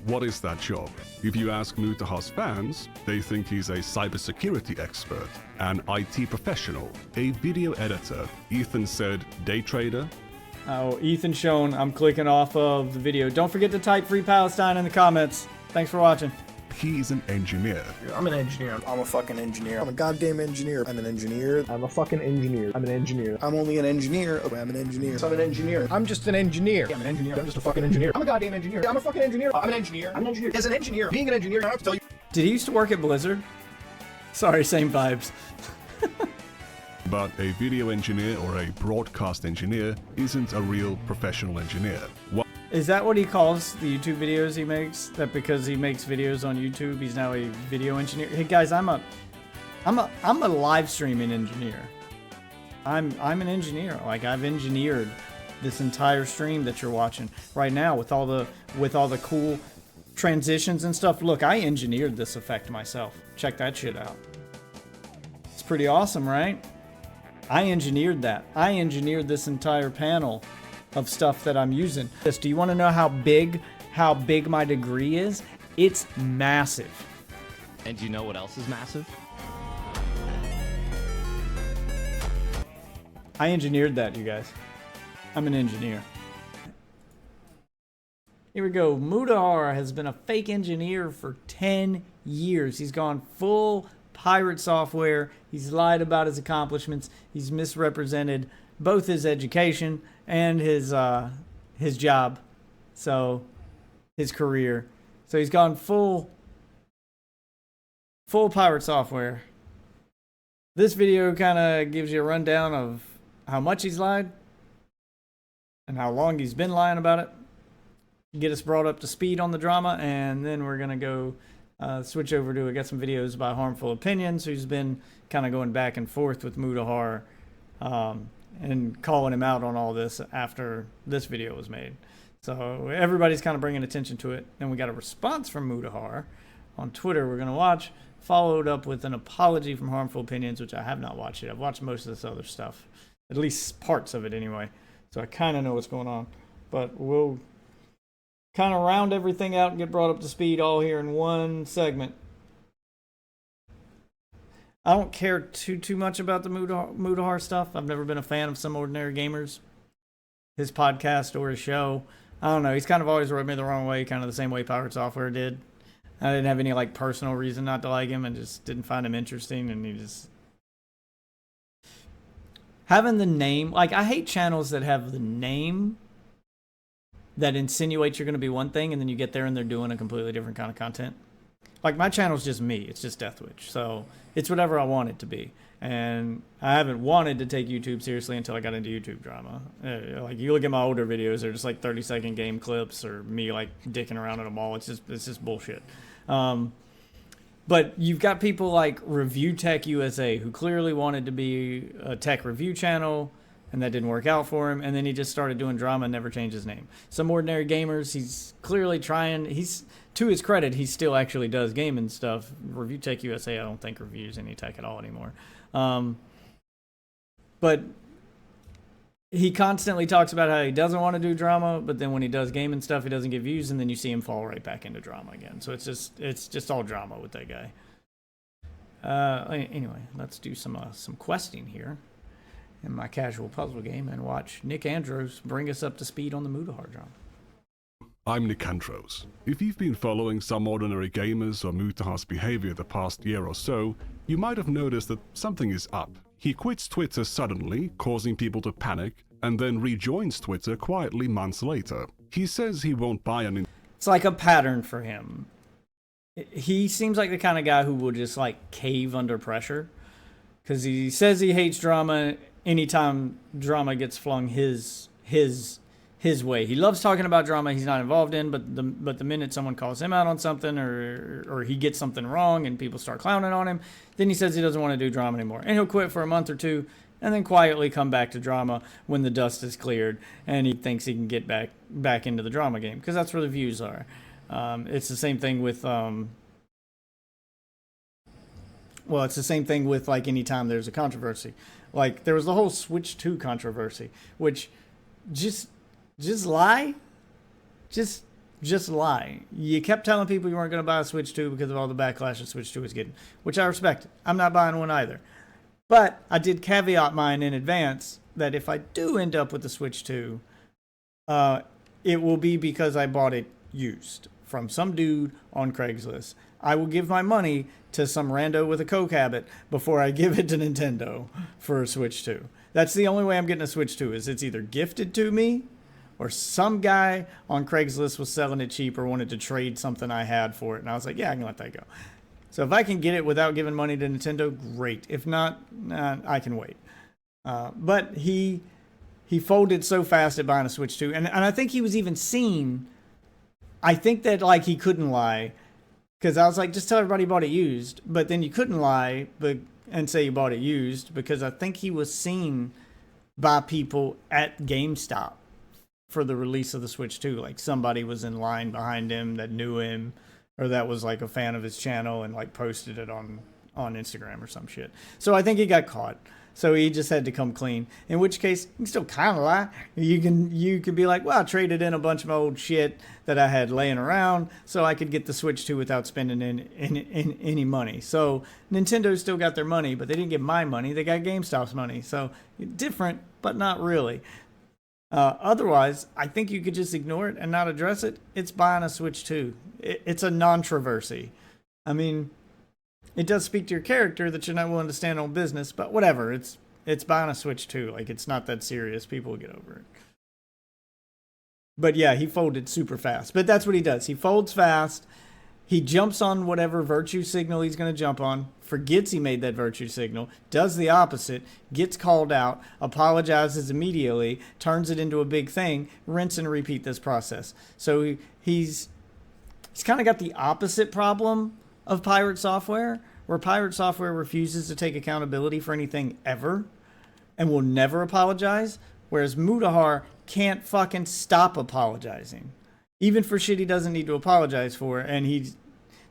What is that job? If you ask Mutahar's fans, they think he's a cybersecurity expert, an IT professional, a video editor. Ethan said day trader. Oh, Ethan shown. I'm clicking off of the video. Don't forget to type Free Palestine in the comments. Thanks for watching. He's an engineer. I'm an engineer. I'm a fucking engineer. I'm a goddamn engineer. I'm an engineer. I'm a fucking engineer. I'm an engineer. I'm only an engineer. Oh, I'm an engineer. I'm an engineer. I'm just an engineer. I'm an engineer. I'm just a fucking engineer. I'm a goddamn engineer. I'm a fucking engineer. I'm an engineer. I'm an engineer. As an engineer, being an engineer, I have to tell you. Did he used to work at Blizzard? Sorry, same vibes. But a video engineer or a broadcast engineer isn't a real professional engineer. Is that what he calls the YouTube videos he makes? That because he makes videos on YouTube, he's now a video engineer? Hey guys, I'm a live streaming engineer. I'm an engineer. Like, I've engineered this entire stream that you're watching right now with all the cool transitions and stuff. Look, I engineered this effect myself. Check that shit out. It's pretty awesome, right? I engineered that. I engineered this entire panel of stuff that I'm using. Do you want to know how big my degree is? It's massive. And do you know what else is massive? I engineered that, you guys. I'm an engineer. Here we go. Mudahar has been a fake engineer for 10 years. He's gone full Piratesoftware. He's lied about his accomplishments. He's misrepresented both his education and his job, so his career. So he's gone full Piratesoftware. This video kind of gives you a rundown of how much he's lied and how long he's been lying about it. Get us brought up to speed on the drama, and then we're gonna go switch over to get some videos by Harmful Opinions, who's been kind of going back and forth with Mudahar and calling him out on all this after this video was made. So everybody's kind of bringing attention to it. Then we got a response from Mudahar on Twitter we're going to watch, followed up with an apology from Harmful Opinions, which I have not watched yet. I've watched most of this other stuff, at least parts of it anyway. So I kind of know what's going on. But we'll kind of round everything out and get brought up to speed all here in one segment. I don't care too much about the Mudahar stuff. I've never been a fan of Some Ordinary Gamers, his podcast or his show. I don't know. He's kind of always rubbed me the wrong way, kind of the same way Piratesoftware did. I didn't have any like personal reason not to like him, and just didn't find him interesting. And he just having the name. Like, I hate channels that have the name that insinuates you're going to be one thing, and then you get there and they're doing a completely different kind of content. Like, my channel's just me. It's just Deathwitch. So it's whatever I want it to be. And I haven't wanted to take YouTube seriously until I got into YouTube drama. Like, you look at my older videos, they're just like 30-second game clips or me like dicking around at a mall. It's just bullshit. But you've got people like Review Tech USA, who clearly wanted to be a tech review channel, and that didn't work out for him. And then he just started doing drama and never changed his name. Some Ordinary Gamers, he's clearly trying. He's, to his credit, he still actually does gaming stuff. Review Tech USA, I don't think reviews any tech at all anymore. But he constantly talks about how he doesn't want to do drama, but then when he does gaming stuff, he doesn't get views, and then you see him fall right back into drama again. So it's just all drama with that guy. Anyway, let's do some questing here in my casual puzzle game and watch Nick Andros bring us up to speed on the Mudahar drama. I'm Nick Andros. If you've been following Some Ordinary Gamers or Mutahar's behavior the past year or so, you might have noticed that something is up. He quits Twitter suddenly, causing people to panic, and then rejoins Twitter quietly months later. He says he won't buy an... It's like a pattern for him. He seems like the kind of guy who will just like cave under pressure, because he says he hates drama anytime drama gets flung his way. He loves talking about drama he's not involved in, but the minute someone calls him out on something or he gets something wrong and people start clowning on him, then he says he doesn't want to do drama anymore. And he'll quit for a month or two and then quietly come back to drama when the dust is cleared and he thinks he can get back into the drama game, because that's where the views are. It's the same thing with it's the same thing with like anytime there's a controversy. Like, there was the whole Switch 2 controversy, which just lie. Just Just lie. You kept telling people you weren't going to buy a Switch 2 because of all the backlash the Switch 2 was getting, which I respect. I'm not buying one either. But I did caveat mine in advance that if I do end up with the Switch 2, it will be because I bought it used from some dude on Craigslist. I will give my money to some rando with a coke habit before I give it to Nintendo for a Switch 2. That's the only way I'm getting a Switch 2, is it's either gifted to me or some guy on Craigslist was selling it cheap or wanted to trade something I had for it. And I was like, yeah, I can let that go. So if I can get it without giving money to Nintendo, great. If not, I can wait. But he folded so fast at buying a Switch 2. And I think he was even seen. I think that like he couldn't lie. Because I was like, just tell everybody you bought it used. But then you couldn't lie and say you bought it used. Because I think he was seen by people at GameStop for the release of the Switch 2. Like somebody was in line behind him that knew him. Or that was like a fan of his channel and like posted it on Instagram or some shit. So I think he got caught. So he just had to come clean. In which case, you can still kind of lie. You can be like, well, I traded in a bunch of my old shit that I had laying around so I could get the Switch 2 without spending any money. So Nintendo still got their money, but they didn't get my money. They got GameStop's money. So different, but not really. Otherwise, I think you could just ignore it and not address it. It's buying a Switch 2. It's a non-controversy. I mean, it does speak to your character that you're not willing to stand on business, but whatever. It's buying a Switch 2. Like, it's not that serious. People will get over it. But yeah, he folded super fast. But that's what he does. He folds fast. He jumps on whatever virtue signal he's going to jump on, forgets he made that virtue signal, does the opposite, gets called out, apologizes immediately, turns it into a big thing, rinse and repeat this process. So he's kind of got the opposite problem of Piratesoftware, where Piratesoftware refuses to take accountability for anything ever and will never apologize, whereas Mudahar can't fucking stop apologizing. Even for shit he doesn't need to apologize for, and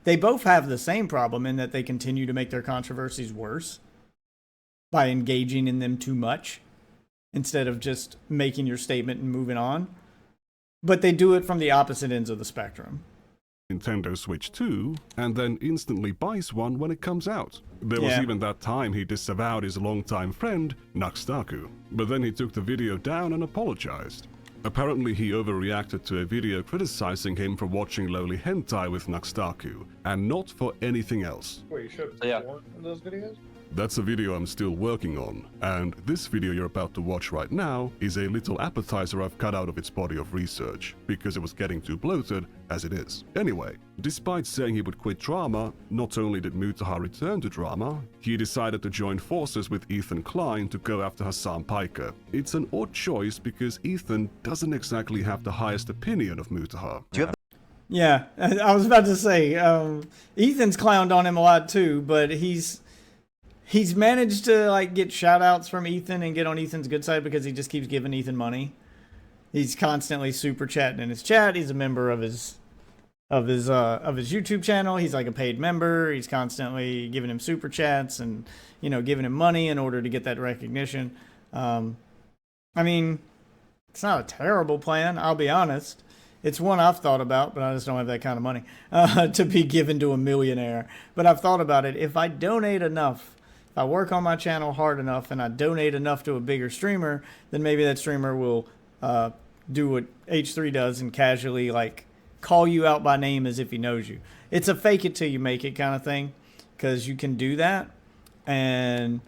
they both have the same problem in that they continue to make their controversies worse by engaging in them too much instead of just making your statement and moving on. But they do it from the opposite ends of the spectrum. Nintendo Switch 2 and then instantly buys one when it comes out. There was even that time he disavowed his longtime friend, Naxtaku, but then he took the video down and apologized. Apparently he overreacted to a video criticizing him for watching lowly hentai with Naxtaku, and not for anything else. Wait, you showed porn in those videos? That's a video I'm still working on, and this video you're about to watch right now is a little appetizer I've cut out of its body of research, because it was getting too bloated as it is. Anyway, despite saying he would quit drama, not only did Mutahar return to drama, he decided to join forces with Ethan Klein to go after Hassan Piker. It's an odd choice because Ethan doesn't exactly have the highest opinion of Mutahar. Yeah, I was about to say, Ethan's clowned on him a lot too, but he's managed to like get shout outs from Ethan and get on Ethan's good side because he just keeps giving Ethan money. He's constantly super chatting in his chat. He's a member of his YouTube channel. He's like a paid member. He's constantly giving him super chats and, giving him money in order to get that recognition. I mean, it's not a terrible plan. I'll be honest. It's one I've thought about, but I just don't have that kind of money to be given to a millionaire. But I've thought about it. If I donate enough, if I work on my channel hard enough and I donate enough to a bigger streamer, then maybe that streamer will do what H3 does and casually like call you out by name as if he knows you. It's a fake it till you make it kind of thing, because you can do that. And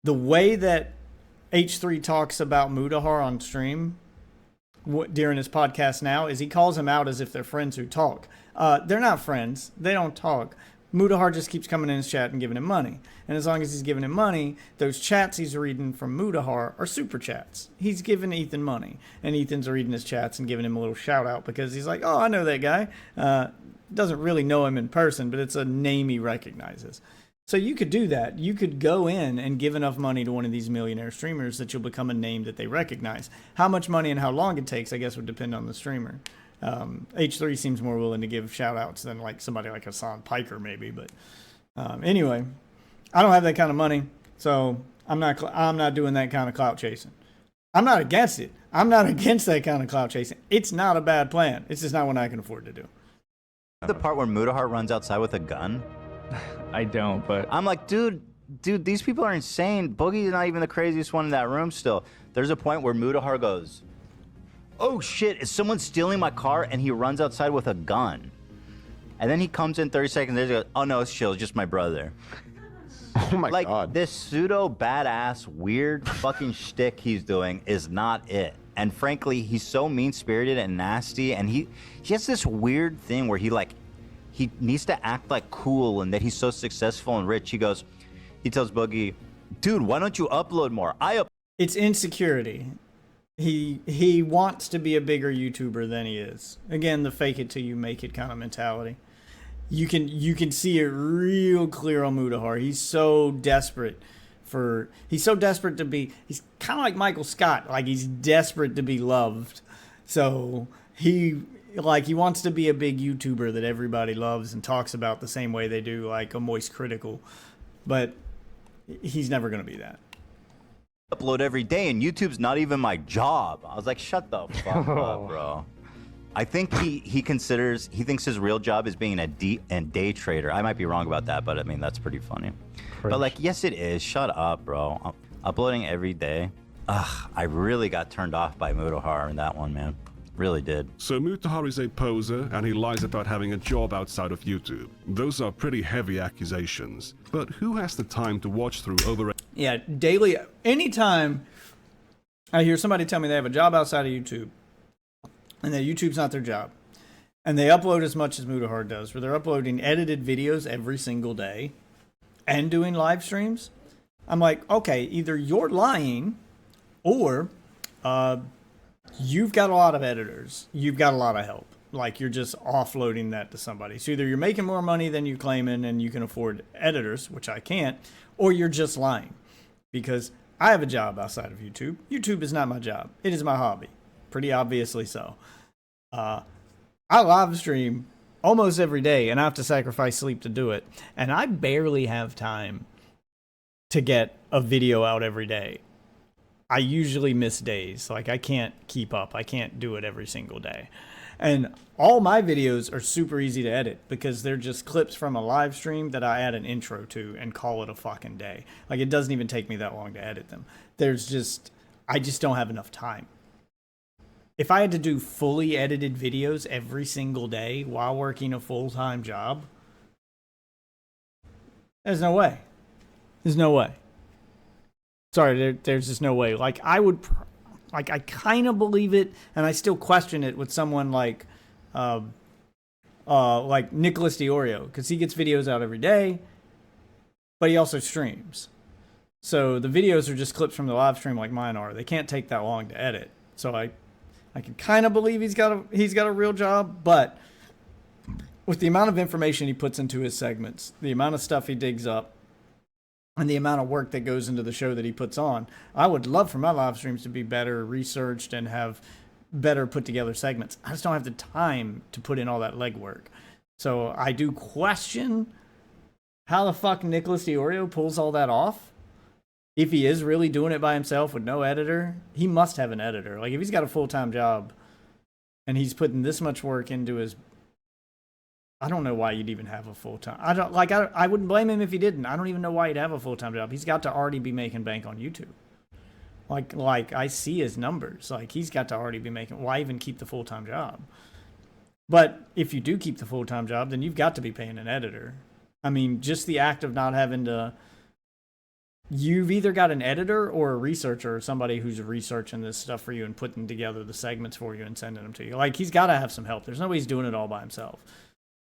the way that H3 talks about Mudahar on stream during his podcast now is he calls him out as if they're friends who talk. They're not friends. They don't talk. Mudahar just keeps coming in his chat and giving him money. And as long as he's giving him money, those chats he's reading from Mudahar are super chats. He's giving Ethan money. And Ethan's reading his chats and giving him a little shout out because he's like, oh, I know that guy. Doesn't really know him in person, but it's a name he recognizes. So you could do that. You could go in and give enough money to one of these millionaire streamers that you'll become a name that they recognize. How much money and how long it takes, I guess, would depend on the streamer. H3 seems more willing to give shout outs than like somebody like Hassan Piker maybe, but anyway, I don't have that kind of money, so I'm not doing that kind of clout chasing. I'm not against it. I'm not against that kind of clout chasing. It's not a bad plan. It's just not one I can afford to do. The part where Mudahar runs outside with a gun? I don't, but I'm like, dude, these people are insane. Boogie's not even the craziest one in that room still. There's a point where Mudahar goes, oh shit, is someone stealing my car? And he runs outside with a gun. And then he comes in 30 seconds later and goes, oh no, it's chill, it's just my brother. Oh my Like, god. this pseudo badass weird fucking shtick he's doing is not it. And frankly, he's so mean-spirited and nasty, and he has this weird thing where he needs to act like cool and that he's so successful and rich. He tells Boogie, dude, why don't you upload more? It's insecurity. He wants to be a bigger YouTuber than he is. Again, the fake it till you make it kind of mentality. You can see it real clear on Mudahar. He's so desperate to be, he's kind of like Michael Scott, like he's desperate to be loved. So he wants to be a big YouTuber that everybody loves and talks about the same way they do, like a moist critical, but he's never going to be that. Upload every day, and YouTube's not even my job. I was like, shut the fuck up, bro. I think he thinks his real job is being a day trader. I might be wrong about that, but I mean, that's pretty funny. But like, yes, it is. Shut up, bro. Uploading every day. Ugh, I really got turned off by Mudahar in that one, man. Really did. So Mutahar is a poser and he lies about having a job outside of YouTube. Those are pretty heavy accusations. But who has the time to watch through over... Yeah, daily, anytime I hear somebody tell me they have a job outside of YouTube and that YouTube's not their job, and they upload as much as Mudahar does, where they're uploading edited videos every single day and doing live streams, I'm like, okay, either you're lying or you've got a lot of editors. You've got a lot of help. Like, you're just offloading that to somebody. So either you're making more money than you're claiming and you can afford editors, which I can't, or you're just lying. Because I have a job outside of YouTube. YouTube is not my job. It is my hobby. Pretty obviously so. I live stream almost every day, and I have to sacrifice sleep to do it. And I barely have time to get a video out every day. I usually miss days. Like, I can't keep up. I can't do it every single day. And all my videos are super easy to edit because they're just clips from a live stream that I add an intro to and call it a fucking day. Like, it doesn't even take me that long to edit them. I just don't have enough time. If I had to do fully edited videos every single day while working a full-time job, there's no way. There's no way. Sorry, there's just no way. Like, I kind of believe it, and I still question it with someone like Nicholas DiOrio, because he gets videos out every day, but he also streams. So the videos are just clips from the live stream like mine are. They can't take that long to edit. So I can kind of believe he's got a real job, but with the amount of information he puts into his segments, the amount of stuff he digs up, and the amount of work that goes into the show that he puts on, I would love for my live streams to be better researched and have better put together segments. I just don't have the time to put in all that legwork. So I do question how the fuck Nicholas DiOrio pulls all that off. If he is really doing it by himself with no editor, he must have an editor. Like, if he's got a full-time job and he's putting this much work into his, I don't know why you'd even have a full-time. I wouldn't blame him if he didn't. I don't even know why he'd have a full-time job. He's got to already be making bank on YouTube. Like I see his numbers. Like, he's got to already be making, why even keep the full-time job? But if you do keep the full-time job, then you've got to be paying an editor. I mean, just the act of not having to, you've either got an editor or a researcher or somebody who's researching this stuff for you and putting together the segments for you and sending them to you. Like, he's got to have some help. There's no way he's doing it all by himself.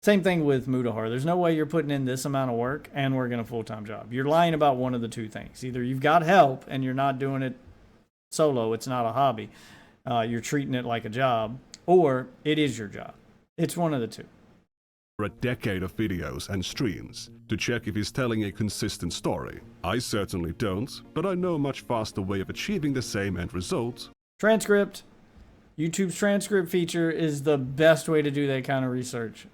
Same thing with Mudahar. There's no way you're putting in this amount of work and working a full-time job. You're lying about one of the two things. Either you've got help and you're not doing it solo, it's not a hobby, you're treating it like a job, or it is your job. It's one of the two. A decade of videos and streams to check if he's telling a consistent story. I certainly don't, but I know a much faster way of achieving the same end result. Transcript. YouTube's transcript feature is the best way to do that kind of research.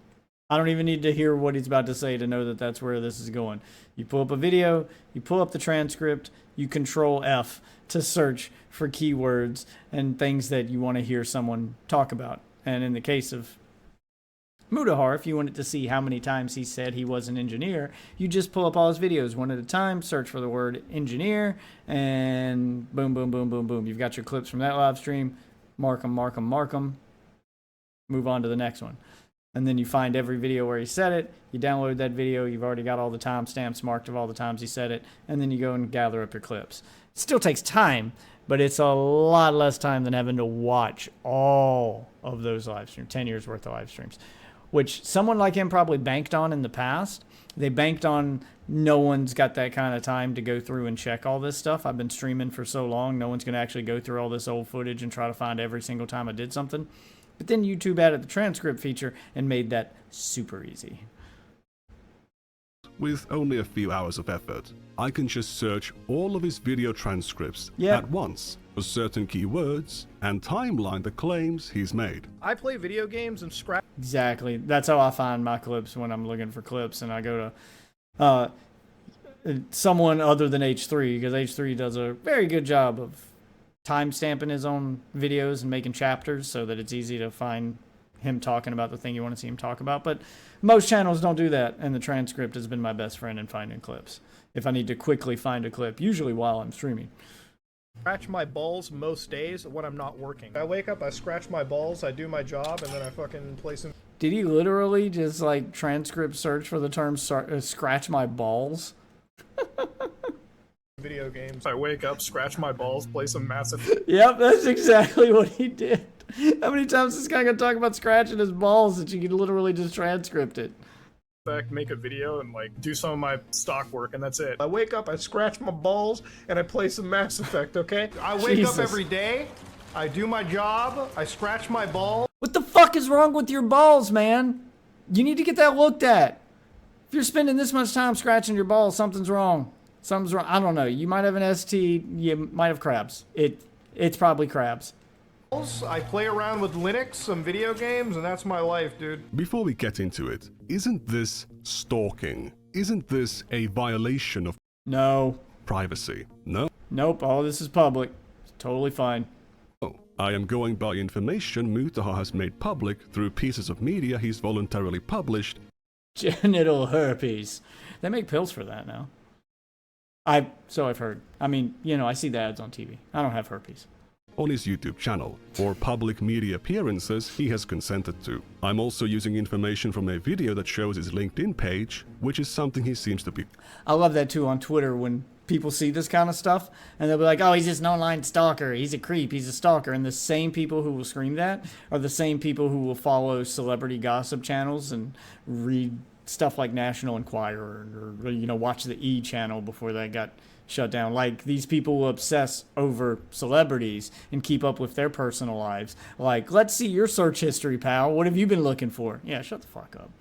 I don't even need to hear what he's about to say to know that that's where this is going. You pull up a video, you pull up the transcript, you control F to search for keywords and things that you want to hear someone talk about. And in the case of Mudahar, if you wanted to see how many times he said he was an engineer, you just pull up all his videos one at a time, search for the word engineer, and boom, boom, boom, boom, boom. You've got your clips from that live stream. Mark them, mark them, mark them. Move on to the next one. And then you find every video where he said it. You download that video. You've already got all the timestamps marked of all the times he said it. And then you go and gather up your clips. It still takes time, but it's a lot less time than having to watch all of those live streams, 10 years worth of live streams, which someone like him probably banked on in the past. They banked on no one's got that kind of time to go through and check all this stuff. I've been streaming for so long, no one's going to actually go through all this old footage and try to find every single time I did something. But then YouTube added the transcript feature and made that super easy. With only a few hours of effort, I can just search all of his video transcripts Yep. at once for certain keywords and timeline the claims he's made. I play video games and scratch. Exactly. That's how I find my clips when I'm looking for clips, and I go to someone other than H3, because H3 does a very good job of time stamping his own videos and making chapters so that it's easy to find him talking about the thing you want to see him talk about. But most channels don't do that, and the transcript has been my best friend in finding clips. If I need to quickly find a clip, usually while I'm streaming. Scratch my balls most days when I'm not working. I wake up, I scratch my balls, I do my job, and then I fucking play some Did he literally just like transcript search for the term scratch my balls? video games. I wake up, scratch my balls, play some massive Yep, that's exactly what he did. How many times is this guy gonna talk about scratching his balls that you can literally just transcript it? effect, make a video, and like do some of my stock work, and that's it. I wake up, I scratch my balls, and I play some Mass Effect, okay? I wake Jesus. up every day, I do my job, I scratch my balls. What the fuck is wrong with your balls, man? You need to get that looked at. If you're spending this much time scratching your balls, something's wrong. Something's wrong. I don't know. You might have an ST. You might have crabs. It's probably crabs. I play around with Linux, some video games, and that's my life, dude. Before we get into it, isn't this stalking? Isn't this a violation of No. privacy? No? Nope. All this is public. It's totally fine. Oh, I am going by information Mutahar has made public through pieces of media he's voluntarily published. Genital herpes. They make pills for that now. So I've heard. I mean, you know, I see the ads on TV. I don't have herpes. On his YouTube channel, or public media appearances he has consented to. I'm also using information from a video that shows his LinkedIn page, which is something he seems to be. I love that too on Twitter when people see this kind of stuff and they'll be like, oh, he's just an online stalker. He's a creep. He's a stalker. And the same people who will scream that are the same people who will follow celebrity gossip channels and read stuff like National Enquirer or you know, watch the E channel before they got shut down. Like, these people will obsess over celebrities and keep up with their personal lives. Like, let's see your search history, pal. What have you been looking for? Yeah, shut the fuck up.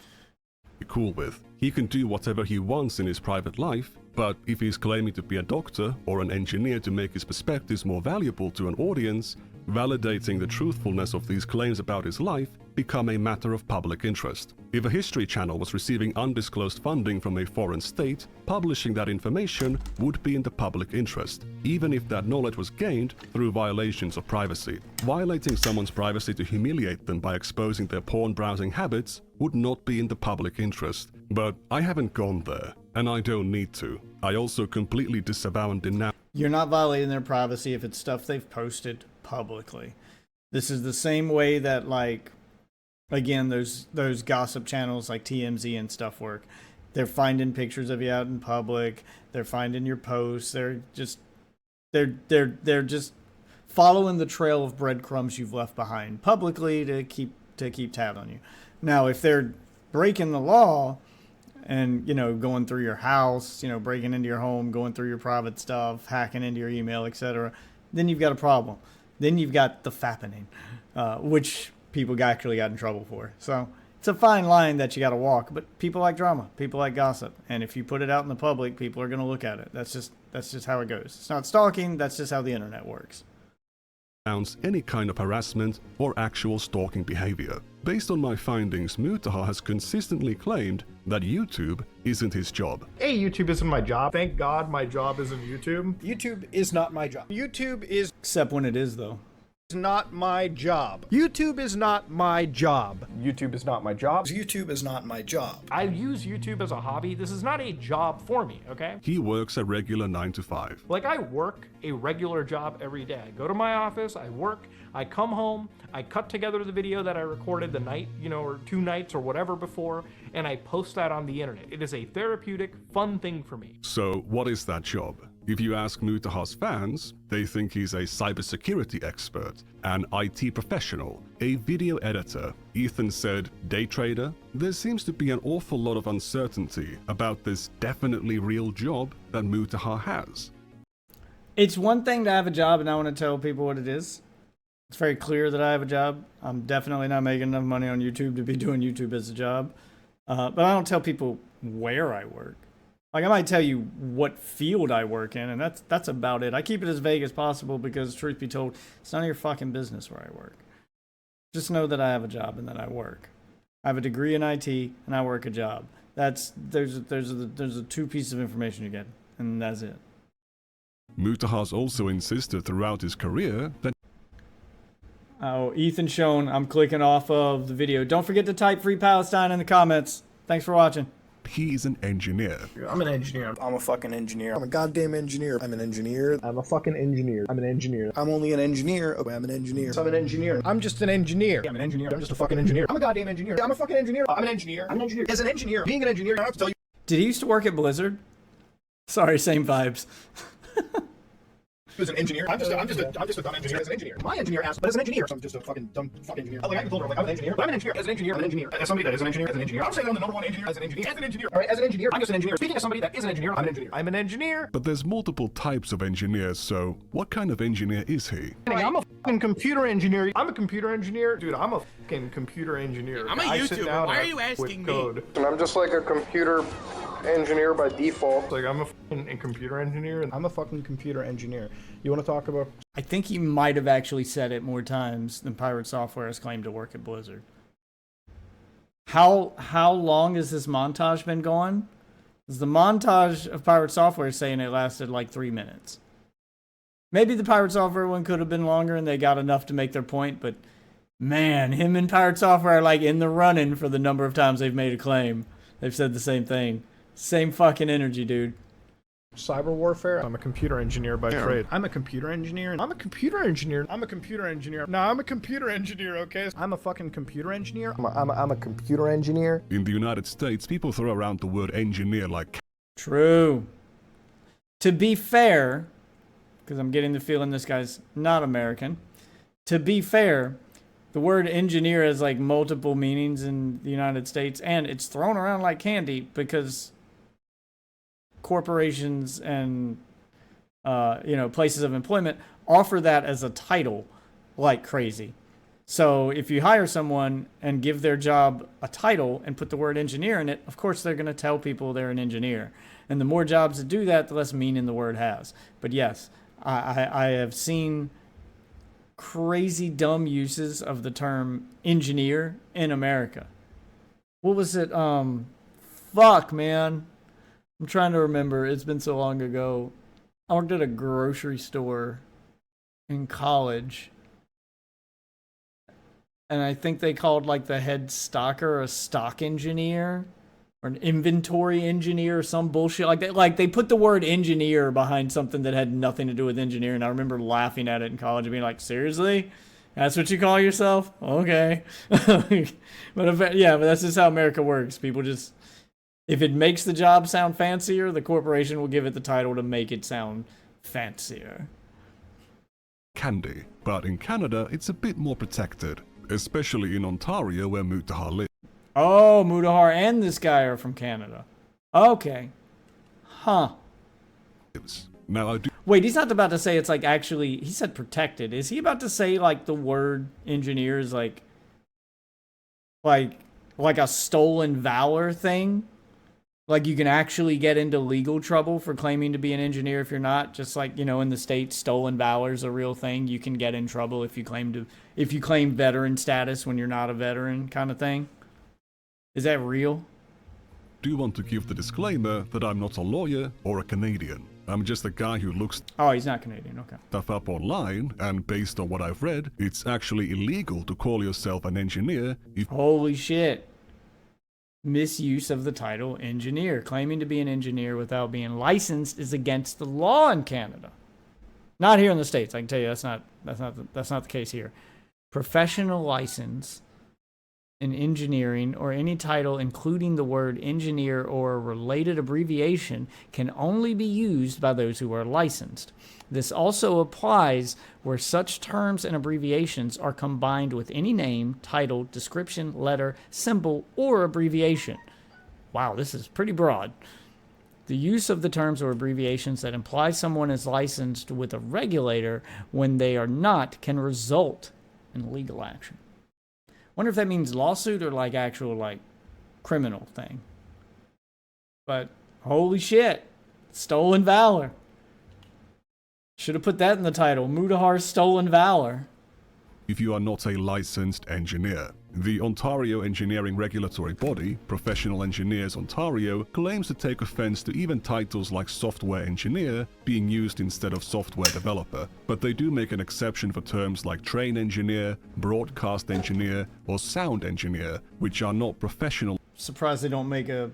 Cool with. He can do whatever he wants in his private life, but if he's claiming to be a doctor or an engineer to make his perspectives more valuable to an audience, validating the truthfulness of these claims about his life become a matter of public interest. If a history channel was receiving undisclosed funding from a foreign state, publishing that information would be in the public interest, even if that knowledge was gained through violations of privacy. Violating someone's privacy to humiliate them by exposing their porn browsing habits would not be in the public interest. But I haven't gone there, and I don't need to. I also completely disavow and denounce. You're not violating their privacy if it's stuff they've posted publicly. This is the same way that, like, again, those gossip channels like TMZ and stuff work. They're finding pictures of you out in public. They're finding your posts. They're just following the trail of breadcrumbs you've left behind publicly to keep tabs on you. Now, if they're breaking the law and, you know, going through your house, you know, breaking into your home, going through your private stuff, hacking into your email, etc., then you've got a problem. Then you've got the fappening, which people actually got in trouble for. So it's a fine line that you got to walk, but people like drama, people like gossip, and if you put it out in the public, people are going to look at it. That's just how it goes. It's not stalking. That's just how the internet works. ounce any kind of harassment or actual stalking behavior. Based on my findings, Mutahar has consistently claimed that YouTube isn't his job. Hey, YouTube isn't my job. Thank God my job isn't YouTube. YouTube is not my job. YouTube is Except when it is, though. not my job. YouTube is not my job. YouTube is not my job. YouTube is not my job. I use YouTube as a hobby. This is not a job for me, okay? He works a regular 9 to 5. Like, I work a regular job every day. I go to my office, I work, I come home, I cut together the video that I recorded the night, or 2 nights or whatever before, and I post that on the internet. It is a therapeutic, fun thing for me. So what is that job? If you ask Mutahar's fans, they think he's a cybersecurity expert, an IT professional, a video editor. Ethan said day trader. There seems to be an awful lot of uncertainty about this definitely real job that Mutahar has. It's one thing to have a job and I want to tell people what it is. It's very clear that I have a job. I'm definitely not making enough money on YouTube to be doing YouTube as a job. But I don't tell people where I work. Like, I might tell you what field I work in, and that's about it. I keep it as vague as possible because, truth be told, it's none of your fucking business where I work. Just know that I have a job and that I work. I have a degree in IT and I work a job. There's a 2 pieces of information you get, and that's it. Mutahar's also insisted throughout his career that Oh, Ethan shown. I'm clicking off of the video. Don't forget to type Free Palestine in the comments. Thanks for watching. he's an engineer. I'm an engineer. I'm a fucking engineer. I'm a goddamn engineer. I'm an engineer. I'm a fucking engineer. I'm an engineer. I'm only an engineer. Oh, I'm an engineer. I'm an engineer. I'm just an engineer. I'm an engineer. I'm just a fucking engineer. I'm a goddamn engineer. I'm a fucking engineer. I'm an engineer. I'm an engineer. As an engineer, being an engineer, I don't have to tell you. Did he used to work at Blizzard? Sorry, same vibes. As an engineer, I'm just a dumb engineer. As an engineer, my engineer asked, but as an engineer, so I'm just a fucking dumb fucking engineer. Like I can told her, like I'm an engineer, but I'm an engineer. As an engineer, I'm an engineer. As somebody that is an engineer, as an engineer, I'm saying I'm the number one engineer. As an engineer, as an engineer. All right, as an engineer, I'm just an engineer. Speaking as somebody that is an engineer, I'm an engineer. I'm an engineer. But there's multiple types of engineers, so what kind of engineer is he? I'm a fucking computer engineer. I'm a computer engineer, dude. I'm a fucking computer engineer. I'm a YouTuber. Why are you asking me? And I'm just like a computer engineer by default. Like I'm a fucking computer engineer, and I'm a fucking computer engineer. You want to talk about? I think he might have actually said it more times than Piratesoftware has claimed to work at Blizzard. How long has this montage been going? Is the montage of Piratesoftware saying it lasted like 3 minutes? Maybe the Piratesoftware one could have been longer and they got enough to make their point, but man, him and Piratesoftware are like in the running for the number of times they've made a claim. They've said the same thing. Same fucking energy, dude. Cyber warfare. I'm a computer engineer by trade. I'm a computer engineer. I'm a computer engineer. I'm a computer engineer. No, I'm a computer engineer, okay? I'm a fucking computer engineer. I'm a computer engineer. In the United States, people throw around the word engineer like... True. To be fair, because I'm getting the feeling this guy's not American. To be fair, the word engineer has like multiple meanings in the United States, and it's thrown around like candy because corporations and places of employment offer that as a title like crazy. So if you hire someone and give their job a title and put the word engineer in it, of course they're going to tell people they're an engineer. And the more jobs that do that, the less meaning the word has. But yes, I have seen crazy dumb uses of the term engineer in America. What was it? Fuck, man. I'm trying to remember. It's been so long ago. I worked at a grocery store in college. And I think they called like the head stocker a stock engineer or an inventory engineer or some bullshit like that. Like they put the word engineer behind something that had nothing to do with engineering. I remember laughing at it in college and being like, seriously? That's what you call yourself? Okay. but that's just how America works. People just... If it makes the job sound fancier, the corporation will give it the title to make it sound fancier. Candy, but in Canada, it's a bit more protected, especially in Ontario where Mutahar lives. Oh, Mudahar and this guy are from Canada. Okay. Huh. Now I do... Wait, he's not about to say it's like actually... He said protected. Is he about to say like the word engineer is like a stolen valor thing? Like, you can actually get into legal trouble for claiming to be an engineer if you're not. Just like, you know, in the States, stolen valor is a real thing. You can get in trouble if you claim veteran status when you're not a veteran, kind of thing. Is that real? Do want to give the disclaimer that I'm not a lawyer or a Canadian. I'm just a guy who looks Oh, he's not Canadian. Okay. stuff up online, and based on what I've read, it's actually illegal to call yourself an engineer if Holy shit. Misuse of the title engineer. Claiming to be an engineer without being licensed is against the law in Canada. Not here in the States. I can tell you that's not the case here. Professional license in engineering or any title including the word engineer or a related abbreviation can only be used by those who are licensed. This also applies where such terms and abbreviations are combined with any name, title, description, letter, symbol, or abbreviation. Wow, this is pretty broad. The use of the terms or abbreviations that imply someone is licensed with a regulator when they are not can result in legal action. Wonder if that means lawsuit or like actual like criminal thing. But holy shit, stolen valor. Should have put that in the title. Mudahar's stolen valor. if you are not a licensed engineer. The Ontario engineering regulatory body, Professional Engineers Ontario, claims to take offense to even titles like software engineer being used instead of software developer, but they do make an exception for terms like train engineer, broadcast engineer, or sound engineer, which are not professional. Surprised they don't make a...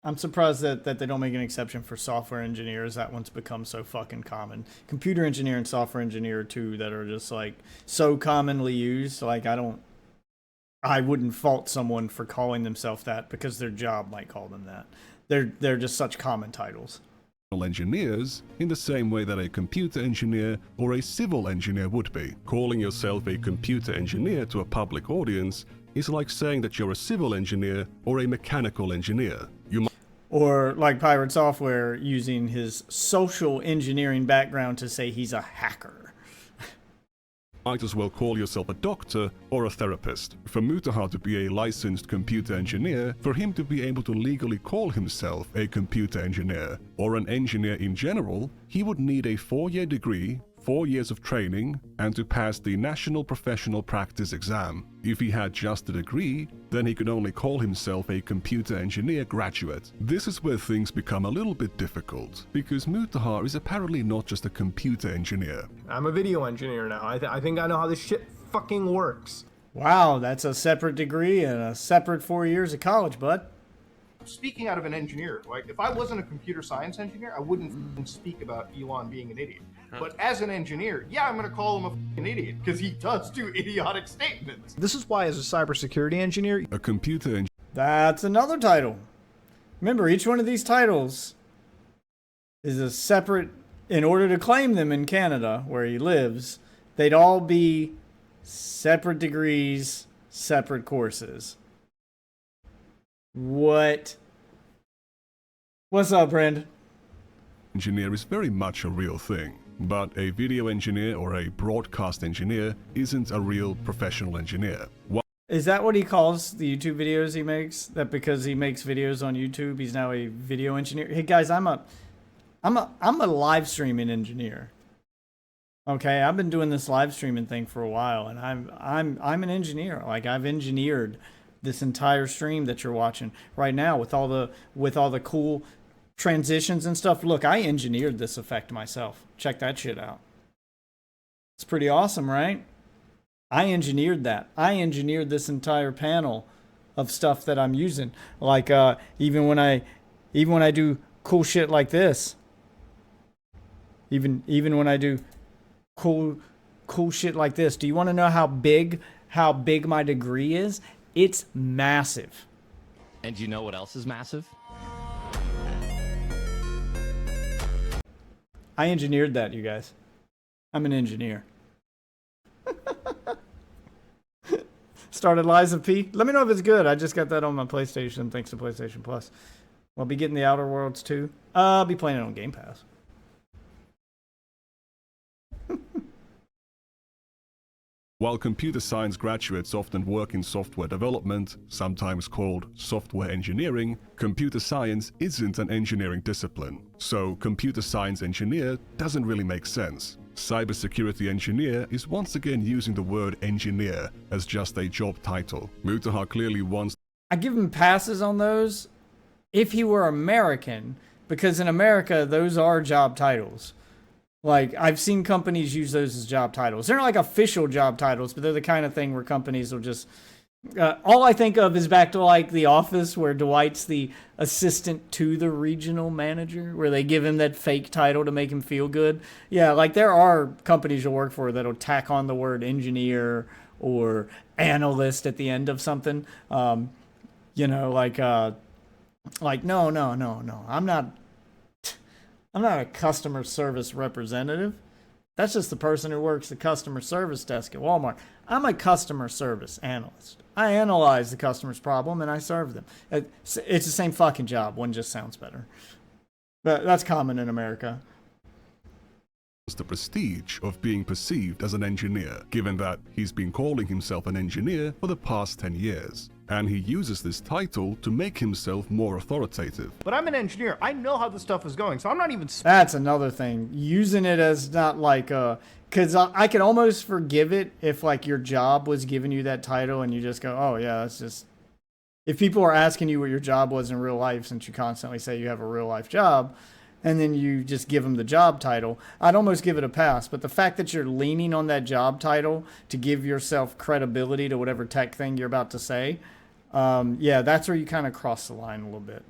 I'm surprised that they don't make an exception for software engineers. That one's become so fucking common. Computer engineer and software engineer too, that are just like so commonly used. Like I wouldn't fault someone for calling themselves that because their job might call them that. They're just such common titles. Engineers in the same way that a computer engineer or a civil engineer would be. Calling yourself a computer engineer to a public audience is like saying that you're a civil engineer or a mechanical engineer. Or like Piratesoftware using his social engineering background to say he's a hacker. Might as well call yourself a doctor or a therapist. For Mutahar to be a licensed computer engineer, for him to be able to legally call himself a computer engineer, or an engineer in general, he would need a 4-year degree, 4 years of training, and to pass the National Professional Practice exam. If he had just a degree, then he could only call himself a computer engineer graduate. This is where things become a little bit difficult, because Mutahar is apparently not just a computer engineer. I'm a video engineer now. I think I know how this shit fucking works. Wow, that's a separate degree and a separate 4 years of college, bud. Speaking out of an engineer, like if I wasn't a computer science engineer, I wouldn't speak about Elon being an idiot. But as an engineer, yeah, I'm going to call him a fucking idiot because he does do idiotic statements. This is why, as a cybersecurity engineer, A computer engineer. That's another title. Remember, each one of these titles is a separate, in order to claim them in Canada, where he lives, they'd all be separate degrees, separate courses. What's up, Brand? Engineer is very much a real thing, but a video engineer or a broadcast engineer isn't a real professional engineer. Is that what he calls the YouTube videos he makes? That because he makes videos on YouTube, he's now a video engineer? Hey guys, I'm a live streaming engineer. Okay, I've been doing this live streaming thing for a while, and I'm an engineer. Like, I've engineered this entire stream that you're watching right now with all the cool transitions and stuff. Look, I engineered this effect myself. Check that shit out. It's pretty awesome, right? I engineered that. I engineered this entire panel of stuff that I'm using. Like even when I do cool shit like this. Even when I do cool shit like this. Do you want to know how big my degree is? It's massive. And do you know what else is massive? I engineered that, you guys. I'm an engineer. Started Lies of P. Let me know if it's good. I just got that on my PlayStation thanks to PlayStation Plus. I'll be getting the Outer Worlds too. I'll be playing it on Game Pass. While computer science graduates often work in software development, sometimes called software engineering, computer science isn't an engineering discipline. So computer science engineer doesn't really make sense. Cybersecurity engineer is once again using the word engineer as just a job title. Mutahar clearly wants... I give him passes on those if he were American, because in America, those are job titles. Like, I've seen companies use those as job titles. They're not like official job titles, but they're the kind of thing where companies will just... all I think of is back to like The Office, where Dwight's the assistant to the regional manager, where they give him that fake title to make him feel good. Yeah, like there are companies you'll work for that'll tack on the word engineer or analyst at the end of something. You know, like no, I'm not a customer service representative. That's just the person who works the customer service desk at Walmart. I'm a customer service analyst. I analyze the customer's problem and I serve them. It's the same fucking job. One just sounds better. But that's common in America. The prestige of being perceived as an engineer, given that he's been calling himself an engineer for the past 10 years. And he uses this title to make himself more authoritative. But I'm an engineer. I know how this stuff is going, so I'm not even... That's another thing. Using it as not like because I could almost forgive it if like your job was giving you that title and you just go, oh yeah, that's just... If people are asking you what your job was in real life, since you constantly say you have a real life job, and then you just give them the job title, I'd almost give it a pass. But the fact that you're leaning on that job title to give yourself credibility to whatever tech thing you're about to say, yeah, that's where you kind of cross the line a little bit.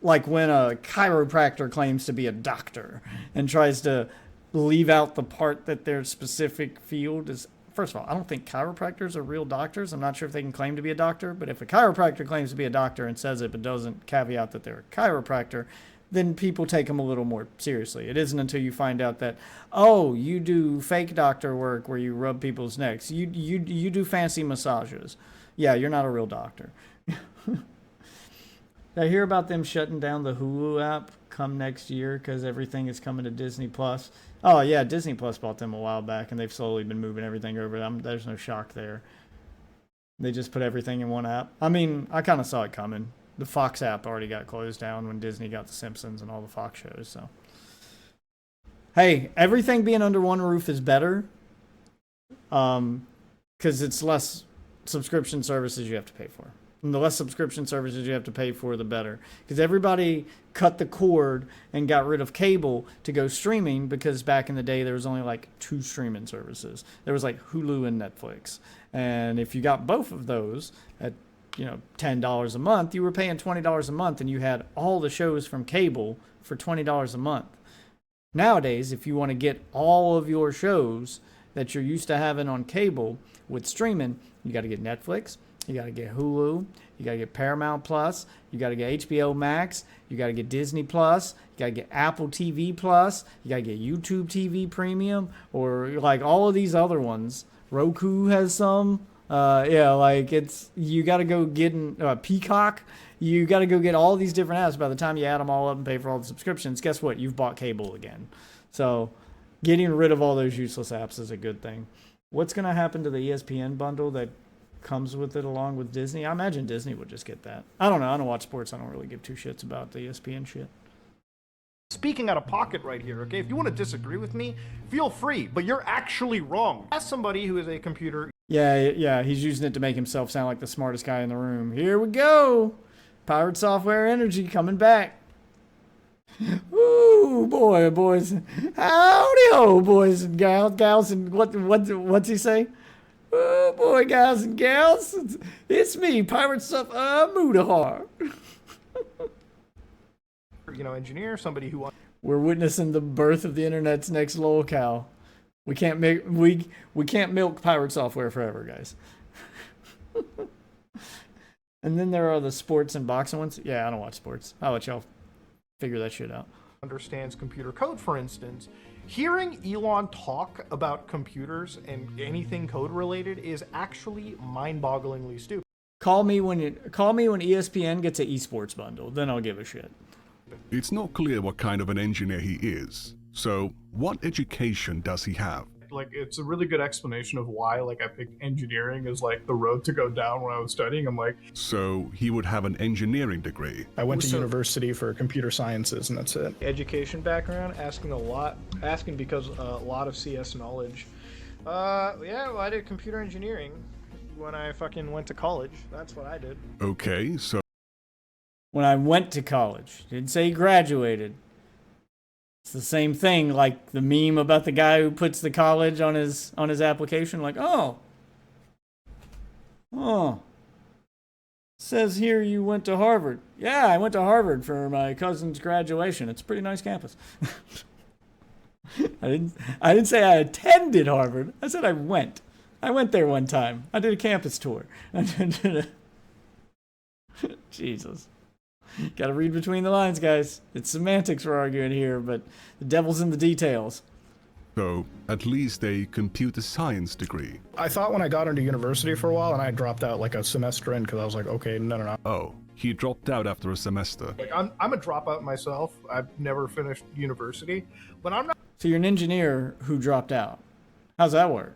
Like when a chiropractor claims to be a doctor and tries to leave out the part that their specific field is. First of all, I don't think chiropractors are real doctors. I'm not sure if they can claim to be a doctor, but if a chiropractor claims to be a doctor and says it but doesn't caveat that they're a chiropractor, then people take them a little more seriously. It isn't until you find out that, oh, you do fake doctor work where you rub people's necks. You do fancy massages. Yeah, you're not a real doctor. Did I hear about them shutting down the Hulu app come next year because everything is coming to Disney Plus? Oh, yeah, Disney Plus bought them a while back, and they've slowly been moving everything over. There's no shock there. They just put everything in one app. I mean, I kind of saw it coming. The Fox app already got closed down when Disney got The Simpsons and all the Fox shows. So, hey, everything being under one roof is better because it's less subscription services you have to pay for. And the less subscription services you have to pay for, the better. Because everybody cut the cord and got rid of cable to go streaming, because back in the day there was only like 2 streaming services. There was like Hulu and Netflix. And if you got both of those at $10 a month, you were paying $20 a month and you had all the shows from cable for $20 a month. Nowadays, if you want to get all of your shows that you're used to having on cable with streaming, you got to get Netflix, you got to get Hulu, you got to get Paramount Plus, you got to get HBO Max, you got to get Disney Plus, you got to get Apple TV Plus, you got to get YouTube TV Premium, or like all of these other ones. Roku has some. Yeah, like you got to go get Peacock. You got to go get all these different apps. By the time you add them all up and pay for all the subscriptions, guess what? You've bought cable again. So getting rid of all those useless apps is a good thing. What's going to happen to the ESPN bundle that comes with it along with Disney? I imagine Disney would just get that. I don't know. I don't watch sports. I don't really give 2 shits about the ESPN shit. Speaking out of pocket right here, okay? If you want to disagree with me, feel free, but you're actually wrong. As somebody who is a computer... Yeah, he's using it to make himself sound like the smartest guy in the room. Here we go! Piratesoftware energy coming back. Ooh, boys. Howdy ho, boys and gals, and what's he say? Oh boy, guys and gals, it's me, Mudahar. Engineer, somebody who... We're witnessing the birth of the internet's next lolcow. We can't milk Piratesoftware forever, guys. And then there are the sports and boxing ones. Yeah, I don't watch sports. I'll let y'all figure that shit out. Understands computer code, for instance. Hearing Elon talk about computers and anything code related is actually mind-bogglingly stupid. Call me when ESPN gets an esports bundle, then I'll give a shit. It's not clear what kind of an engineer he is. So, what education does he have? Like, it's a really good explanation of why, like, I picked engineering as, like, the road to go down when I was studying. I'm like... So he would have an engineering degree. I went to university for computer sciences, and that's it. Education background, asking because a lot of CS knowledge. Yeah, well, I did computer engineering when I fucking went to college. That's what I did. Okay, so... When I went to college. Didn't say he graduated. It's the same thing, like the meme about the guy who puts the college on his application, like, oh, says here you went to Harvard. Yeah, I went to Harvard for my cousin's graduation. It's a pretty nice campus. I didn't say I attended Harvard. I said I went. I went there one time. I did a campus tour. Jesus. Got to read between the lines, guys. It's semantics we're arguing here, but the devil's in the details. So, at least a computer science degree. I thought when I got into university for a while, and I dropped out like a semester in because I was like, okay, no. Oh, he dropped out after a semester. Like, I'm a dropout myself. I've never finished university, but I'm not... So you're an engineer who dropped out. How's that work?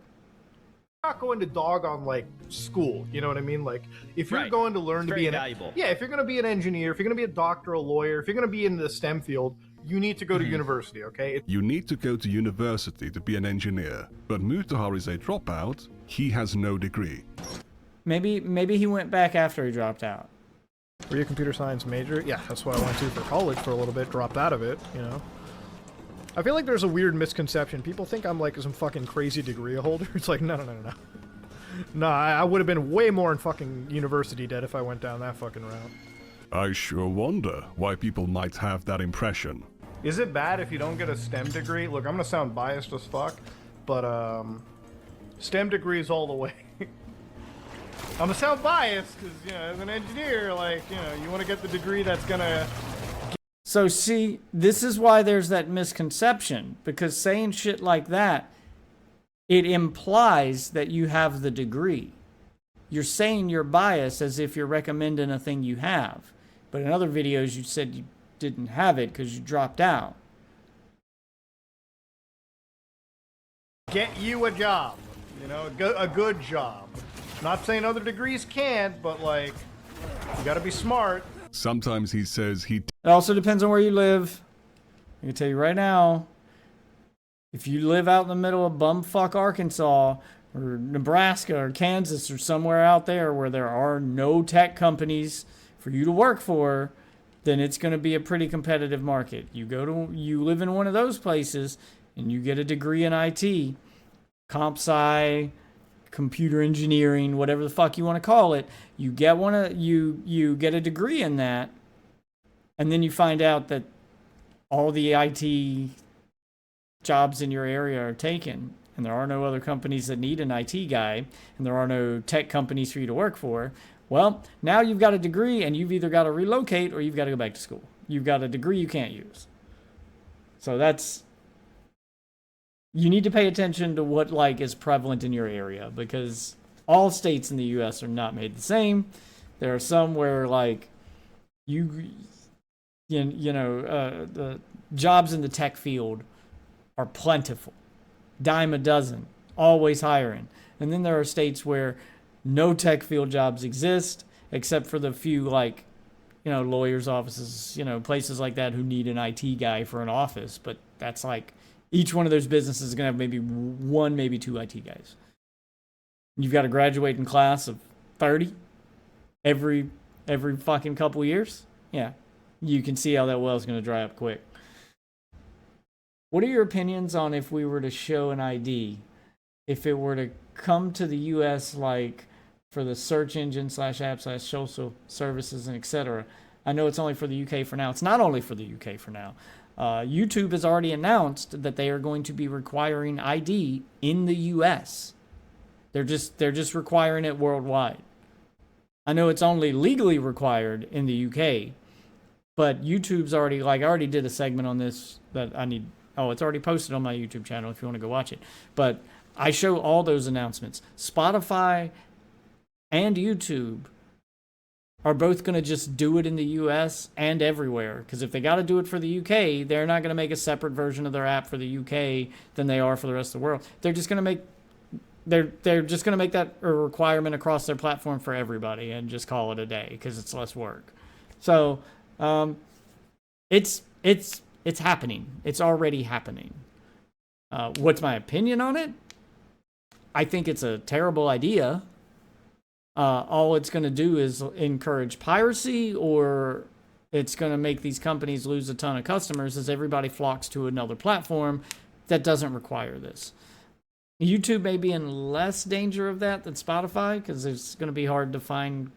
Not going to dog on like school, you know what I mean? Like if you're going to learn to be valuable. Yeah, if you're going to be an engineer, if you're going to be a doctor, a lawyer, if you're going to be in the STEM field, you need to go to university, okay? You need to go to university to be an engineer, but Mutahar is a dropout. He has no degree. Maybe he went back after he dropped out. Were you a computer science major? Yeah, that's what I went to for college for a little bit, dropped out of it, you know. I feel like there's a weird misconception. People think I'm like some fucking crazy degree holder. It's like, no. No, I would have been way more in fucking university debt if I went down that fucking route. I sure wonder why people might have that impression. Is it bad if you don't get a STEM degree? Look, I'm gonna sound biased as fuck, but STEM degrees all the way. I'm gonna sound biased because, you know, as an engineer, like, you know, you want to get the degree that's gonna... So see, this is why there's that misconception, because saying shit like that, it implies that you have the degree. You're saying you're biased as if you're recommending a thing you have. But in other videos, you said you didn't have it because you dropped out. Get you a job, you know, a good job. Not saying other degrees can't, but like, you gotta be smart. Sometimes he says he... It also depends on where you live. I can tell you right now, if you live out in the middle of bumfuck Arkansas or Nebraska or Kansas or somewhere out there where there are no tech companies for you to work for, then it's going to be a pretty competitive market. You live in one of those places and you get a degree in IT, comp sci, computer engineering, whatever the fuck you want to call it. You get you get a degree in that, and then you find out that all the IT jobs in your area are taken, and there are no other companies that need an IT guy, and there are no tech companies for you to work for. Well, now you've got a degree, and you've either got to relocate or you've got to go back to school. You've got a degree you can't use. So you need to pay attention to what like is prevalent in your area, because all states in the U.S. are not made the same. There are some where like the jobs in the tech field are plentiful, dime a dozen, always hiring. And then there are states where no tech field jobs exist, except for the few like, you know, lawyers' offices, you know, places like that who need an IT guy for an office. But that's like, each one of those businesses is going to have maybe one, maybe two IT guys. You've got a graduating class of 30 every fucking couple years. Yeah, you can see how that well is going to dry up quick. What are your opinions on if we were to show an ID, if it were to come to the U.S. like for the search engine /app /social services and etc.? I know it's only for the UK for now. It's not only for the UK for now. YouTube has already announced that they are going to be requiring ID in the US. They're just requiring it worldwide. I know it's only legally required in the UK, but YouTube's already, like, I already did a segment on this that it's already posted on my YouTube channel if you want to go watch it. But I show all those announcements. Spotify and YouTube are both going to just do it in the US and everywhere. Because if they got to do it for the UK, they're not going to make a separate version of their app for the UK than they are for the rest of the world. They're just going to make that a requirement across their platform for everybody and just call it a day because it's less work. So it's happening. It's already happening. What's my opinion on it? I think it's a terrible idea. All it's going to do is encourage piracy, or it's going to make these companies lose a ton of customers as everybody flocks to another platform that doesn't require this. YouTube may be in less danger of that than Spotify because it's going to be hard to find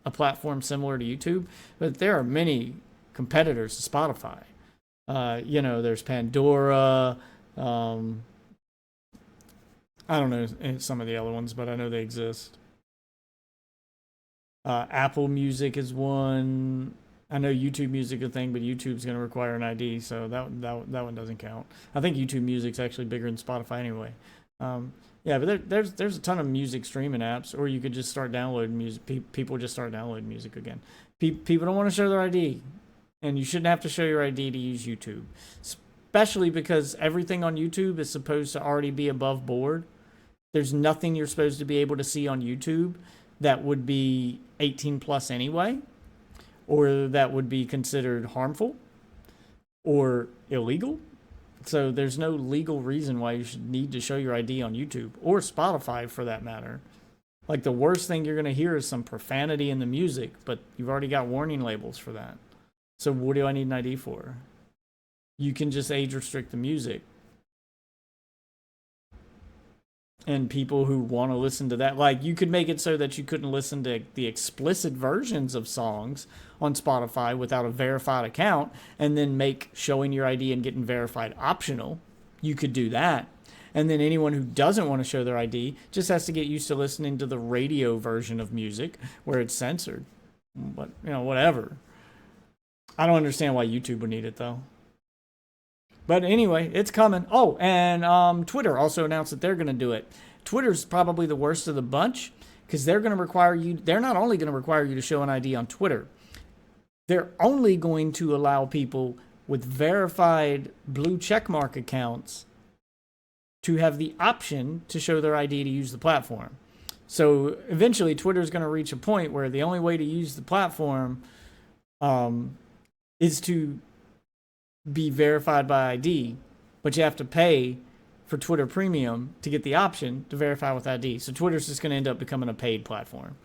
a platform similar to YouTube, but there are many competitors to Spotify. There's Pandora. I don't know some of the other ones, but I know they exist. Apple Music is one. I know YouTube Music is a thing, but YouTube's going to require an ID, so that one doesn't count. I think YouTube Music's actually bigger than Spotify anyway. Yeah, but there's a ton of music streaming apps, or you could just start downloading music. People just start downloading music again. People don't want to show their ID, and you shouldn't have to show your ID to use YouTube, especially because everything on YouTube is supposed to already be above board. There's nothing you're supposed to be able to see on YouTube that would be 18 plus anyway, or that would be considered harmful or illegal. So there's no legal reason why you should need to show your ID on YouTube or Spotify for that matter. Like the worst thing you're going to hear is some profanity in the music, but you've already got warning labels for that. So what do I need an ID for? You can just age restrict the music. And people who want to listen to that, like you could make it so that you couldn't listen to the explicit versions of songs on Spotify without a verified account, and then make showing your ID and getting verified optional. You could do that. And then anyone who doesn't want to show their ID just has to get used to listening to the radio version of music where it's censored. But, whatever. I don't understand why YouTube would need it though. But anyway, it's coming. Oh, and Twitter also announced that they're going to do it. Twitter's probably the worst of the bunch because they're going to require you. They're not only going to require you to show an ID on Twitter, they're only going to allow people with verified blue checkmark accounts to have the option to show their ID to use the platform. So eventually, Twitter's going to reach a point where the only way to use the platform is to be verified by ID, but you have to pay for Twitter Premium to get the option to verify with ID. So Twitter's just going to end up becoming a paid platform.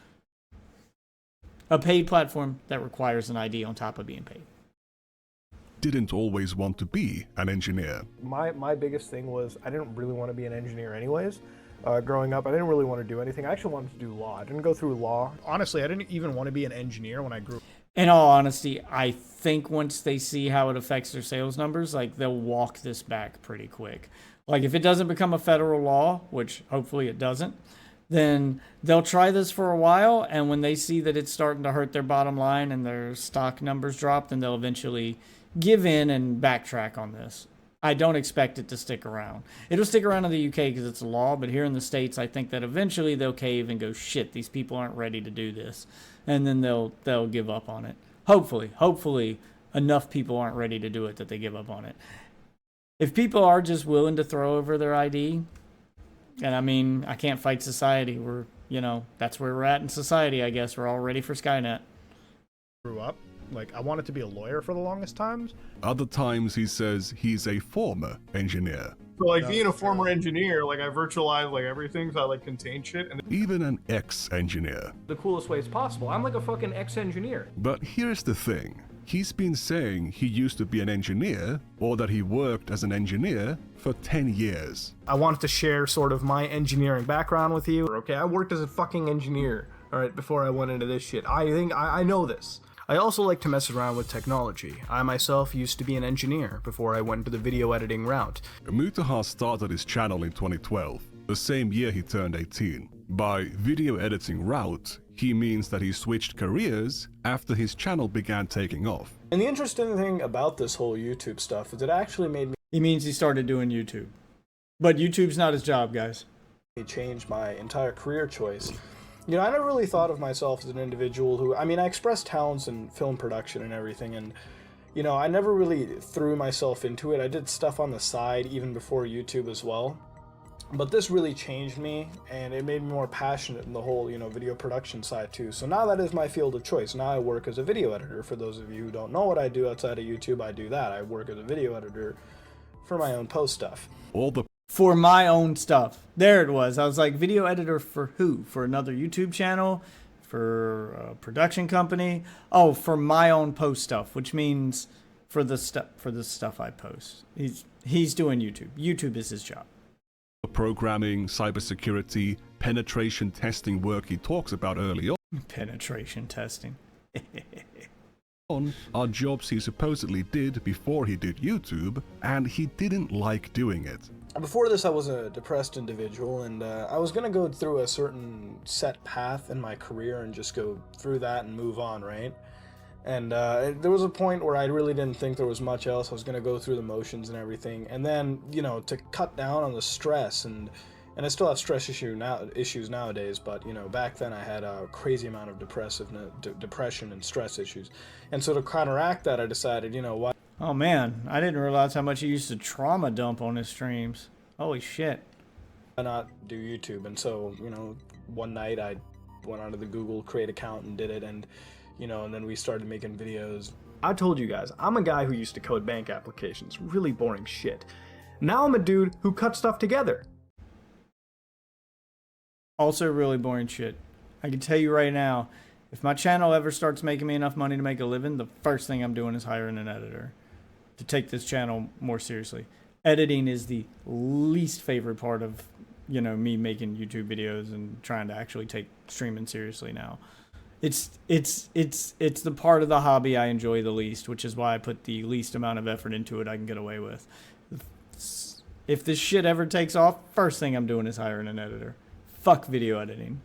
A paid platform that requires an ID on top of being paid. Didn't always want to be an engineer. My biggest thing was I didn't really want to be an engineer anyways. Growing up, I didn't really want to do anything. I actually wanted to do law. I didn't go through law. Honestly, I didn't even want to be an engineer when I grew up. In all honesty, I think once they see how it affects their sales numbers, like they'll walk this back pretty quick. Like if it doesn't become a federal law, which hopefully it doesn't, then they'll try this for a while. And when they see that it's starting to hurt their bottom line and their stock numbers drop, then they'll eventually give in and backtrack on this. I don't expect it to stick around. It'll stick around in the UK because it's a law, but here in the States, I think that eventually they'll cave and go, shit, these people aren't ready to do this. And then they'll give up on it. Hopefully enough people aren't ready to do it that they give up on it. If people are just willing to throw over their ID, and I mean, I can't fight society. That's where we're at in society, I guess. We're all ready for Skynet. Grew up. Like, I wanted to be a lawyer for the longest times. Other times he says he's a former engineer. So, like, being a former engineer, like, I virtualize, like, everything, so I, like, contain shit. And Even an ex-engineer. The coolest ways possible. I'm like a fucking ex-engineer. But here's the thing. He's been saying he used to be an engineer, or that he worked as an engineer, for 10 years. I wanted to share sort of my engineering background with you. Okay, I worked as a fucking engineer, alright, before I went into this shit. I know this. I also like to mess around with technology. I myself used to be an engineer before I went into the video editing route. Mutahar started his channel in 2012, the same year he turned 18. By video editing route, he means that he switched careers after his channel began taking off. And the interesting thing about this whole YouTube stuff is it actually made me... He means he started doing YouTube. But YouTube's not his job, guys. Change my entire career choice. You know, I never really thought of myself as an individual who, I mean, I express talents in film production and everything, and, you know, I never really threw myself into it. I did stuff on the side even before YouTube as well. But this really changed me, and it made me more passionate in the whole, you know, video production side too. So now that is my field of choice. Now I work as a video editor. For those of you who don't know what I do outside of YouTube, I do that. I work as a video editor for my own post stuff. For my own stuff. There it was. I was like, video editor for who? For another YouTube channel? For a production company? Oh, for my own post stuff, which means for the stuff I post. He's doing YouTube. YouTube is his job. Programming, cybersecurity, penetration testing work he talks about early on. Penetration testing. Are jobs he supposedly did before he did YouTube, and he didn't like doing it. Before this, I was a depressed individual, and I was going to go through a certain set path in my career and just go through that and move on, right? And there was a point where I really didn't think there was much else. I was going to go through the motions and everything. And then, you know, to cut down on the stress, and I still have stress issues nowadays, but, you know, back then I had a crazy amount of depression and stress issues. And so to counteract that, I decided, you know what? Oh man, I didn't realize how much he used to trauma dump on his streams. Holy shit. Why not do YouTube? And so, you know, one night I went onto the Google Create account and did it, and, you know, and then we started making videos. I told you guys, I'm a guy who used to code bank applications. Really boring shit. Now I'm a dude who cuts stuff together. Also really boring shit. I can tell you right now, if my channel ever starts making me enough money to make a living, the first thing I'm doing is hiring an editor to take this channel more seriously. Editing is the least favorite part of, you know, me making YouTube videos and trying to actually take streaming seriously now. It's the part of the hobby I enjoy the least, which is why I put the least amount of effort into it I can get away with. If this shit ever takes off, first thing I'm doing is hiring an editor. Fuck video editing.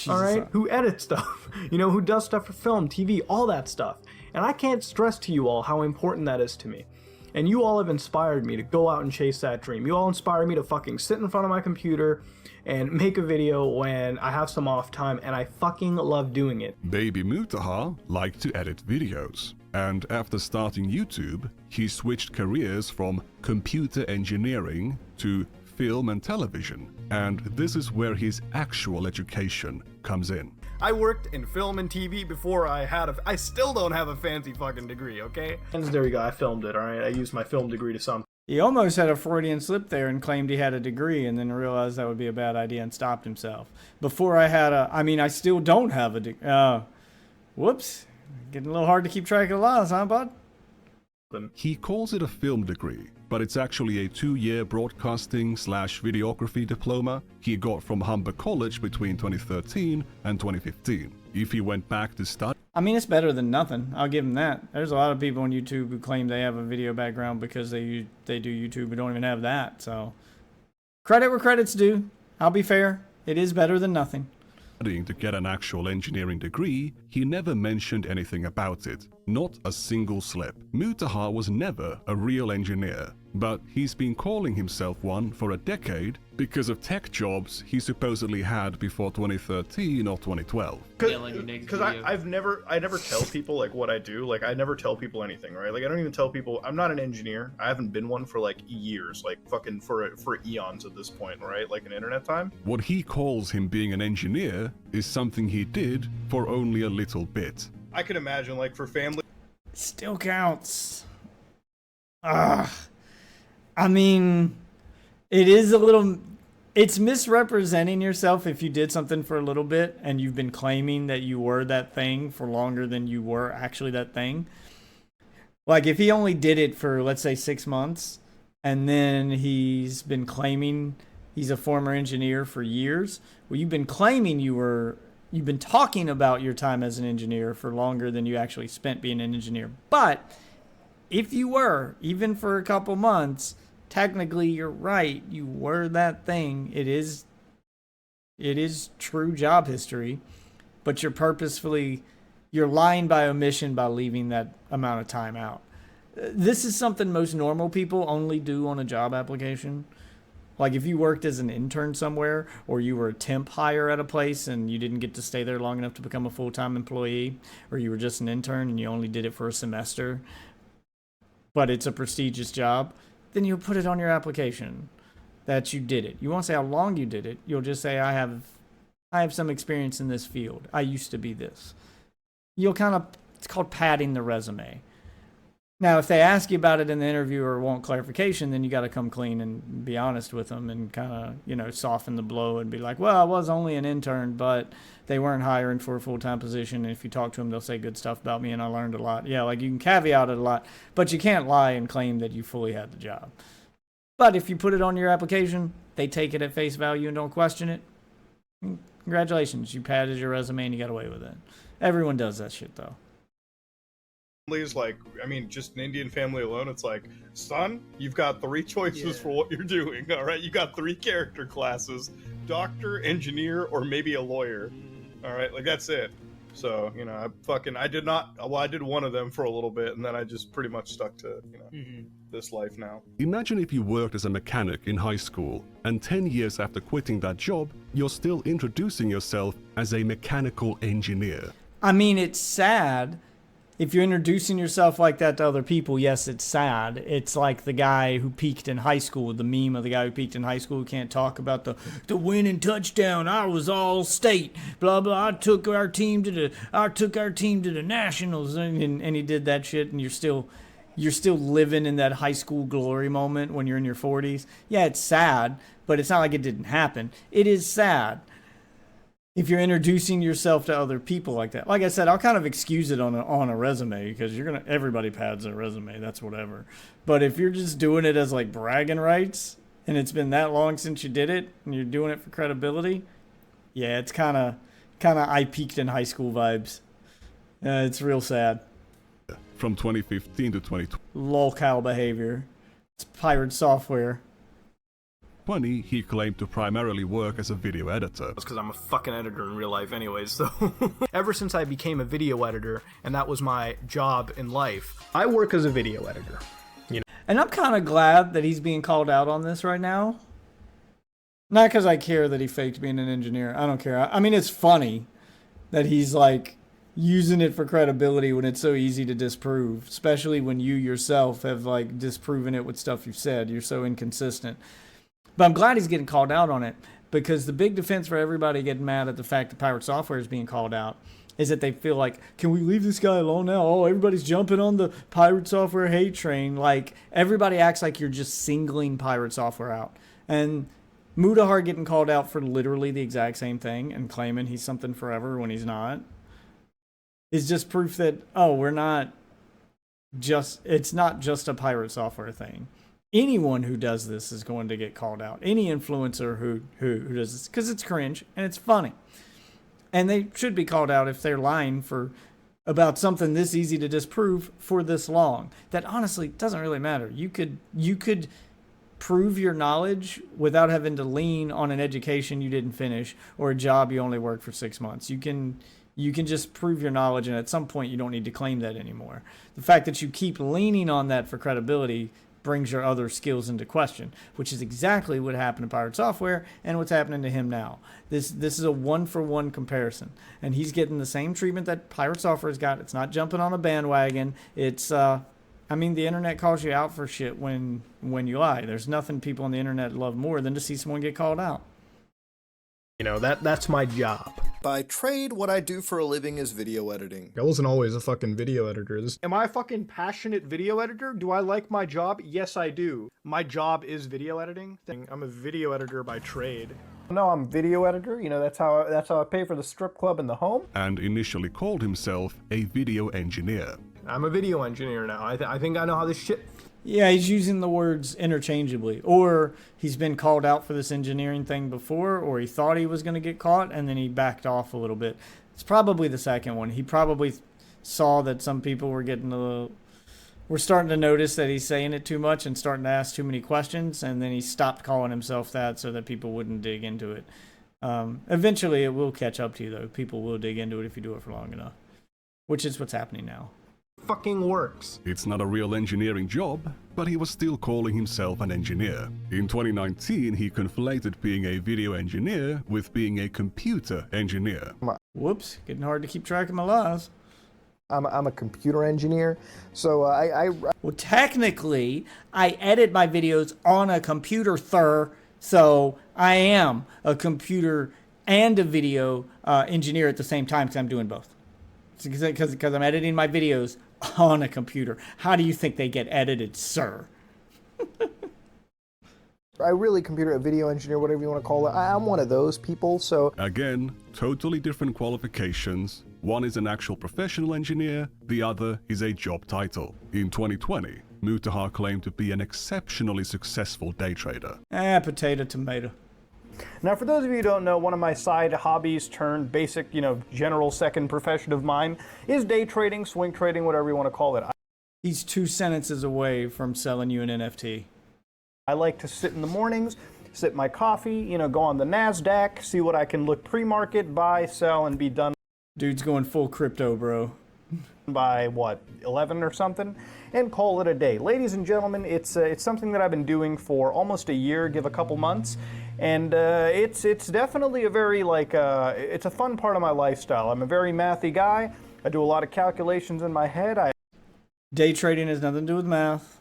All right, who edits stuff, you know, who does stuff for film, TV, all that stuff. And I can't stress to you all how important that is to me. And you all have inspired me to go out and chase that dream. You all inspired me to fucking sit in front of my computer and make a video when I have some off time, and I fucking love doing it. Baby Mutahar liked to edit videos, and after starting YouTube, he switched careers from computer engineering to film and television, and this is where his actual education comes in. I worked in film and TV before I still don't have a fancy fucking degree, okay? And there you go, I filmed it, alright? I used my film degree to some. He almost had a Freudian slip there and claimed he had a degree, and then realized that would be a bad idea and stopped himself. Before I still don't have a degree. Whoops. Getting a little hard to keep track of the laws, huh, bud? He calls it a film degree, but it's actually a 2-year broadcasting/videography diploma he got from Humber College between 2013 and 2015. If he went back to study... I mean, it's better than nothing. I'll give him that. There's a lot of people on YouTube who claim they have a video background because they do YouTube but don't even have that. So, credit where credit's due. I'll be fair. It is better than nothing. To get an actual engineering degree, he never mentioned anything about it. Not a single slip. Mutahar was never a real engineer, but he's been calling himself one for a decade because of tech jobs he supposedly had before 2013 or 2012. Because I never tell people like what I do. Like I never tell people anything, right? Like I don't even tell people I'm not an engineer. I haven't been one for like years, like fucking for eons at this point, right? Like in internet time. What he calls him being an engineer is something he did for only a little bit. I can imagine like for family. Still counts. I mean, it is a little... It's misrepresenting yourself if you did something for a little bit and you've been claiming that you were that thing for longer than you were actually that thing. Like, if he only did it for, let's say, 6 months, and then he's been claiming he's a former engineer for years, well, you've been claiming you've been talking about your time as an engineer for longer than you actually spent being an engineer. But if you were, even for a couple months, technically you're right. You were that thing. It is true job history, but you're lying by omission by leaving that amount of time out. This is something most normal people only do on a job application. Like if you worked as an intern somewhere, or you were a temp hire at a place and you didn't get to stay there long enough to become a full-time employee, or you were just an intern and you only did it for a semester, but it's a prestigious job, then you'll put it on your application that you did it. You won't say how long you did it. You'll just say, I have some experience in this field. I used to be this. You'll it's called padding the resume. Now, if they ask you about it in the interview or want clarification, then you got to come clean and be honest with them and kind of, soften the blow and be like, well, I was only an intern, but they weren't hiring for a full-time position. And if you talk to them, they'll say good stuff about me and I learned a lot. Yeah, like you can caveat it a lot, but you can't lie and claim that you fully had the job. But if you put it on your application, they take it at face value and don't question it. Congratulations, you padded your resume and you got away with it. Everyone does that shit, though. Like, just an Indian family alone, it's like, son, you've got 3 choices for what you're doing, all right? You got 3 character classes, doctor, engineer, or maybe a lawyer, all right? Like, that's it. So, I did one of them for a little bit, and then I just pretty much stuck to, this life now. Imagine if you worked as a mechanic in high school, and 10 years after quitting that job, you're still introducing yourself as a mechanical engineer. It's sad. If you're introducing yourself like that to other people, yes, it's sad. It's like the guy who peaked in high school, the meme of the guy who peaked in high school who can't talk about the winning touchdown. I was all state, blah blah. I took our team to the nationals, and he did that shit. And you're still living in that high school glory moment when you're in your 40s. Yeah, it's sad, but it's not like it didn't happen. It is sad if you're introducing yourself to other people like that. Like I said, I'll kind of excuse it on a resume because everybody pads their resume. That's whatever. But if you're just doing it as like bragging rights and it's been that long since you did it and you're doing it for credibility, yeah, it's kind of I peaked in high school vibes. It's real sad. From 2015 to 2020. Lolcow behavior. It's Piratesoftware. He claimed to primarily work as a video editor. That's because I'm a fucking editor in real life anyways, so. Ever since I became a video editor, and that was my job in life, I work as a video editor. And I'm kind of glad that he's being called out on this right now. Not because I care that he faked being an engineer. I don't care. It's funny that he's like using it for credibility when it's so easy to disprove, especially when you yourself have like disproven it with stuff you've said. You're so inconsistent. But I'm glad he's getting called out on it, because the big defense for everybody getting mad at the fact that Piratesoftware is being called out is that they feel like, can we leave this guy alone now? Oh, everybody's jumping on the Piratesoftware hate train. Like, everybody acts like you're just singling Piratesoftware out. And Mudahar getting called out for literally the exact same thing and claiming he's something forever when he's not is just proof that, it's not just a Piratesoftware thing. Anyone who does this is going to get called out. Any influencer who does this, because it's cringe and it's funny. And they should be called out if they're lying about something this easy to disprove for this long. That honestly doesn't really matter. You could prove your knowledge without having to lean on an education you didn't finish or a job you only worked for 6 months. You can just prove your knowledge, and at some point you don't need to claim that anymore. The fact that you keep leaning on that for credibility brings your other skills into question, which is exactly what happened to Piratesoftware and what's happening to him now. This is a one-for-one comparison, and he's getting the same treatment that Piratesoftware's got. It's not jumping on a bandwagon. It's the internet calls you out for shit when you lie. There's nothing people on the internet love more than to see someone get called out. That's my job. By trade, what I do for a living is video editing. I wasn't always a fucking video editor. Am I a fucking passionate video editor? Do I like my job? Yes, I do. My job is video editing. I'm a video editor by trade. No, I'm video editor. That's how I pay for the strip club in the home. And initially called himself a video engineer. I'm a video engineer now. I think I know how this shit. Yeah, he's using the words interchangeably. Or he's been called out for this engineering thing before, or he thought he was going to get caught, and then he backed off a little bit. It's probably the second one. He probably saw that some people were starting to notice that he's saying it too much and starting to ask too many questions, and then he stopped calling himself that so that people wouldn't dig into it. Eventually, it will catch up to you, though. People will dig into it if you do it for long enough, which is what's happening now. Fucking works. It's not a real engineering job. but he was still calling himself an engineer. In 2019, he conflated being a video engineer with being a computer engineer. Whoops, getting hard to keep track of my lies. I'm a computer engineer, so Well, technically, I edit my videos on a computer, so I am a computer and a video engineer at the same time because I'm doing both. Because I'm editing my videos on a computer. How do you think they get edited, sir? I really computer a video engineer, whatever you want to call it. I'm one of those people, so... Again, totally different qualifications. One is an actual professional engineer, the other is a job title. In 2020, Mutahar claimed to be an exceptionally successful day trader. Potato, tomato. Now, for those of you who don't know, one of my side hobbies turned basic, general second profession of mine is day trading, swing trading, whatever you want to call it. He's 2 sentences away from selling you an NFT. I like to sit in the mornings, sip my coffee, go on the NASDAQ, see what I can look pre-market, buy, sell, and be done. Dude's going full crypto, bro. By, 11 or something, and call it a day. Ladies and gentlemen, it's something that I've been doing for almost a year, give a couple months. And it's definitely a very, it's a fun part of my lifestyle. I'm a very mathy guy. I do a lot of calculations in my head. Day trading has nothing to do with math.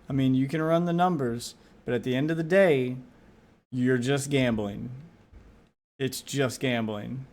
I mean, you can run the numbers, but at the end of the day, you're just gambling. It's just gambling.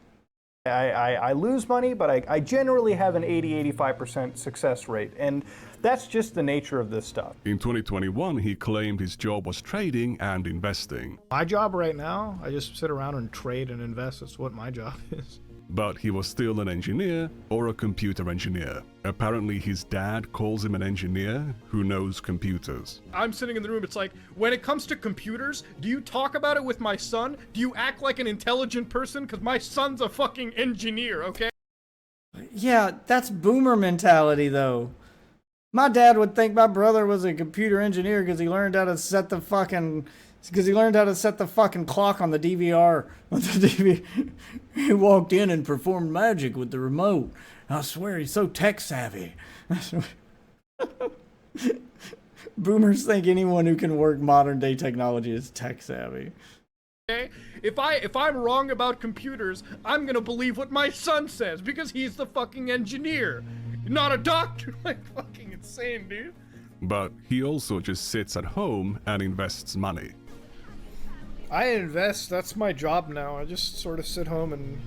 I lose money, but I generally have an 80-85% success rate, and that's just the nature of this stuff. In 2021, he claimed his job was trading and investing. My job right now, I just sit around and trade and invest. That's what my job is. But he was still an engineer or a computer engineer. Apparently his dad calls him an engineer who knows computers. I'm sitting in the room, it's like, when it comes to computers, do you talk about it with my son? Do you act like an intelligent person? Because my son's a fucking engineer, okay? Yeah, that's boomer mentality, though. My dad would think my brother was a computer engineer because he learned how to set the fucking... Because he learned how to set the fucking clock on the DVR. He walked in and performed magic with the remote. I swear, he's so tech savvy. Boomers think anyone who can work modern day technology is tech savvy. Okay? If I'm wrong about computers, I'm gonna believe what my son says because he's the fucking engineer, not a doctor. Like, fucking insane, dude. But he also just sits at home and invests money. I invest. That's my job now. I just sort of sit home and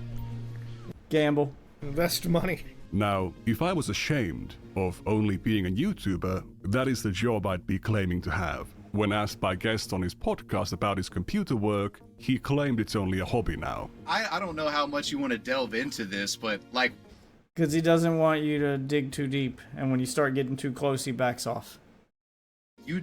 gamble, invest money. Now, if I was ashamed of only being a YouTuber, that is the job I'd be claiming to have. When asked by guests on his podcast about his computer work, he claimed it's only a hobby now. I don't know how much you want to delve into this, but because he doesn't want you to dig too deep, and when you start getting too close, he backs off. Do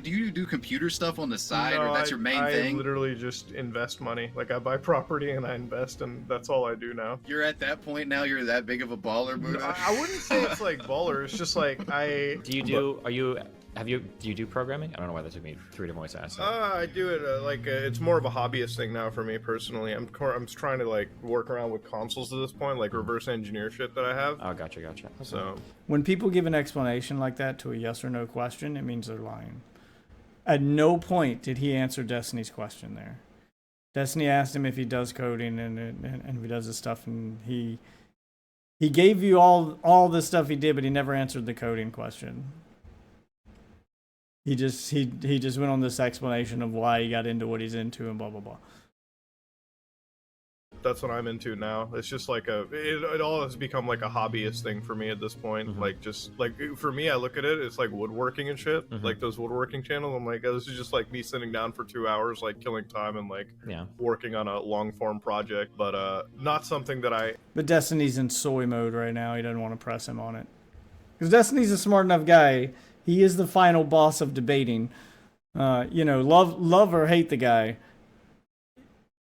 you do computer stuff on the side, or that's your main thing? I literally just invest money. Like, I buy property and I invest, and that's all I do now. You're at that point now, you're that big of a baller, Buddha? No, I wouldn't say it's like baller, it's just like Do you do programming? I don't know why that took me 3 different ways to ask that. I do it, it's more of a hobbyist thing now for me personally. I'm trying to, work around with consoles at this point, reverse engineer shit that I have. Oh, gotcha. So, when people give an explanation like that to a yes or no question, it means they're lying. At no point did he answer Destiny's question there. Destiny asked him if he does coding and if he does this stuff, and he gave you all the stuff he did, but he never answered the coding question. He just went on this explanation of why he got into what he's into and blah blah blah. That's what I'm into now. It's just it all has become like a hobbyist thing for me at this point. Mm-hmm. For me, I look at it, it's like woodworking and shit. Mm-hmm. Like those woodworking channels. I'm like, oh, this is just like me sitting down for 2 hours, killing time and working on a long form project, but not something that I. But Destiny's in soy mode right now. He doesn't want to press him on it because Destiny's a smart enough guy. He is the final boss of debating. Love or hate the guy.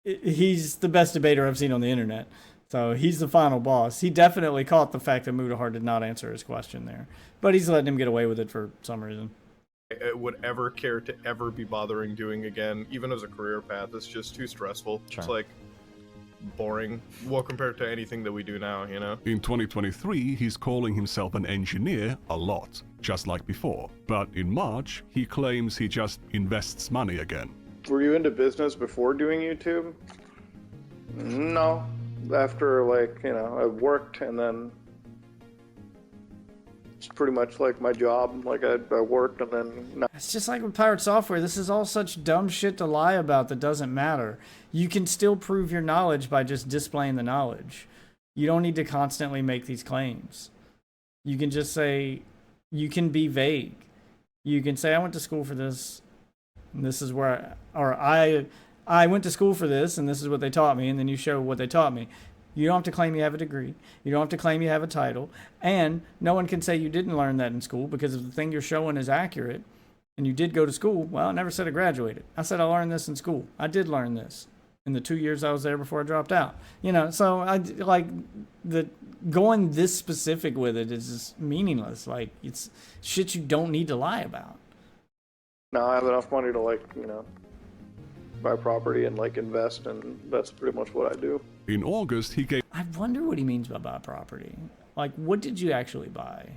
He's the best debater I've seen on the internet. So he's the final boss. He definitely caught the fact that Mudahar did not answer his question there. But he's letting him get away with it for some reason. I would ever care to ever be bothering doing again, even as a career path. It's just too stressful. Sure. It's boring. Well, compared to anything that we do now, In 2023, he's calling himself an engineer a lot. just like before. But in March, he claims he just invests money again. Were you into business before doing YouTube? No. After, like, you know, I worked and then it's pretty much like my job. Like, I worked and then... No. It's just like with Piratesoftware. This is all such dumb shit to lie about that doesn't matter. You can still prove your knowledge by just displaying the knowledge. You don't need to constantly make these claims. You can just say, you can be vague. You can say, I went to school for this, and this is where, I went to school for this, and this is what they taught me, and then you show what they taught me. You don't have to claim you have a degree. You don't have to claim you have a title. And no one can say you didn't learn that in school, because if the thing you're showing is accurate, and you did go to school, well, I never said I graduated. I said I learned this in school. I did learn this in the 2 years I was there before I dropped out. You know, so I like going this specific with it is just meaningless. Like, it's shit you don't need to lie about. Now I have enough money to, like, you know, buy property and, like, invest, and that's pretty much what I do. In August, he gave... I wonder what he means by buy property. Like, what did you actually buy?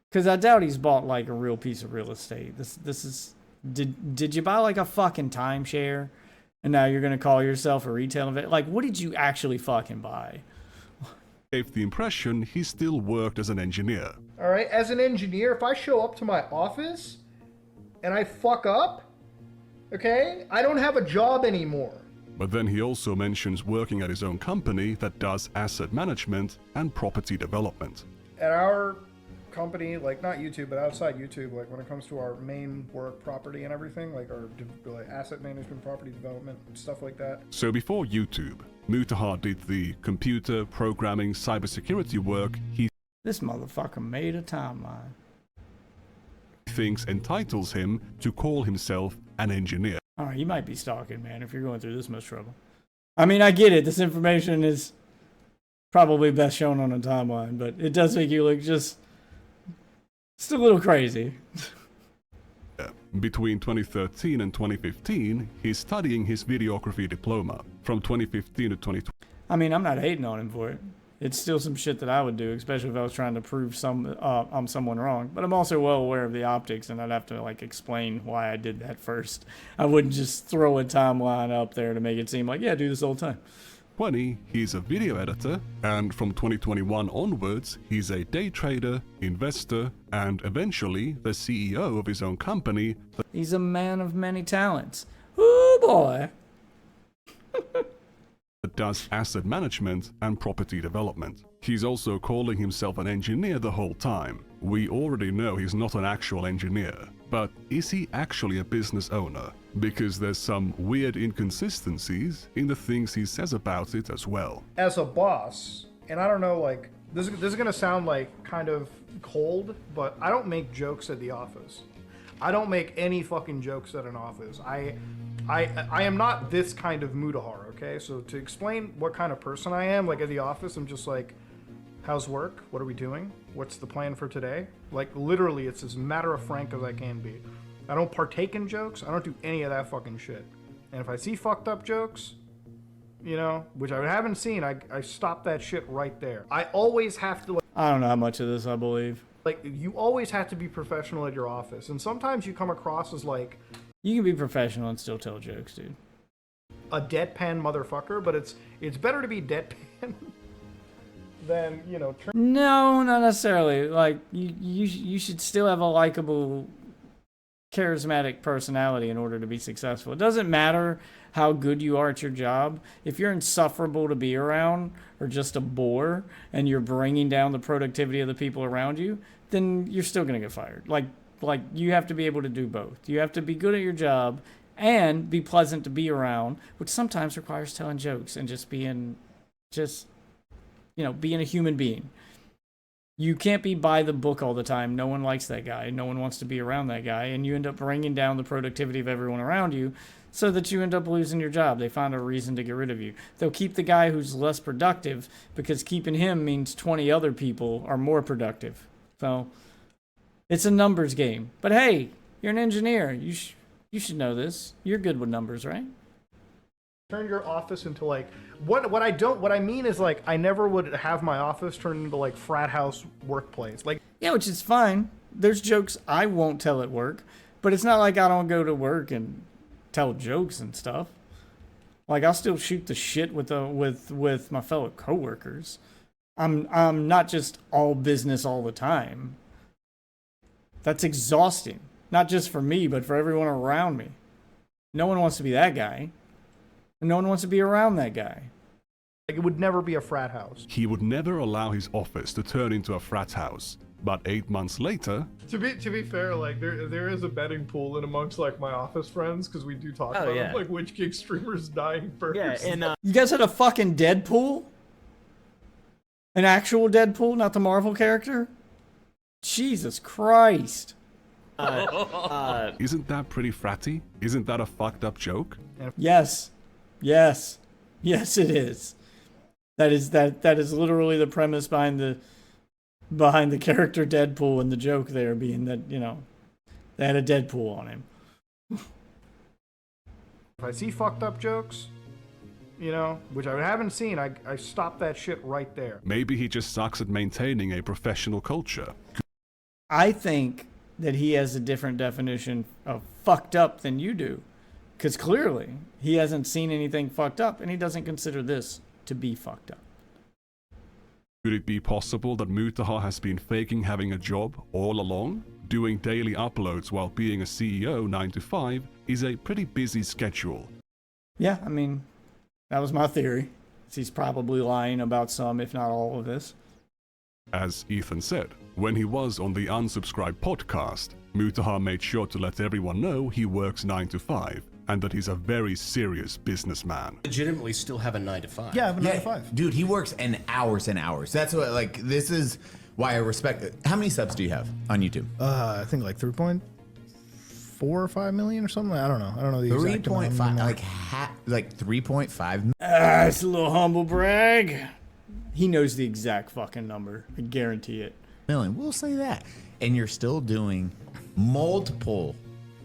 Because I doubt he's bought, like, a real piece of real estate. This is... Did you buy, like, a fucking timeshare? And now you're going to call yourself a retail investor? Like, what did you actually fucking buy? Gave the impression he still worked as an engineer. All right, as an engineer, if I show up to my office and I fuck up, okay, I don't have a job anymore. But then he also mentions working at his own company that does asset management and property development. At our company, like not YouTube, but outside YouTube, like when it comes to our main work property and everything, like our like asset management, property development, stuff like that. So before YouTube, Mutahar did the computer, programming, cybersecurity work This motherfucker made a timeline. thinks entitles him to call himself an engineer. All right, you might be stalking, man, if you're going through this much trouble. I mean, I get it. This information is probably best shown on a timeline, but it does make you look just a little crazy. Between 2013 and 2015, he's studying his videography diploma. From 2015 to 2020. I mean, I'm not hating on him for it. It's still some shit that I would do, especially if I was trying to prove I'm someone wrong. But I'm also well aware of the optics, and I'd have to like explain why I did that first. I wouldn't just throw a timeline up there to make it seem like, yeah, I do this all the time. 20, he's a video editor, and from 2021 onwards, he's a day trader, investor, and eventually the CEO of his own company. He's a man of many talents. Oh boy. That does asset management and property development. He's also calling himself an engineer the whole time. We already know he's not an actual engineer, but is he actually a business owner? Because there's some weird inconsistencies in the things he says about it as well. As a boss, and I don't know, like, this is gonna sound like kind of cold, but I don't make jokes at the office. I don't make any fucking jokes at an office. I am not this kind of Mudahar, okay? So to explain what kind of person I am, like at the office, I'm just like, how's work? What are we doing? What's the plan for today? Like literally, it's as matter of frank as I can be. I don't partake in jokes. I don't do any of that fucking shit. And if I see fucked up jokes, you know, which I haven't seen, I stop that shit right there. I always have to... I don't know how much of this I believe. Like, you always have to be professional at your office. And sometimes you come across as like... You can be professional and still tell jokes, dude. A deadpan motherfucker, but it's better to be deadpan than, you know... No, not necessarily. Like, you should still have a likable, charismatic personality in order to be successful. It doesn't matter how good you are at your job. If you're insufferable to be around or just a bore and you're bringing down the productivity of the people around you, then you're still going to get fired. Like you have to be able to do both. You have to be good at your job and be pleasant to be around, which sometimes requires telling jokes and being a human being. You can't be by the book all the time. No one likes that guy. No one wants to be around that guy. And you end up bringing down the productivity of everyone around you so that you end up losing your job. They find a reason to get rid of you. They'll keep the guy who's less productive because keeping him means 20 other people are more productive. So it's a numbers game. But hey, you're an engineer. You should know this. You're good with numbers, right? Turn your office into like what I mean is like I never would have my office turned into like frat house workplace. Like yeah, which is fine. there's jokes I won't tell at work, but it's not like I don't go to work and tell jokes and stuff. Like, I'll still shoot the shit with my fellow coworkers. I'm not just all business all the time. That's exhausting. Not just for me, but for everyone around me. No one wants to be that guy. And no one wants to be around that guy. Like, it would never be a frat house. He would never allow his office to turn into a frat house. But 8 months later... To be fair, like, there is a betting pool in amongst, like, my office friends, because we do talk about, like, which gig streamer's dying first. Yeah, and, you guys had a fucking Deadpool? An actual Deadpool, not the Marvel character? Jesus Christ. Isn't that pretty fratty? Isn't that a fucked up joke? Yes. Yes. Yes, it is. That is literally the premise behind the character Deadpool, and the joke there being that, you know, they had a Deadpool on him. If I see fucked up jokes, you know, which I haven't seen, I stop that shit right there. Maybe he just sucks at maintaining a professional culture. I think that he has a different definition of fucked up than you do. Because clearly, he hasn't seen anything fucked up, and he doesn't consider this to be fucked up. Could it be possible that Mutahar has been faking having a job all along? Doing daily uploads while being a CEO 9 to 5 is a pretty busy schedule. Yeah, I mean, that was my theory. He's probably lying about some, if not all of this. As Ethan said, when he was on the Unsubscribed podcast, Mutahar made sure to let everyone know he works 9 to 5 and that he's a very serious businessman. Legitimately still have a 9 to 5. Yeah, I have a 9 to 5. Dude, he works in hours and hours. That's what, like, this is why I respect it. How many subs do you have on YouTube? I think like 3.4 or 5 million or something. I don't know. I don't know the exact amount. 3.5, like 3.5. It's a little humble brag. He knows the exact fucking number. I guarantee it. Million, we'll say that. And you're still doing multiple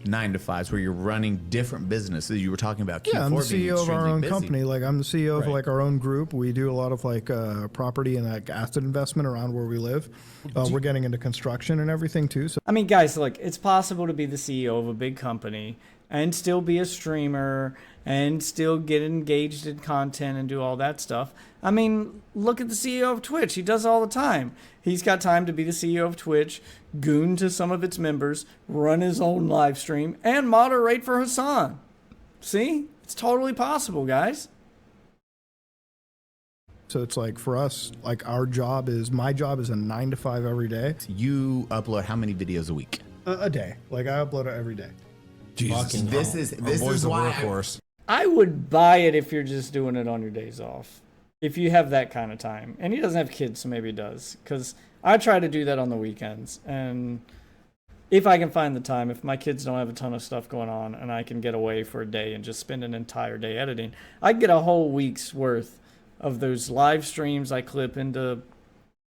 9 to 5s where you're running different businesses. You were talking about Q4 yeah, I'm the being CEO of our own busy. company. Like, I'm the CEO of like our own group. We do a lot of like property and like asset investment around where we live. We're getting into construction and everything too. So I mean, guys, look, it's possible to be the CEO of a big company and still be a streamer and still get engaged in content and do all that stuff. I mean, look at the CEO of Twitch. He does it all the time. He's got time to be the CEO of Twitch, goon to some of its members, run his own live stream, and moderate for Hassan. See? It's totally possible, guys. So it's like for us, like my job is a 9 to 5 every day. You upload how many videos a week? A day. Like I upload it every day. Jesus, this is why I would buy it if you're just doing it on your days off. If you have that kind of time. And he doesn't have kids, so maybe he does. Because I try to do that on the weekends. And if I can find the time, if my kids don't have a ton of stuff going on and I can get away for a day and just spend an entire day editing, I can get a whole week's worth of those live streams I clip into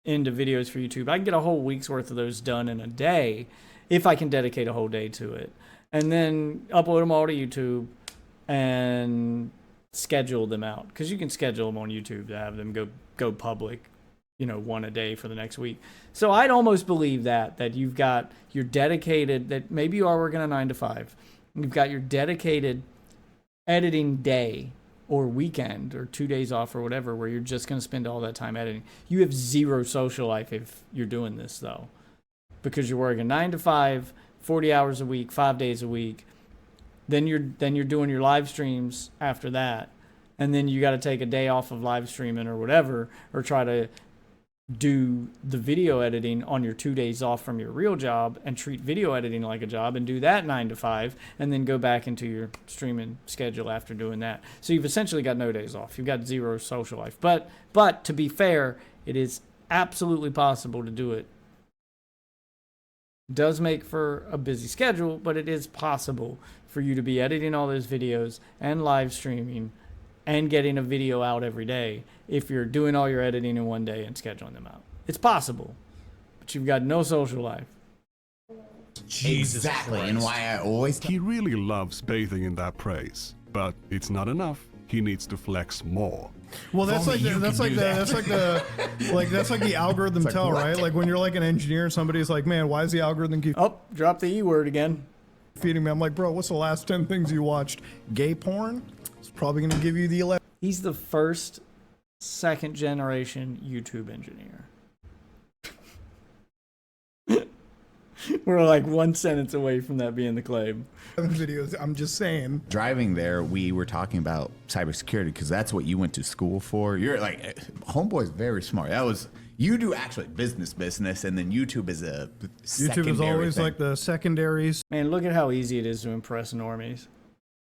videos for YouTube. I can get a whole week's worth of those done in a day if I can dedicate a whole day to it. And then upload them all to YouTube and schedule them out, because you can schedule them on YouTube to have them go public, you know, one a day for the next week. So I'd almost believe that you're dedicated, that maybe you are working a 9 to 5. You've got your dedicated editing day or weekend or 2 days off or whatever, where you're just going to spend all that time editing. You have zero social life if you're doing this, though, because you're working 9 to 5, 40 hours a week, 5 days a week. Then you're doing your live streams after that, and then you got to take a day off of live streaming or whatever, or try to do the video editing on your 2 days off from your real job and treat video editing like a job and do that 9 to 5, and then go back into your streaming schedule after doing that. So you've essentially got no days off. You've got zero social life. But to be fair, it is absolutely possible to do it. It does make for a busy schedule, but it is possible for you to be editing all those videos and live streaming and getting a video out every day if you're doing all your editing in one day and scheduling them out. It's possible, but you've got no social life. Exactly, and why I always... He really loves bathing in that praise, but it's not enough. he needs to flex more. Well, that's like the algorithm It's like, tell, what? right? Like when you're like an engineer, somebody's like, "Man, why is the algorithm keep drop the E word again, feeding me?" I'm like, "Bro, what's the last 10 things you watched? Gay porn? It's probably gonna give you the 11." He's the first, second generation YouTube engineer. We're like one sentence away from that being the claim. Videos. I'm just saying. Driving there, we were talking about cybersecurity because that's what you went to school for. You're like, homeboy's very smart. That was, you do actually business, and then YouTube is a YouTube is always thing. like the secondaries. Man, look at how easy it is to impress normies.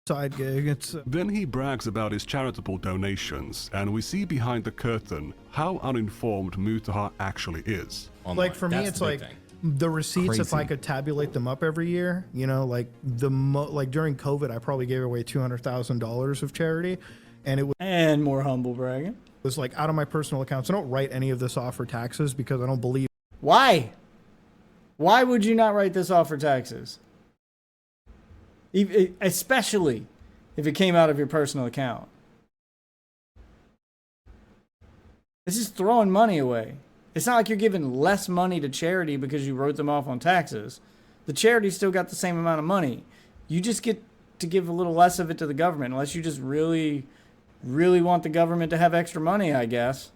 Side gig. It's Then he brags about his charitable donations, and we see behind the curtain how uninformed Mutahar actually is. like for me, it's like the receipts. If I could tabulate them up every year, you know, like like during COVID, I probably gave away $200,000 of charity, and it was more humble bragging. It was like out of my personal accounts. I don't write any of this off for taxes because I don't believe. Why? Why would you not write this off for taxes? Especially if it came out of your personal account. This is throwing money away. It's not like you're giving less money to charity because you wrote them off on taxes. The charity still got the same amount of money. You just get to give a little less of it to the government, unless you just really, really want the government to have extra money, I guess.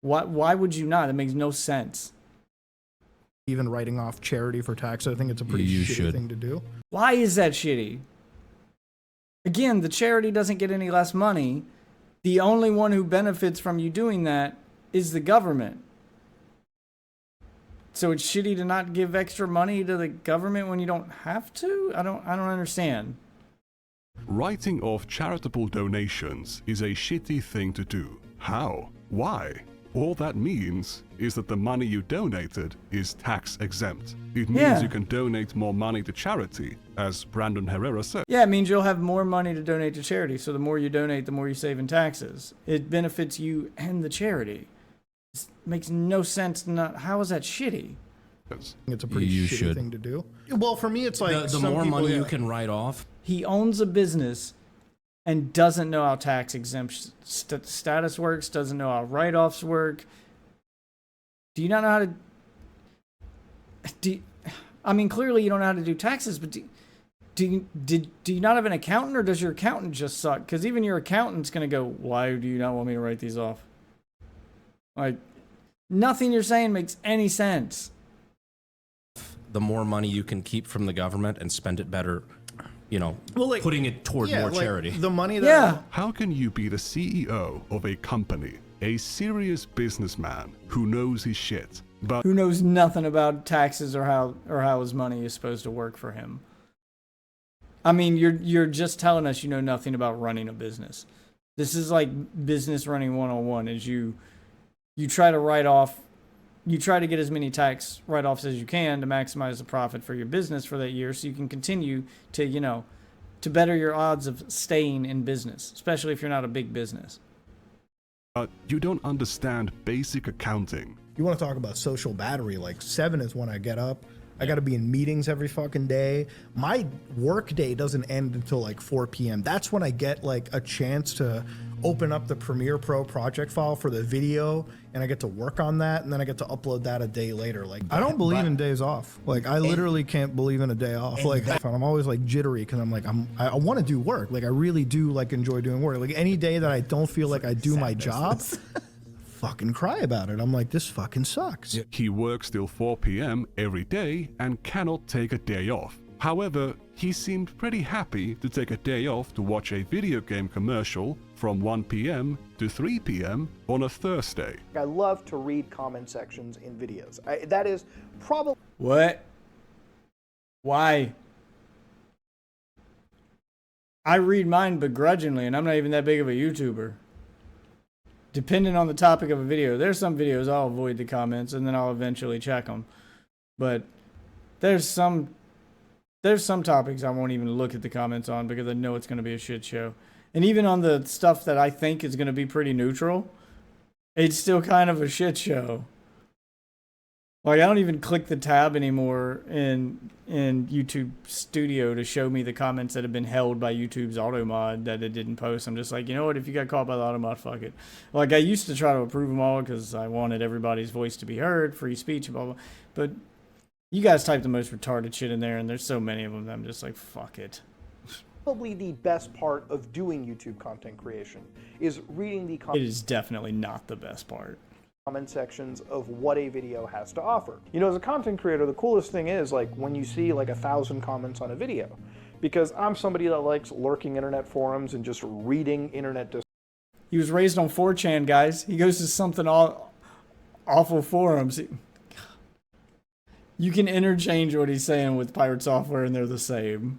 Why would you not? It makes no sense. Even writing off charity for tax, I think it's a pretty shitty thing to do. Why is that shitty? Again, the charity doesn't get any less money. The only one who benefits from you doing that is the government. So it's shitty to not give extra money to the government when you don't have to? I don't understand. Writing off charitable donations is a shitty thing to do. How? Why? All that means is that the money you donated is tax exempt. It means you can donate more money to charity, as Brandon Herrera said. Yeah, it means you'll have more money to donate to charity. So the more you donate, the more you save in taxes. It benefits you and the charity. It makes no sense. How is that shitty? It's a pretty shitty thing to do. Well, for me, it's like the more money you can write off. He owns a business and doesn't know how tax exempt status works, doesn't know how write-offs work. Do you not know how to... I mean, clearly you don't know how to do taxes, but do you not have an accountant, or does your accountant just suck? Because even your accountant's going to go, why do you not want me to write these off? Like, nothing you're saying makes any sense. The more money you can keep from the government and spend it better, you know, putting it toward more charity. The money that... How can you be the CEO of a company, a serious businessman who knows his shit, but who knows nothing about taxes or how his money is supposed to work for him? I mean, you're just telling us you know nothing about running a business. This is like business running 101. Is you try to write off, you try to get as many tax write-offs as you can to maximize the profit for your business for that year, so you can continue to, you know, to better your odds of staying in business, especially if you're not a big business. You don't understand basic accounting. You want to talk about social battery? Like 7 is when I get up. I got to be in meetings every fucking day. My work day doesn't end until like 4 p.m. That's when I get like a chance to open up the Premiere Pro project file for the video, and I get to work on that, and then I get to upload that a day later. Like, I don't believe in days off. Like, I literally can't believe in a day off. Like, I'm always like jittery because I'm like, I want to do work. Like, I really do like enjoy doing work. Like, any day that I don't feel like I do my job, fucking cry about it. I'm like, this fucking sucks. He works till 4 p.m. every day and cannot take a day off. However, he seemed pretty happy to take a day off to watch a video game commercial from 1 p.m. to 3 p.m. on a Thursday. I love to read comment sections in videos. That is probably... What? Why? I read mine begrudgingly, and I'm not even that big of a YouTuber. Depending on the topic of a video, there's some videos I'll avoid the comments and then I'll eventually check them. But there's some topics I won't even look at the comments on because I know it's going to be a shit show. And even on the stuff that I think is going to be pretty neutral, it's still kind of a shit show. Like, I don't even click the tab anymore in YouTube Studio to show me the comments that have been held by YouTube's auto mod that it didn't post. I'm just like, you know what? If you got caught by the auto mod, fuck it. Like, I used to try to approve them all because I wanted everybody's voice to be heard, free speech, blah, blah. But you guys type the most retarded shit in there, and there's so many of them that I'm just like, fuck it. Probably the best part of doing YouTube content creation is reading the comments. It is definitely not the best part. Comment sections of what a video has to offer. You know, as a content creator, the coolest thing is like when you see like 1,000 comments on a video, because I'm somebody that likes lurking internet forums and just reading internet. He was raised on 4chan, guys. He goes to something awful forums. You can interchange what he's saying with Piratesoftware, and they're the same.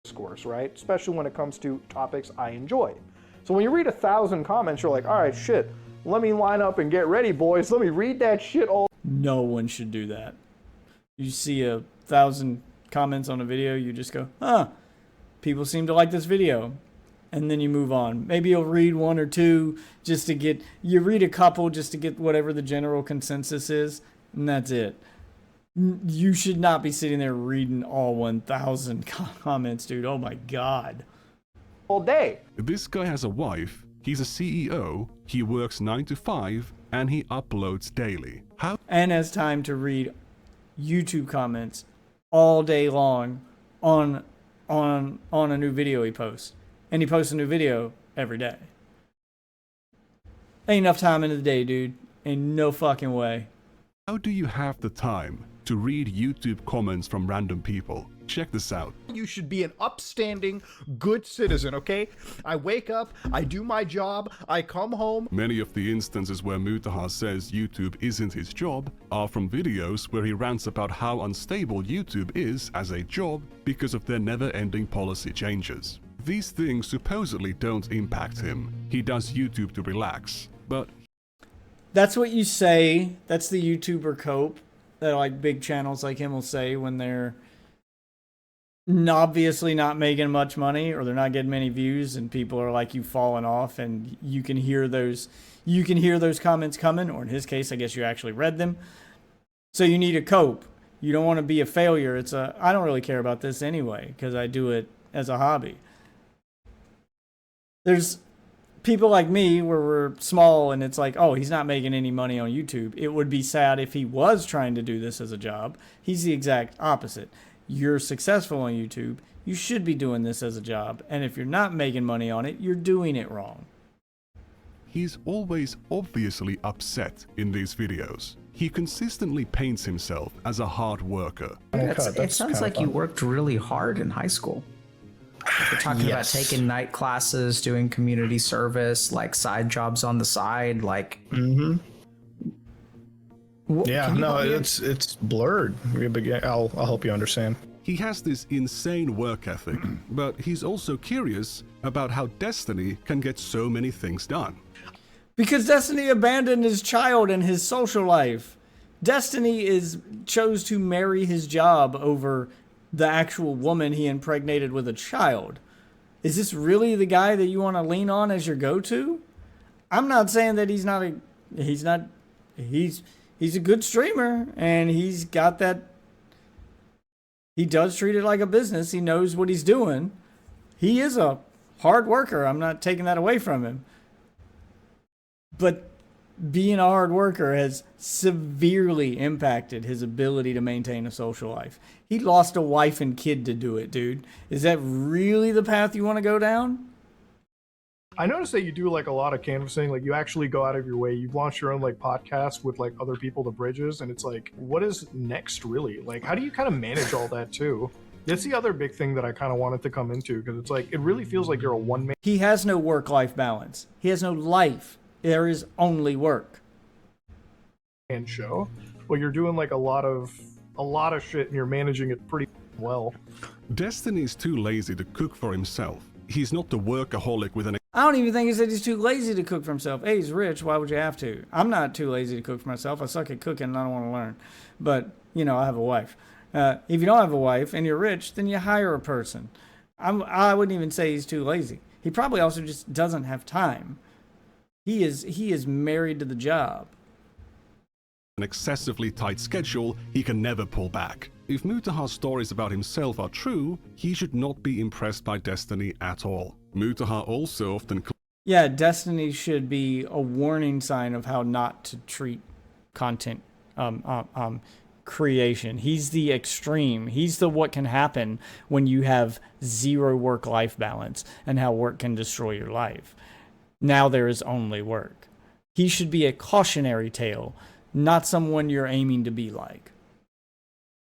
Discourse, right? Especially when it comes to topics I enjoy. So when you read 1,000 comments, you're like, all right, shit. Let me line up and get ready, boys. Let me read that shit all. No one should do that. You see 1,000 comments on a video, you just go, huh, people seem to like this video. And then you move on. Maybe you'll read one or two just to get, you read a couple just to get whatever the general consensus is, and that's it. You should not be sitting there reading all 1,000 comments, dude. Oh my God. All day. This guy has a wife. He's a CEO, he works 9 to 5, and he uploads daily. How? And has time to read YouTube comments all day long on a new video he posts. And he posts a new video every day. Ain't enough time in the day, dude. Ain't no fucking way. How do you have the time to read YouTube comments from random people? Check this out. You should be an upstanding, good citizen, okay? I wake up, I do my job, I come home. Many of the instances where Mutahar says YouTube isn't his job are from videos where he rants about how unstable YouTube is as a job because of their never-ending policy changes. These things supposedly don't impact him. He does YouTube to relax, but... That's what you say. That's the YouTuber cope that like big channels like him will say when they're obviously not making much money or they're not getting many views and people are like, you falling off, and you can hear those comments coming, or in his case I guess you actually read them. So you need a cope. You don't want to be a failure. I don't really care about this anyway because I do it as a hobby. There's people like me where we're small and it's like, oh, he's not making any money on YouTube. It would be sad if he was trying to do this as a job. He's the exact opposite. You're successful on YouTube. You should be doing this as a job. And if you're not making money on it, you're doing it wrong. He's always obviously upset in these videos. He consistently paints himself as a hard worker. It sounds like you worked really hard in high school. You're talking about taking night classes, doing community service, like side jobs on the side, like. Yeah, no, it's blurred. I'll help you understand. He has this insane work ethic, but he's also curious about how Destiny can get so many things done. Because Destiny abandoned his child and his social life. Destiny chose to marry his job over the actual woman he impregnated with a child. Is this really the guy that you want to lean on as your go-to? I'm not saying that he's a good streamer and he's got that. He does treat it like a business. He knows what he's doing. He is a hard worker. I'm not taking that away from him. But being a hard worker has severely impacted his ability to maintain a social life. He lost a wife and kid to do it, dude. Is that really the path you want to go down? I noticed that you do like a lot of canvassing, like you actually go out of your way. You've launched your own like podcast with like other people to bridges, and it's like, what is next really? Like, how do you kind of manage all that too? That's the other big thing that I kind of wanted to come into, because it's like, it really feels like you're a one-man. He has no work-life balance. He has no life. There is only work. And show, but you're doing like a lot of shit, and you're managing it pretty well. Destiny's too lazy to cook for himself. He's not the workaholic with an... I don't even think he said he's too lazy to cook for himself. Hey, he's rich. Why would you have to? I'm not too lazy to cook for myself. I suck at cooking and I don't want to learn. But, you know, I have a wife. If you don't have a wife and you're rich, then you hire a person. I wouldn't even say he's too lazy. He probably also just doesn't have time. He is married to the job. an excessively tight schedule, he can never pull back. If Mutahar's stories about himself are true, he should not be impressed by Destiny at all. Mutahar also often... Yeah, Destiny should be a warning sign of how not to treat content creation. He's the extreme. He's the what can happen when you have zero work-life balance and how work can destroy your life. Now there is only work. He should be a cautionary tale, not someone you're aiming to be like.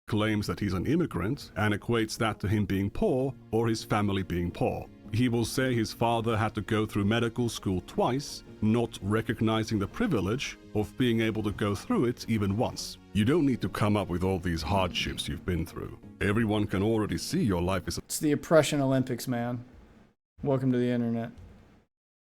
Claims that he's an immigrant and equates that to him being poor or his family being poor. He will say his father had to go through medical school twice, not recognizing the privilege of being able to go through it even once. You don't need to come up with all these hardships you've been through. Everyone can already see your life is It's the oppression Olympics, man. Welcome to the internet.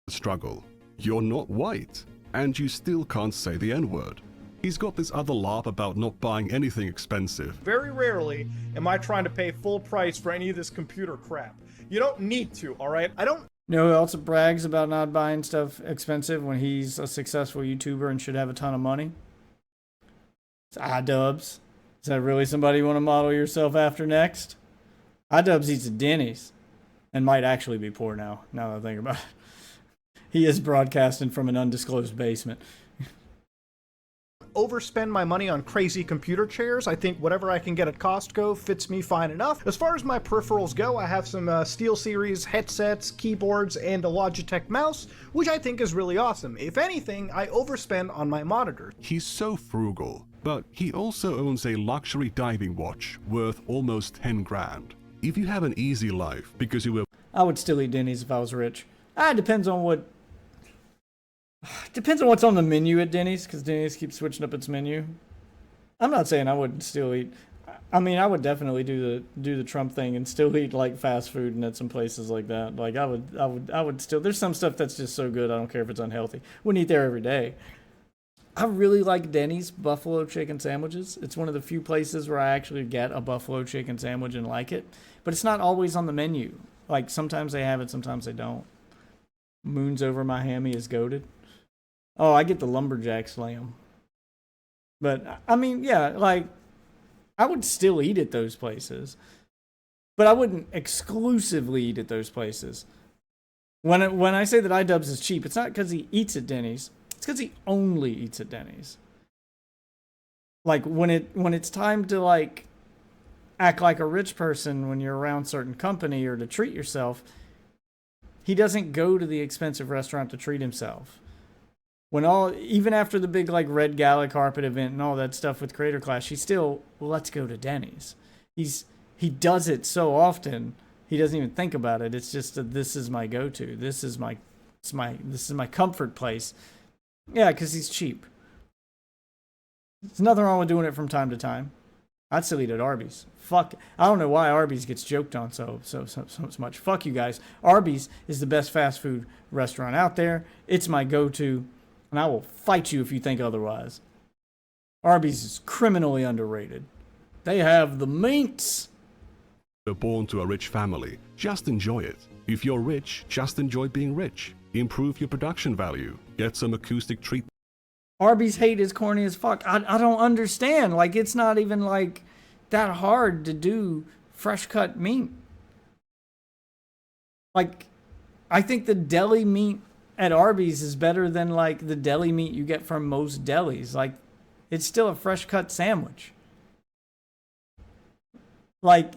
a struggle. You're not white, and you still can't say the N-word. He's got this other laugh about not buying anything expensive. Very rarely am I trying to pay full price for any of this computer crap. You don't need to, alright? I don't... You know who else brags about not buying stuff expensive when he's a successful YouTuber and should have a ton of money? It's iDubbbz. Is that really somebody you want to model yourself after next? iDubbbz eats at Denny's and might actually be poor now that I think about it. He is broadcasting from an undisclosed basement. Overspend my money on crazy computer chairs. I think whatever I can get at Costco fits me fine enough. As far as my peripherals go, I have some SteelSeries headsets, keyboards, and a Logitech mouse, which I think is really awesome. If anything, I overspend on my monitor. He's so frugal, but he also owns a luxury diving watch worth almost 10 grand. If you have an easy life because you were... I would still eat Denny's if I was rich. Depends on what... Depends on what's on the menu at Denny's, because Denny's keeps switching up its menu. I'm not saying I wouldn't still eat. I mean, I would definitely do the Trump thing and still eat like fast food and at some places like that. Like I would still. There's some stuff that's just so good I don't care if it's unhealthy. Wouldn't eat there every day. I really like Denny's buffalo chicken sandwiches. It's one of the few places where I actually get a buffalo chicken sandwich and like it. But it's not always on the menu. Like sometimes they have it, sometimes they don't. Moons over my hammy is goated. Oh, I get the lumberjack slam. But, I mean, yeah, like, I would still eat at those places. But I wouldn't exclusively eat at those places. When I say that iDubbbz is cheap, it's not because he eats at Denny's. It's because he only eats at Denny's. Like, when it's time to, like, act like a rich person when you're around certain company or to treat yourself, he doesn't go to the expensive restaurant to treat himself. Even after the big like Red Gala carpet event and all that stuff with Creator Clash, he still, let's go to Denny's. He does it so often, he doesn't even think about it. It's just this is my go-to. This is my comfort place. Yeah, because he's cheap. There's nothing wrong with doing it from time to time. I'd still eat at Arby's. Fuck, I don't know why Arby's gets joked on so much. Fuck you guys. Arby's is the best fast food restaurant out there. It's my go-to. And I will fight you if you think otherwise. Arby's is criminally underrated. They have the meats. You're born to a rich family. Just enjoy it. If you're rich, just enjoy being rich. Improve your production value. Get some acoustic treatment. Arby's hate is corny as fuck. I don't understand. Like, it's not even like that hard to do fresh cut meat. Like, I think the deli meat at Arby's is better than like the deli meat you get from most delis. Like, it's still a fresh cut sandwich. Like,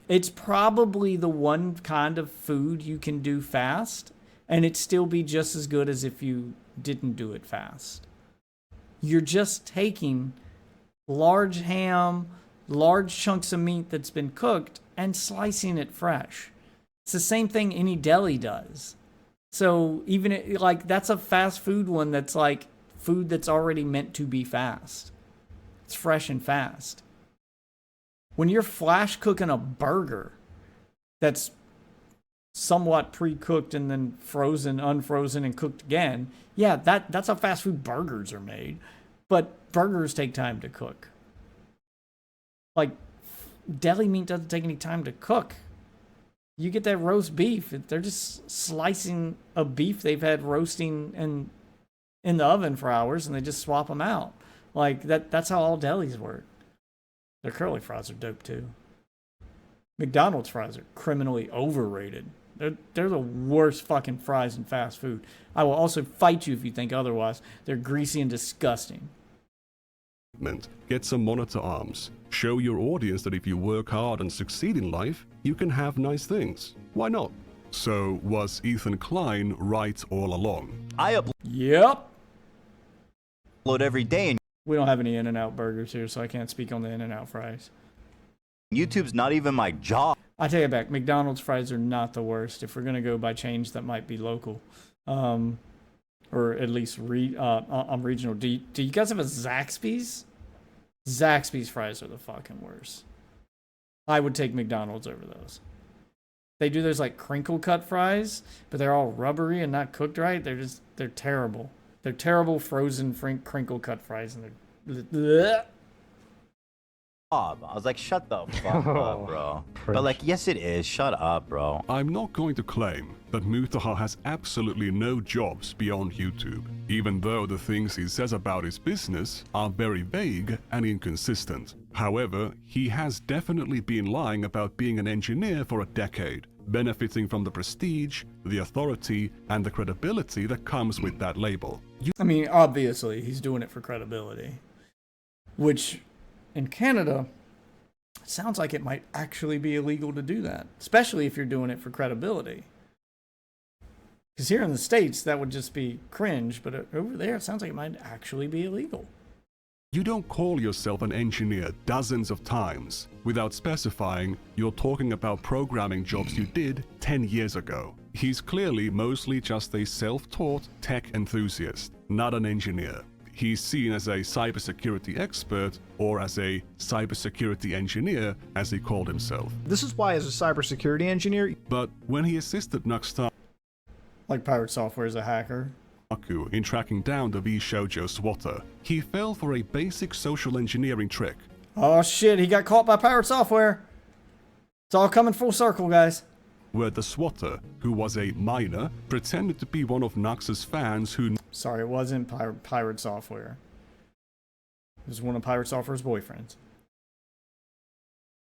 it's probably the one kind of food you can do fast and it'd still be just as good as if you didn't do it fast. You're just taking large ham, large chunks of meat that's been cooked and slicing it fresh. It's the same thing any deli does. So even like that's a fast food one that's like food that's already meant to be fast. It's fresh and fast. When you're flash cooking a burger that's somewhat pre-cooked and then frozen, unfrozen, and cooked again, yeah, that's how fast food burgers are made. But burgers take time to cook. Like, deli meat doesn't take any time to cook. You get that roast beef, they're just slicing a beef they've had roasting in the oven for hours, and they just swap them out. Like, that's how all delis work. Their curly fries are dope, too. McDonald's fries are criminally overrated. They're the worst fucking fries in fast food. I will also fight you if you think otherwise. They're greasy and disgusting. Get some monitor arms. Show your audience that if you work hard and succeed in life, you can have nice things. Why not? So, was Ethan Klein right all along? Yep. Upload every day, and We don't have any In-N-Out burgers here, so I can't speak on the In-N-Out fries. YouTube's not even my job. I take it back. McDonald's fries are not the worst. If we're gonna go by chains that might be local, or at least regional. Do you guys have a Zaxby's? Zaxby's fries are the fucking worst. I would take McDonald's over those. They do those like crinkle cut fries, but they're all rubbery and not cooked right. They're terrible. They're terrible frozen crinkle cut fries, and they're. I was like, shut the fuck up, bro. But like, yes, it is. Shut up, bro. I'm not going to claim that Mutahar has absolutely no jobs beyond YouTube, even though the things he says about his business are very vague and inconsistent. However, he has definitely been lying about being an engineer for a decade, benefiting from the prestige, the authority, and the credibility that comes with that label. I mean, obviously, he's doing it for credibility, which in Canada, it sounds like it might actually be illegal to do that, especially if you're doing it for credibility. Because here in the States, that would just be cringe, but over there, it sounds like it might actually be illegal. You don't call yourself an engineer dozens of times without specifying you're talking about programming jobs you did 10 years ago. He's clearly mostly just a self-taught tech enthusiast, not an engineer. He's seen as a cybersecurity expert or as a cybersecurity engineer, as he called himself. This is why, as a cybersecurity engineer... But when he assisted Nuxtar... Like Piratesoftware as a hacker. In tracking down the V-Shoujo swatter, he fell for a basic social engineering trick. Oh shit, he got caught by Piratesoftware. It's all coming full circle, guys. Where the swatter, who was a miner, pretended to be one of Nux's fans who... Sorry, it wasn't Piratesoftware. It was one of Piratesoftware's boyfriends.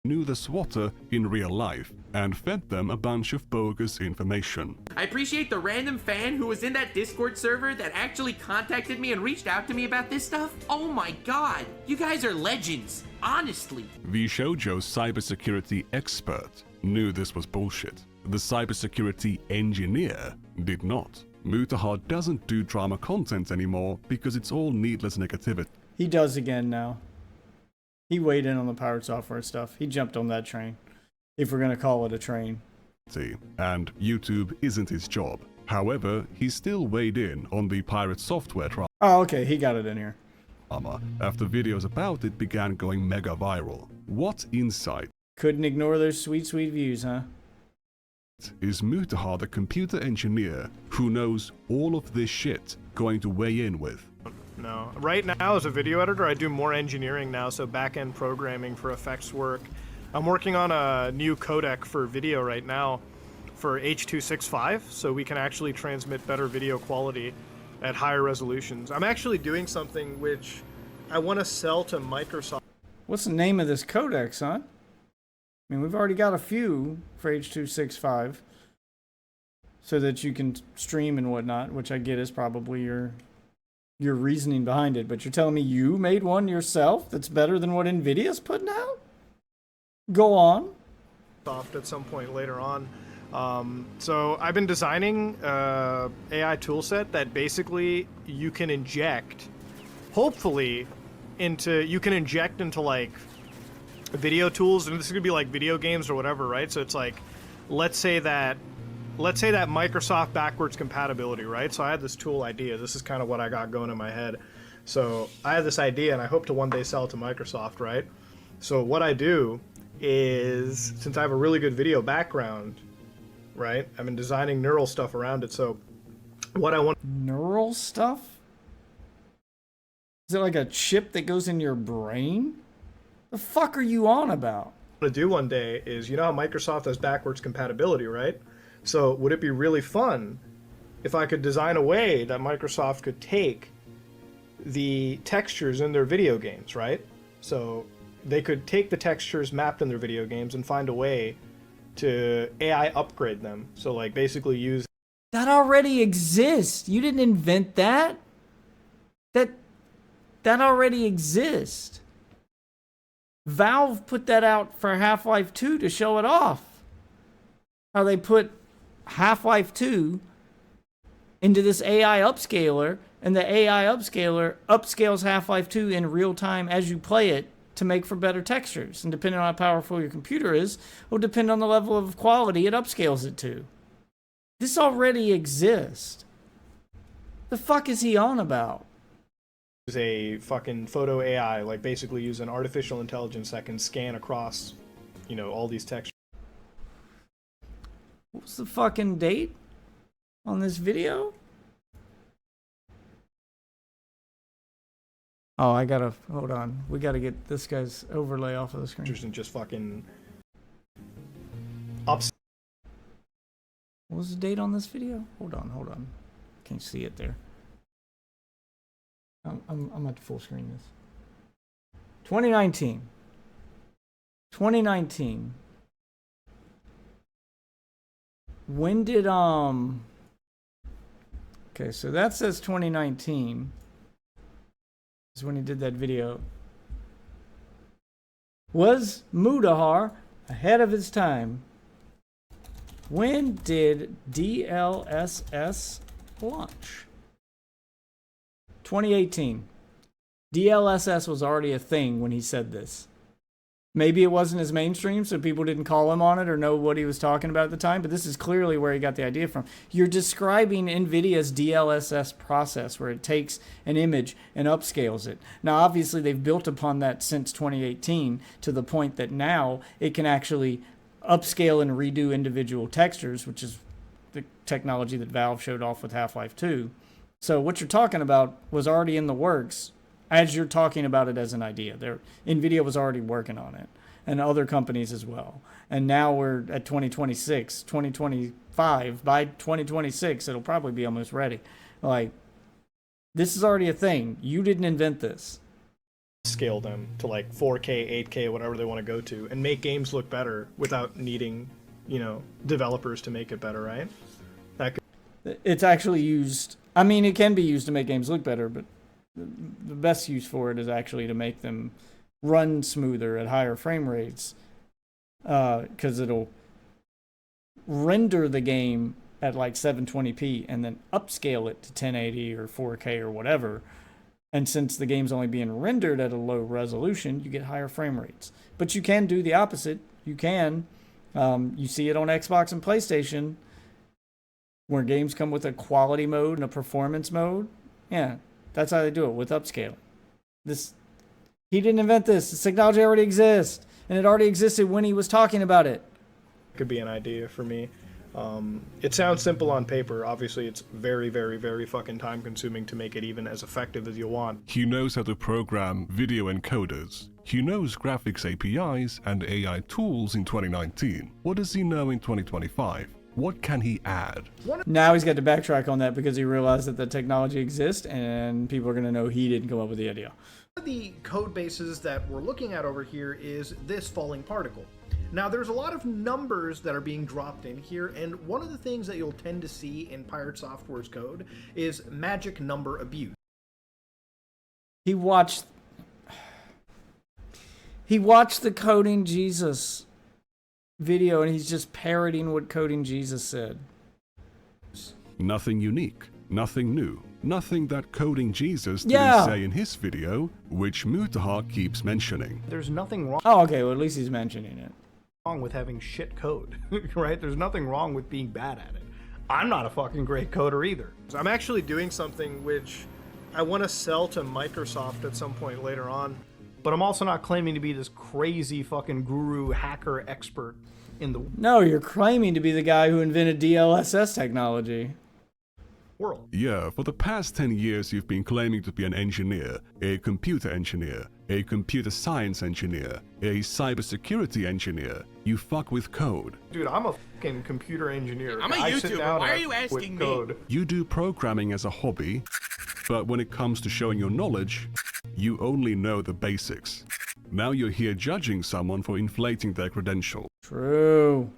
Knew the swatter in real life and fed them a bunch of bogus information. I appreciate the random fan who was in that Discord server that actually contacted me and reached out to me about this stuff. Oh my god, you guys are legends, honestly. V-Shoujo's cybersecurity expert knew this was bullshit. The cybersecurity engineer did not. Mutahar doesn't do drama content anymore because it's all needless negativity. He does again now. He weighed in on the Piratesoftware stuff. He jumped on that train, if we're gonna call it a train. And YouTube isn't his job. However, he still weighed in on the Piratesoftware drama. Oh, okay, he got it in here. After videos about it began going mega viral. What insight? Couldn't ignore those sweet, sweet views, huh? Is Mutahar, the computer engineer who knows all of this shit, going to weigh in with? No. Right now, as a video editor, I do more engineering now, so back-end programming for effects work. I'm working on a new codec for video right now for H.265, so we can actually transmit better video quality at higher resolutions. I'm actually doing something which I want to sell to Microsoft. What's the name of this codec, son? I mean, we've already got a few for H.265, so that you can stream and whatnot, which I get is probably your reasoning behind it, but you're telling me you made one yourself that's better than what NVIDIA's putting out? Go on. At some point later on. So I've been designing AI toolset that basically you can inject, hopefully, into like video tools, and this is gonna be like video games or whatever, right? So it's like, let's say that Microsoft backwards compatibility, right? So I had this tool idea. This is kind of what I got going in my head. So I have this idea, and I hope to one day sell it to Microsoft, right? So what I do is, since I have a really good video background, right? I've been designing neural stuff around it. So what I want... Neural stuff? Is it like a chip that goes in your brain? The fuck are you on about? What I do one day is, you know how Microsoft has backwards compatibility, right? So would it be really fun if I could design a way that Microsoft could take the textures in their video games, right? So they could take the textures mapped in their video games and find a way to AI upgrade them. So like basically use... That already exists. You didn't invent that. That already exists. Valve put that out for Half-Life 2 to show it off. How they put Half-Life 2 into this AI upscaler, and the AI upscaler upscales Half-Life 2 in real time as you play it to make for better textures. And depending on how powerful your computer is, will depend on the level of quality it upscales it to. This already exists. The fuck is he on about? Is a fucking photo AI, like basically use an artificial intelligence that can scan across, you know, all these textures. What's the fucking date on this video? Oh, I gotta, hold on. We gotta get this guy's overlay off of the screen. And just fucking ups. What was the date on this video? Hold on. Can't see it there. I'm at full screen this. 2019. 2019. When did okay, so that says 2019 is when he did that video. Was Mudahar ahead of his time? When did DLSS launch? 2018. DLSS was already a thing when he said this. Maybe it wasn't as mainstream, so people didn't call him on it or know what he was talking about at the time, but this is clearly where he got the idea from. You're describing NVIDIA's DLSS process, where it takes an image and upscales it. Now, obviously, they've built upon that since 2018 to the point that now it can actually upscale and redo individual textures, which is the technology that Valve showed off with Half-Life 2. So what you're talking about was already in the works as you're talking about it as an idea. NVIDIA was already working on it, and other companies as well. And now we're at 2026, 2025. By 2026, it'll probably be almost ready. Like, this is already a thing. You didn't invent this. Scale them to like 4K, 8K, whatever they want to go to, and make games look better without needing, you know, developers to make it better, right? It's actually used. I mean, it can be used to make games look better, but the best use for it is actually to make them run smoother at higher frame rates, because it'll render the game at like 720p and then upscale it to 1080 or 4K or whatever. And since the game's only being rendered at a low resolution, you get higher frame rates. But you can do the opposite. You can. You see it on Xbox and PlayStation, where games come with a quality mode and a performance mode. Yeah, that's how they do it, with upscaling. He didn't invent this. This technology already exists, and it already existed when he was talking about it. Could be an idea for me. It sounds simple on paper. Obviously, it's very, very, very fucking time consuming to make it even as effective as you want. He knows how to program video encoders. He knows graphics APIs and AI tools in 2019. What does he know in 2025? What can he add? Now he's got to backtrack on that because he realized that the technology exists and people are going to know he didn't come up with the idea. One of the code bases that we're looking at over here is this falling particle. Now, there's a lot of numbers that are being dropped in here, and one of the things that you'll tend to see in Piratesoftware's code is magic number abuse. He watched the Coding Jesus video, and he's just parroting what Coding Jesus said. Nothing unique, nothing new, nothing that Coding Jesus didn't say in his video, which Mutahar keeps mentioning. There's nothing wrong. Oh, okay, well at least he's mentioning it. Wrong with having shit code, right? There's nothing wrong with being bad at it. I'm not a fucking great coder either. So I'm actually doing something which I want to sell to Microsoft at some point later on. But I'm also not claiming to be this crazy fucking guru hacker expert in the No, you're claiming to be the guy who invented DLSS technology. World. Yeah, for the past 10 years you've been claiming to be an engineer, a computer engineer, a computer science engineer, a cybersecurity engineer. You fuck with code. Dude, I'm a fucking computer engineer. I'm a YouTuber. Why are you asking me? You do programming as a hobby. But when it comes to showing your knowledge, you only know the basics. Now you're here judging someone for inflating their credentials. True.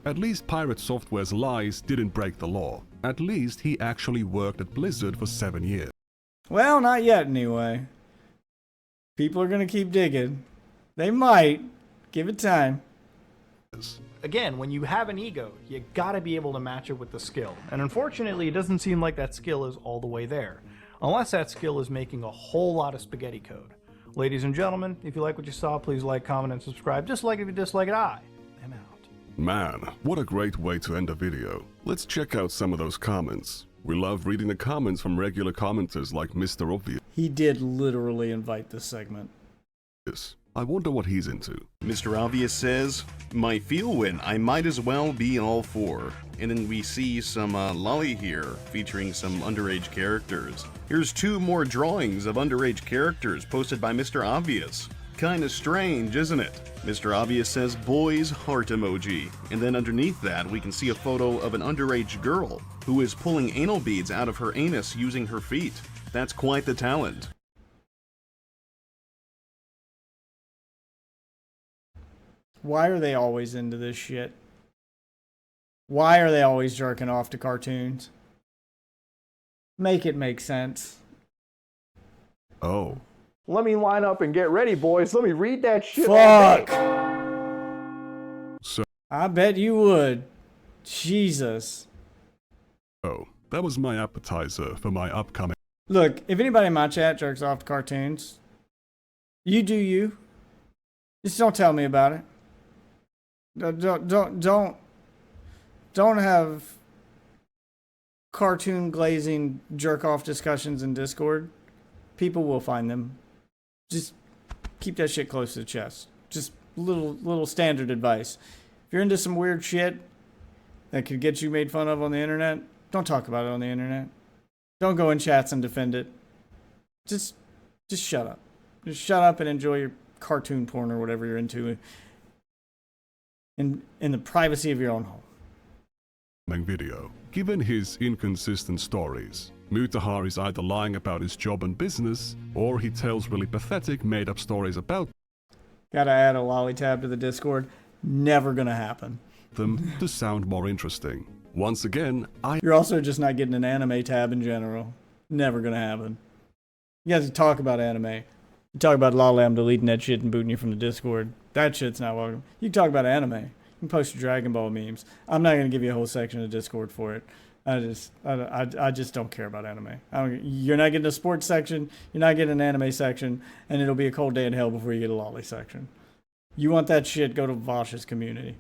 At least Piratesoftware's lies didn't break the law. At least he actually worked at Blizzard for 7 years. Well, not yet anyway. People are gonna keep digging. They might. Give it time. Again, when you have an ego, you gotta be able to match it with the skill. And unfortunately, it doesn't seem like that skill is all the way there. Unless that skill is making a whole lot of spaghetti code. Ladies and gentlemen, if you like what you saw, please like, comment, and subscribe. Dislike it if you dislike it. I am out. Man, what a great way to end a video. Let's check out some of those comments. We love reading the comments from regular commenters like Mr. Obvious. He did literally invite this segment. I wonder what he's into. Mr. Obvious says, my feel win, I might as well be all for. And then we see some lolly here, featuring some underage characters. Here's 2 more drawings of underage characters posted by Mr. Obvious. Kinda strange, isn't it? Mr. Obvious says, boys heart emoji. And then underneath that, we can see a photo of an underage girl who is pulling anal beads out of her anus using her feet. That's quite the talent. Why are they always into this shit? Why are they always jerking off to cartoons? Make it make sense. Oh. Let me line up and get ready, boys. Let me read that shit. Fuck! So, I bet you would. Jesus. oh, that was my appetizer for my upcoming... Look, if anybody in my chat jerks off to cartoons, you do you. Just don't tell me about it. Don't have cartoon glazing jerk off discussions in Discord. People will find them. Just keep that shit close to the chest. Just little standard advice. If you're into some weird shit that could get you made fun of on the internet, don't talk about it on the internet. Don't go in chats and defend it. Just shut up. Just shut up and enjoy your cartoon porn or whatever you're into in the privacy of your own home. video. Given his inconsistent stories, Mutahar is either lying about his job and business, or he tells really pathetic made-up stories about Gotta add a lolly tab to the Discord. Never gonna happen. them to sound more interesting. Once again, You're also just not getting an anime tab in general. Never gonna happen. You guys talk about anime. You talk about lolly, I'm deleting that shit and booting you from the Discord. That shit's not welcome. You can talk about anime. You can post your Dragon Ball memes. I'm not gonna give you a whole section of Discord for it. I just don't care about anime. You're not getting a sports section. You're not getting an anime section, and it'll be a cold day in hell before you get a lolly section. You want that shit? Go to Vosh's community.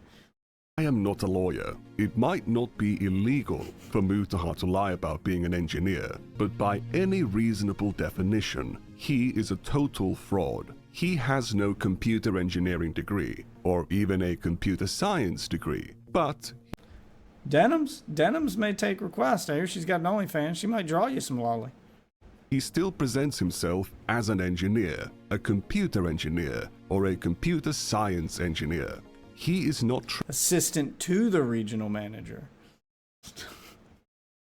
I am not a lawyer. It might not be illegal for Mutahar to lie about being an engineer, but by any reasonable definition, he is a total fraud. He has no computer engineering degree, or even a computer science degree, but... Denims may take requests. I hear she's got an OnlyFans. She might draw you some lolly. He still presents himself as an engineer, a computer engineer, or a computer science engineer. He is not assistant to the regional manager.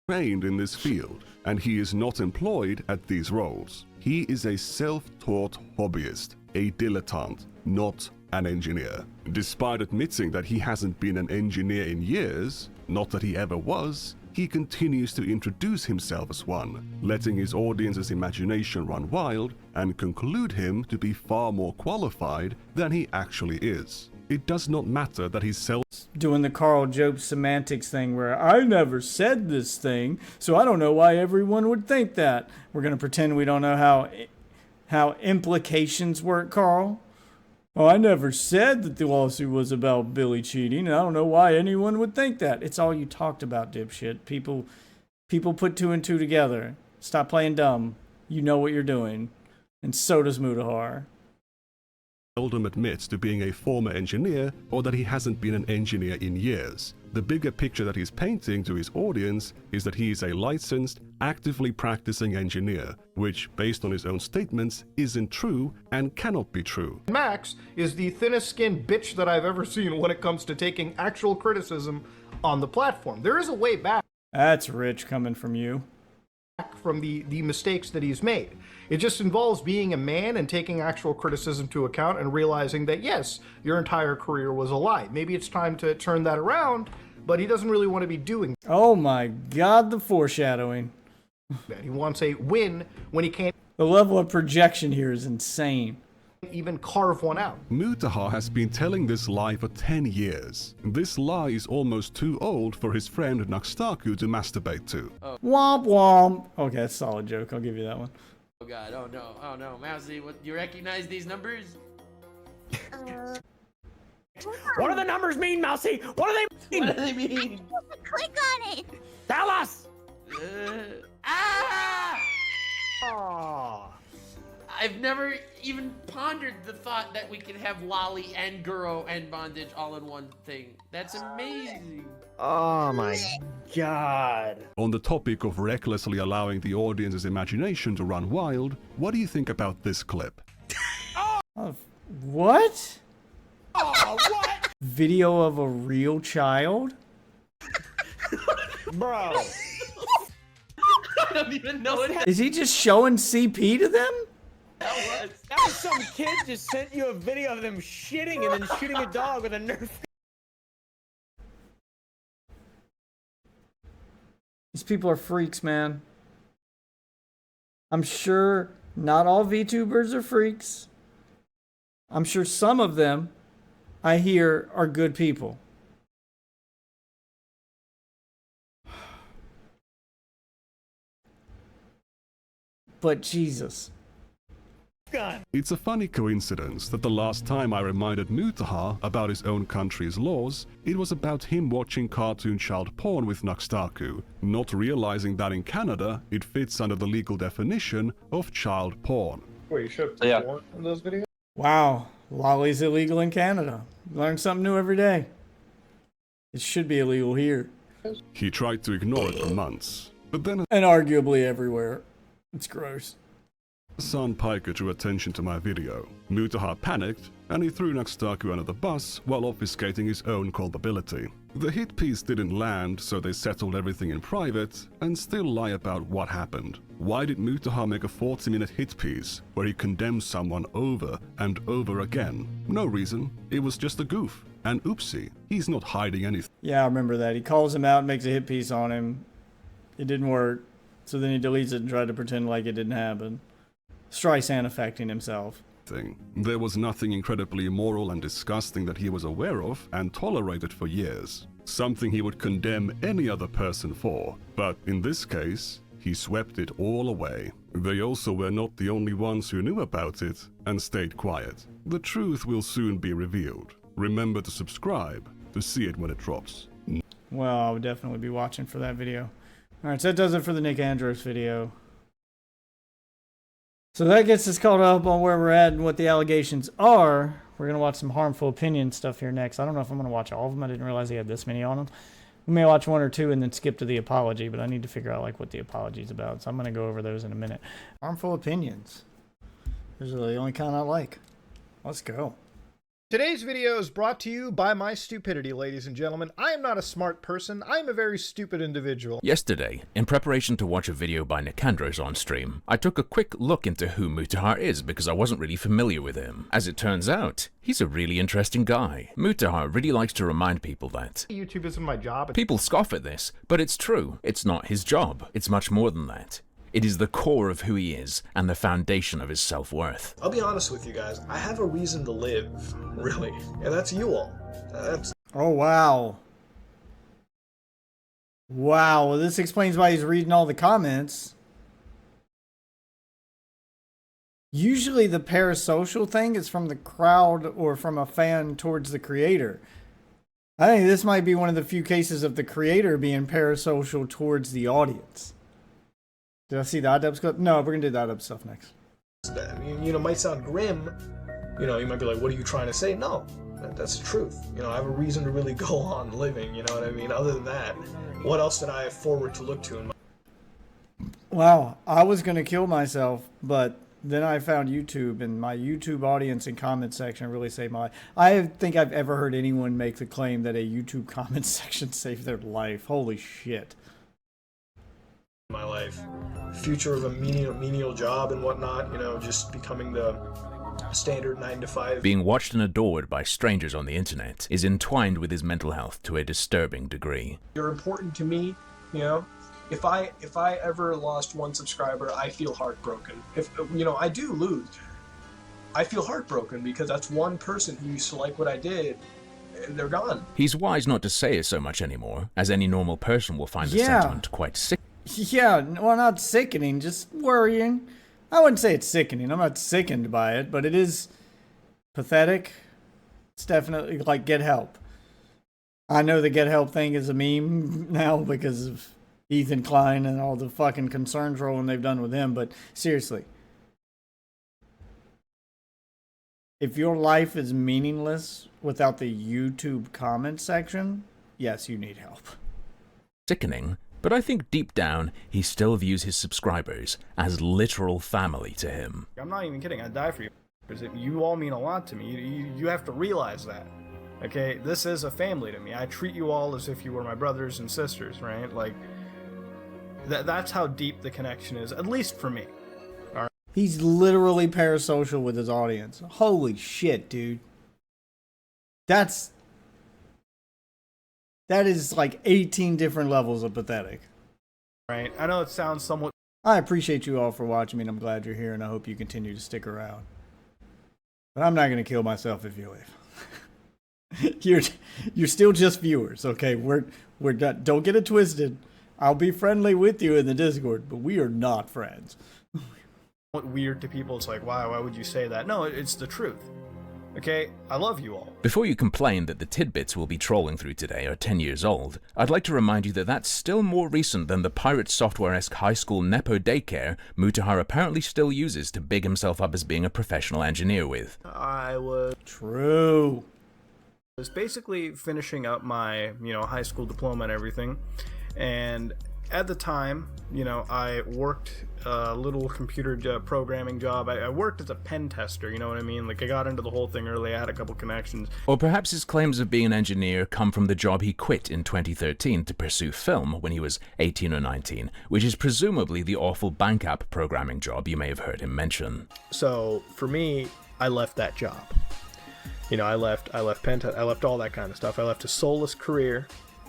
Trained in this field, and he is not employed at these roles. He is a self-taught hobbyist, a dilettante, not an engineer. Despite admitting that he hasn't been an engineer in years, not that he ever was, he continues to introduce himself as one, letting his audience's imagination run wild and conclude him to be far more qualified than he actually is. It does not matter that he's doing the Carl Job semantics thing where I never said this thing, so I don't know why everyone would think that. We're going to pretend we don't know how implications work, Carl. Oh, I never said that the lawsuit was about Billy cheating, and I don't know why anyone would think that. It's all you talked about, dipshit. People put 2 and 2 together. Stop playing dumb. You know what you're doing. And so does Mudahar. Seldom admits to being a former engineer or that he hasn't been an engineer in years. The bigger picture that he's painting to his audience is that he is a licensed, actively practicing engineer, which, based on his own statements, isn't true and cannot be true. Max is the thinnest skinned bitch that I've ever seen when it comes to taking actual criticism on the platform. There is a way back. That's rich coming from you. from the mistakes that he's made. It just involves being a man and taking actual criticism to account and realizing that, yes, your entire career was a lie. Maybe it's time to turn that around, but he doesn't really want to be doing that. Oh my god, the foreshadowing. He wants a win when he can't. The level of projection here is insane. Even carve one out. Mutahar has been telling this lie for 10 years. This lie is almost too old for his friend Naxtaku to masturbate to. Womp womp. Okay, that's a solid joke. I'll give you that one. Oh god, oh no, Mousy, what, you recognize these numbers? What do the numbers mean, Mousy? What do they mean? What do they mean? Click on it. Tell us. I've never even pondered the thought that we could have lolly and guro and bondage all in one thing. That's amazing. Oh my god. On the topic of recklessly allowing the audience's imagination to run wild, what do you think about this clip? What? Oh, what? Video of a real child? Bro. I don't even know what Is he just showing CP to them? That was some kid just sent you a video of them shitting and then shooting a dog with a Nerf. These people are freaks, man. I'm sure not all VTubers are freaks. I'm sure some of them, I hear, are good people. But Jesus. It's a funny coincidence that the last time I reminded Mutahar about his own country's laws, it was about him watching cartoon child porn with Naxtaku, not realizing that in Canada, it fits under the legal definition of child porn. Wait, you showed porn in those videos? Wow, lolly's illegal in Canada. Learn something new every day. It should be illegal here. He tried to ignore it for months, but then And arguably everywhere. It's gross. Son Piker drew attention to my video. Mutahar panicked, and he threw Naxtaku under the bus while obfuscating his own culpability. The hit piece didn't land, so they settled everything in private, and still lie about what happened. Why did Mutahar make a 40-minute hit piece where he condemns someone over and over again? No reason. It was just a goof. And oopsie, he's not hiding anything. Yeah, I remember that. He calls him out and makes a hit piece on him. It didn't work. So then he deletes it and tried to pretend like it didn't happen. Streisand affecting himself. There was nothing incredibly immoral and disgusting that he was aware of and tolerated for years. Something he would condemn any other person for. But in this case, he swept it all away. They also were not the only ones who knew about it and stayed quiet. The truth will soon be revealed. Remember to subscribe to see it when it drops. Well, I would definitely be watching for that video. Alright, so that does it for the Nick Andros video. So that gets us caught up on where we're at and what the allegations are. We're going to watch some harmful opinion stuff here next. I don't know if I'm going to watch all of them. I didn't realize he had this many on them. We may watch one or two and then skip to the apology, but I need to figure out like what the apology is about. So I'm going to go over those in a minute. Harmful opinions. Those are the only kind I like. Let's go. Today's video is brought to you by my stupidity, ladies and gentlemen. I am not a smart person. I am a very stupid individual. Yesterday, in preparation to watch a video by Nicandros on stream, I took a quick look into who Mutahar is because I wasn't really familiar with him. As it turns out, he's a really interesting guy. Mutahar really likes to remind people that YouTube isn't my job. People scoff at this, but it's true. It's not his job. It's much more than that. It is the core of who he is and the foundation of his self-worth. I'll be honest with you guys. I have a reason to live, really. And that's you all. Oh, wow. Wow, well, this explains why he's reading all the comments. Usually the parasocial thing is from the crowd or from a fan towards the creator. I think this might be one of the few cases of the creator being parasocial towards the audience. Did I see the iDubbbz clip? No, we're going to do the iDubbbz stuff next. You know, might sound grim. You know, you might be like, what are you trying to say? No, that's the truth. You know, I have a reason to really go on living, you know what I mean? Other than that, what else did I have forward to look to in my... Wow, I was going to kill myself, but then I found YouTube, and my YouTube audience and comment section really saved my life. I don't think I've ever heard anyone make the claim that a YouTube comment section saved their life. Holy shit. My life. future of a menial job and whatnot, you know, just becoming the standard 9 to 5. Being watched and adored by strangers on the internet is entwined with his mental health to a disturbing degree. You're important to me, you know. If I ever lost one subscriber, I feel heartbroken. If, you know, I do lose, I feel heartbroken because that's one person who used to like what I did, and they're gone. He's wise not to say it so much anymore, as any normal person will find the Yeah. sentiment quite sick. Yeah, well, not sickening, just worrying. I wouldn't say it's sickening. I'm not sickened by it, but it is pathetic. It's definitely like get help. I know the get help thing is a meme now because of Ethan Klein and all the fucking concerns rolling they've done with him, but seriously. If your life is meaningless without the YouTube comment section, yes, you need help. Sickening, but I think deep down he still views his subscribers as literal family to him. I'm not even kidding. I'd die for you. Because you all mean a lot to me. You have to realize that. Okay? This is a family to me. I treat you all as if you were my brothers and sisters, right? Like, that's how deep the connection is, at least for me. All right? He's literally parasocial with his audience. Holy shit, dude. That is like 18 different levels of pathetic. Right. I know it sounds somewhat... I appreciate you all for watching me, and I'm glad you're here, and I hope you continue to stick around. But I'm not going to kill myself if you leave. You're still just viewers, okay? We're not, don't get it twisted. I'll be friendly with you in the Discord, but we are not friends. Weird to people. It's like, why would you say that? No, it's the truth. Okay, I love you all. Before you complain that the tidbits we'll be trolling through today are 10 years old, I'd like to remind you that that's still more recent than the Piratesoftware-esque high school Nepo daycare Mutahar apparently still uses to big himself up as being a professional engineer with. I was... True. I was basically finishing up my, high school diploma and everything, and at the time, I worked a little computer programming job. I worked as a pen tester, you know what I mean? Like, I got into the whole thing early, I had a couple connections. Or perhaps his claims of being an engineer come from the job he quit in 2013 to pursue film when he was 18 or 19, which is presumably the awful bank app programming job you may have heard him mention. So, for me, I left that job. I left pen test, I left all that kind of stuff. I left a soulless career,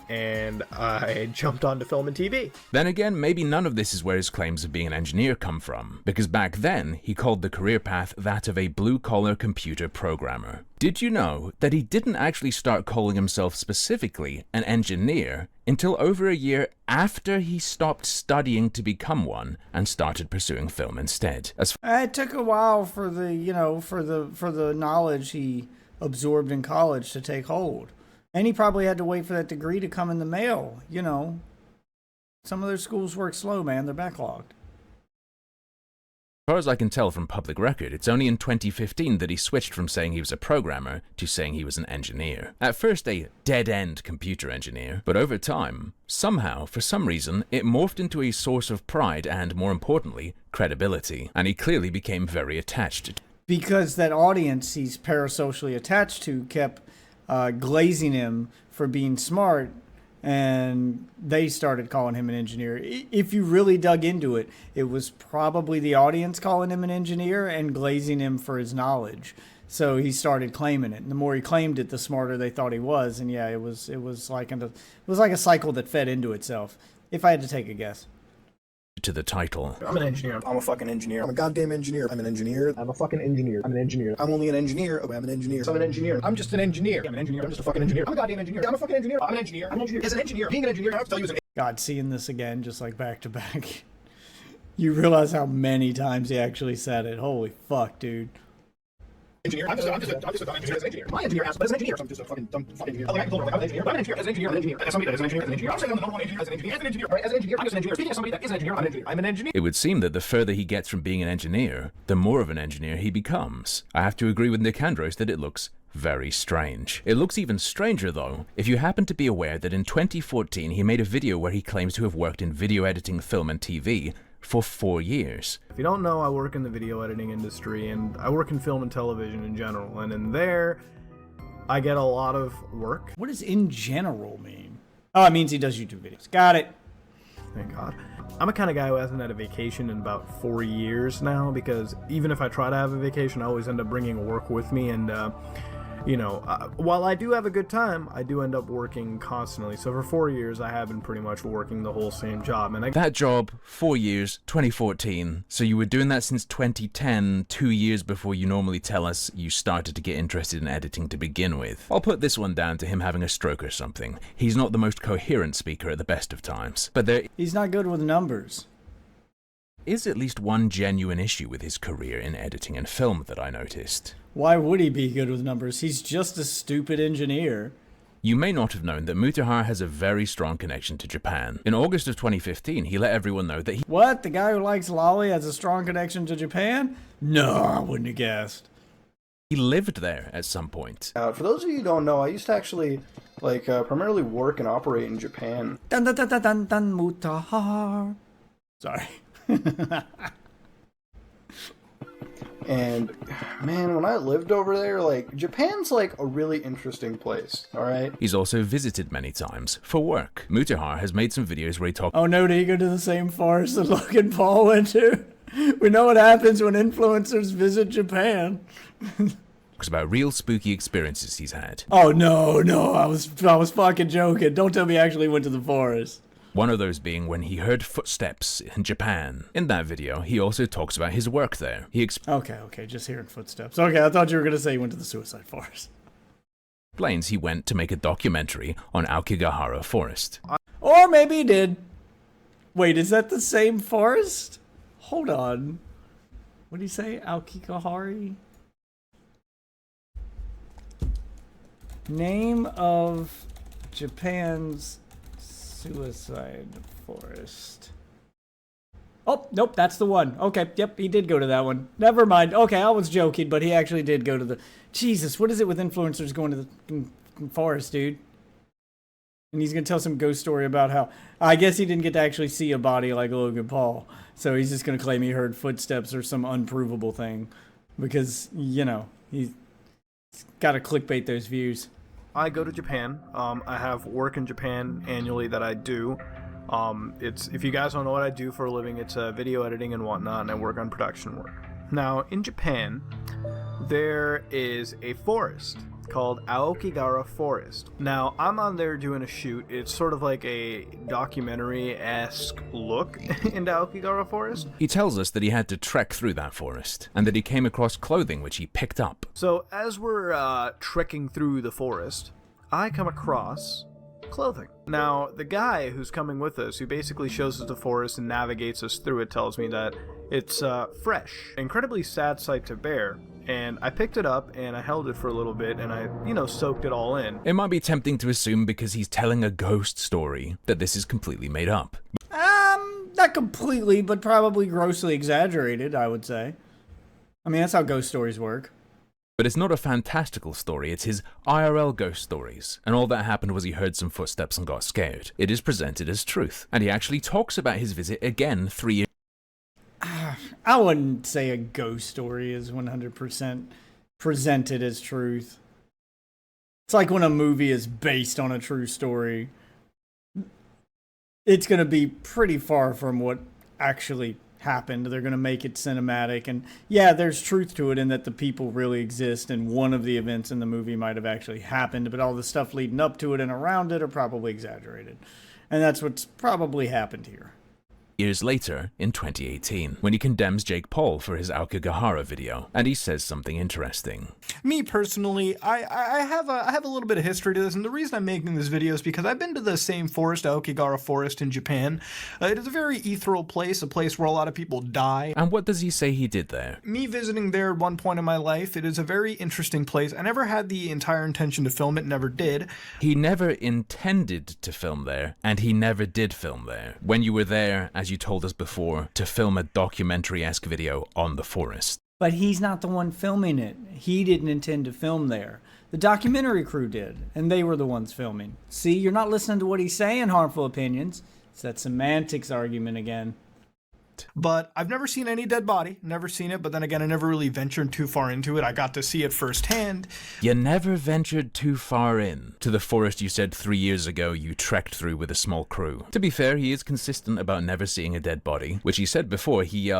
and I jumped onto film and TV. Then again, maybe none of this is where his claims of being an engineer come from, because back then, he called the career path that of a blue-collar computer programmer. Did you know that he didn't actually start calling himself specifically an engineer until over a year after he stopped studying to become one and started pursuing film instead? It took a while for the knowledge he absorbed in college to take hold. And he probably had to wait for that degree to come in the mail, Some of their schools work slow, man. They're backlogged. As far as I can tell from public record, it's only in 2015 that he switched from saying he was a programmer to saying he was an engineer. At first a dead-end computer engineer, but over time, somehow, for some reason, it morphed into a source of pride and, more importantly, credibility. And he clearly became very attached to it. Because that audience he's parasocially attached to kept glazing him for being smart, and they started calling him an engineer. If you really dug into it, it was probably the audience calling him an engineer and glazing him for his knowledge. So he started claiming it. And the more he claimed it, the smarter they thought he was. And yeah, it was like a cycle that fed into itself, if I had to take a guess. To the title. I'm an engineer. I'm a fucking engineer. I'm a goddamn engineer. I'm an engineer. I'm a fucking engineer. I'm an engineer. I'm only an engineer. Okay, I'm an engineer. I'm an engineer. I'm just an engineer. I'm an engineer. I'm just a fucking engineer. I'm a goddamn engineer. I'm a fucking engineer. I'm an engineer. I'm an engineer. As an engineer, being an engineer, I have to tell you as an God, seeing this again, just like back to back, you realize how many times he actually said it. Holy fuck, dude. engineer. I'm just a dumb engineer as an engineer. My engineer asked, but as an engineer, so I'm just a fucking dumb fucking engineer. Like I told her, like, I'm an engineer. But I'm an engineer. As an engineer, I'm an engineer. As somebody that is an engineer, as an engineer. I'm saying I'm the number one engineer as an engineer. As an engineer, right? As an engineer, I'm just an engineer. Speaking of somebody that is an engineer, I'm an engineer. I'm an engineer. It would seem that the further he gets from being an engineer, the more of an engineer he becomes. I have to agree with Nicandros that it looks very strange. It looks even stranger though, if you happen to be aware that in 2014 he made a video where he claims to have worked in video editing, film and TV for 4 years. If you don't know, I work in the video editing industry and I work in film and television in general, and in there I get a lot of work. What does in general mean? Oh, it means he does YouTube videos. Got it. Thank God. I'm a kind of guy who hasn't had a vacation in about 4 years now, because even if I try to have a vacation, I always end up bringing work with me, and you know, while I do have a good time, I do end up working constantly. So for 4 years, I have been pretty much working the whole same job. And that job, 4 years, 2014. So you were doing that since 2010, 2 years before you normally tell us you started to get interested in editing to begin with. I'll put this one down to him having a stroke or something. He's not the most coherent speaker at the best of times, but he's not good with numbers. Is at least one genuine issue with his career in editing and film that I noticed. Why would he be good with numbers? He's just a stupid engineer. You may not have known that Mutahar has a very strong connection to Japan. In August of 2015, he let everyone know that he— What? The guy who likes lolly has a strong connection to Japan? No, I wouldn't have guessed. He lived there at some point. For those of you who don't know, I used to actually, primarily work and operate in Japan. Dun dun dun dun dun dun Mutahar. Sorry. And man, when I lived over there, Japan's a really interesting place, alright? He's also visited many times for work. Mutahar has made some videos where he talks— Oh no, did he go to the same forest that Logan Paul went to? We know what happens when influencers visit Japan. About real spooky experiences he's had. Oh no, I was fucking joking. Don't tell me he actually went to the forest. One of those being when he heard footsteps in Japan. In that video, he also talks about his work there. Okay, just hearing footsteps. Okay, I thought you were going to say he went to the suicide forest. Explains he went to make a documentary on Aokigahara Forest. Or maybe he did. Wait, is that the same forest? Hold on. What did he say? Aokigahara? Name of Japan's suicide forest. Oh, nope, that's the one. Okay, yep, he did go to that one. Never mind. Okay, I was joking, but he actually did go to the... Jesus, what is it with influencers going to the forest, dude? And he's going to tell some ghost story about how... I guess he didn't get to actually see a body like Logan Paul, so he's just going to claim he heard footsteps or some unprovable thing. Because, you know, he's got to clickbait those views. I go to Japan. I have work in Japan annually that I do. It's, if you guys don't know what I do for a living, it's video editing and whatnot, and I work on production work. Now, in Japan, there is a forest called Aokigahara Forest. Now, I'm on there doing a shoot. It's sort of like a documentary-esque look into Aokigahara Forest. He tells us that he had to trek through that forest, and that he came across clothing which he picked up. So, as we're trekking through the forest, I come across clothing. Now, the guy who's coming with us, who basically shows us the forest and navigates us through it, tells me that it's fresh. Incredibly sad sight to bear. And I picked it up and I held it for a little bit and I, soaked it all in. It might be tempting to assume because he's telling a ghost story that this is completely made up. Not completely, but probably grossly exaggerated, I would say. I mean, that's how ghost stories work. But it's not a fantastical story, it's his IRL ghost stories. And all that happened was he heard some footsteps and got scared. It is presented as truth. And he actually talks about his visit again 3 years. I wouldn't say a ghost story is 100% presented as truth. It's like when a movie is based on a true story. It's going to be pretty far from what actually happened. They're going to make it cinematic. And yeah, there's truth to it in that the people really exist and one of the events in the movie might have actually happened, but all the stuff leading up to it and around it are probably exaggerated. And that's what's probably happened here. Years later, in 2018, when he condemns Jake Paul for his Aokigahara video, and he says something interesting. Me personally, I have a little bit of history to this, and the reason I'm making this video is because I've been to the same forest, Aokigahara Forest in Japan. It is a very ethereal place, a place where a lot of people die. And what does he say he did there? Me visiting there at one point in my life, it is a very interesting place. I never had the entire intention to film it, never did. He never intended to film there, and he never did film there. When you were there, as you told us before, to film a documentary-esque video on the forest. But he's not the one filming it. He didn't intend to film there. The documentary crew did, and they were the ones filming. See, you're not listening to what he's saying, Harmful Opinions. It's that semantics argument again. But I've never seen any dead body, never seen it, but then again, I never really ventured too far into it. I got to see it firsthand. You never ventured too far in to the forest you said 3 years ago you trekked through with a small crew. To be fair, he is consistent about never seeing a dead body, which he said before he,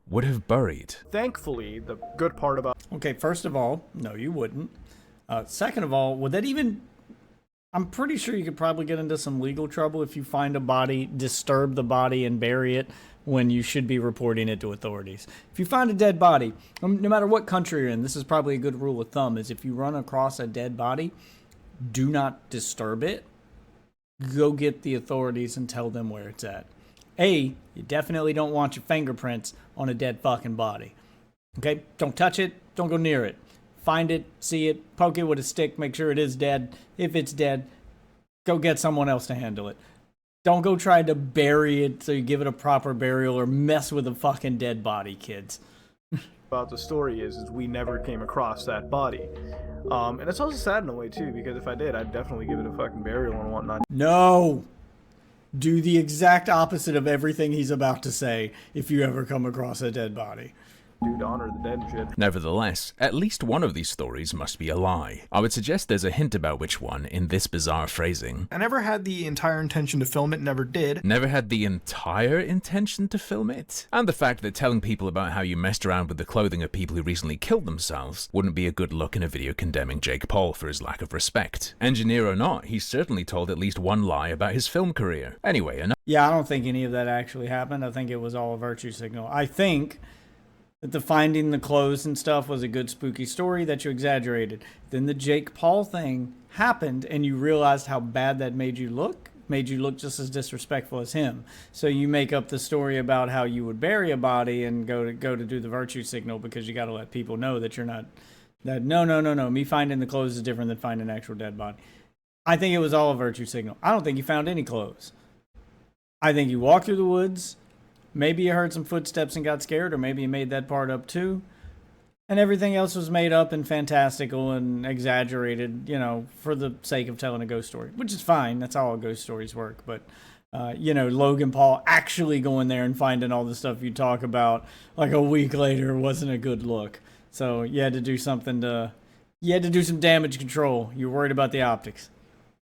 would have buried. Thankfully, the good part about... Okay, first of all, no, you wouldn't. Second of all, would that even... I'm pretty sure you could probably get into some legal trouble if you find a body, disturb the body, and bury it when you should be reporting it to authorities. If you find a dead body, no matter what country you're in, this is probably a good rule of thumb, is if you run across a dead body, do not disturb it. Go get the authorities and tell them where it's at. You definitely don't want your fingerprints on a dead fucking body. Okay? Don't touch it. Don't go near it. Find it, see it, poke it with a stick, make sure it is dead. If it's dead, go get someone else to handle it. Don't go try to bury it so you give it a proper burial or mess with a fucking dead body, kids. About the story is we never came across that body. And it's also sad in a way, too, because if I did, I'd definitely give it a fucking burial and whatnot. No! Do the exact opposite of everything he's about to say if you ever come across a dead body. Dude, honor the dead and shit. Nevertheless, at least one of these stories must be a lie. I would suggest there's a hint about which one in this bizarre phrasing. I never had the entire intention to film it, never did. Never had the entire intention to film it? And the fact that telling people about how you messed around with the clothing of people who recently killed themselves wouldn't be a good look in a video condemning Jake Paul for his lack of respect. Engineer or not, he's certainly told at least one lie about his film career. Anyway, enough. Yeah, I don't think any of that actually happened. I think it was all a virtue signal. I think that the finding the clothes and stuff was a good spooky story that you exaggerated. Then the Jake Paul thing happened and you realized how bad that made you look just as disrespectful as him. So you make up the story about how you would bury a body and go to do the virtue signal because you got to let people know that you're not, that no, me finding the clothes is different than finding an actual dead body. I think it was all a virtue signal. I don't think you found any clothes. I think you walked through the woods. Maybe you heard some footsteps and got scared, or maybe you made that part up too. And everything else was made up and fantastical and exaggerated, you know, for the sake of telling a ghost story, which is fine. That's how all ghost stories work. But, you know, Logan Paul actually going there and finding all the stuff you talk about like a week later wasn't a good look. So you had to do something you had to do some damage control. You were worried about the optics.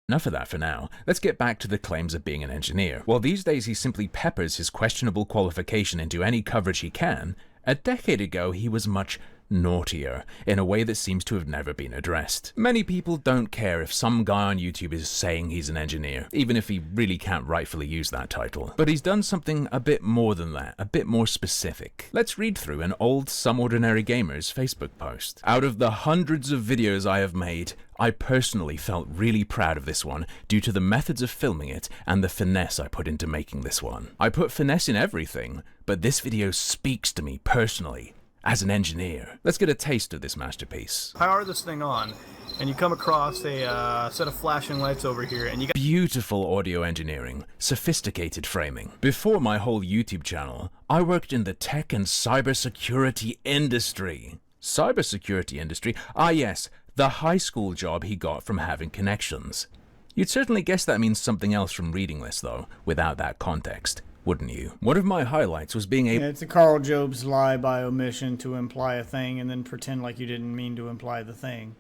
Enough of that for now. Let's get back to the claims of being an engineer. While these days he simply peppers his questionable qualification into any coverage he can, a decade ago he was much naughtier, in a way that seems to have never been addressed. Many people don't care if some guy on YouTube is saying he's an engineer, even if he really can't rightfully use that title. But he's done something a bit more than that, a bit more specific. Let's read through an old Some Ordinary Gamer's Facebook post. Out of the hundreds of videos I have made, I personally felt really proud of this one due to the methods of filming it and the finesse I put into making this one. I put finesse in everything, but this video speaks to me personally. As an engineer. Let's get a taste of this masterpiece. Power this thing on, and you come across a set of flashing lights over here, and you got beautiful audio engineering, sophisticated framing. Before my whole YouTube channel, I worked in the tech and cybersecurity industry. Cybersecurity industry? Ah yes, the high school job he got from having connections. You'd certainly guess that means something else from reading this though, without that context. Wouldn't you? One of my highlights was being able— it's a Carl Jobs lie by omission to imply a thing and then pretend like you didn't mean to imply the thing.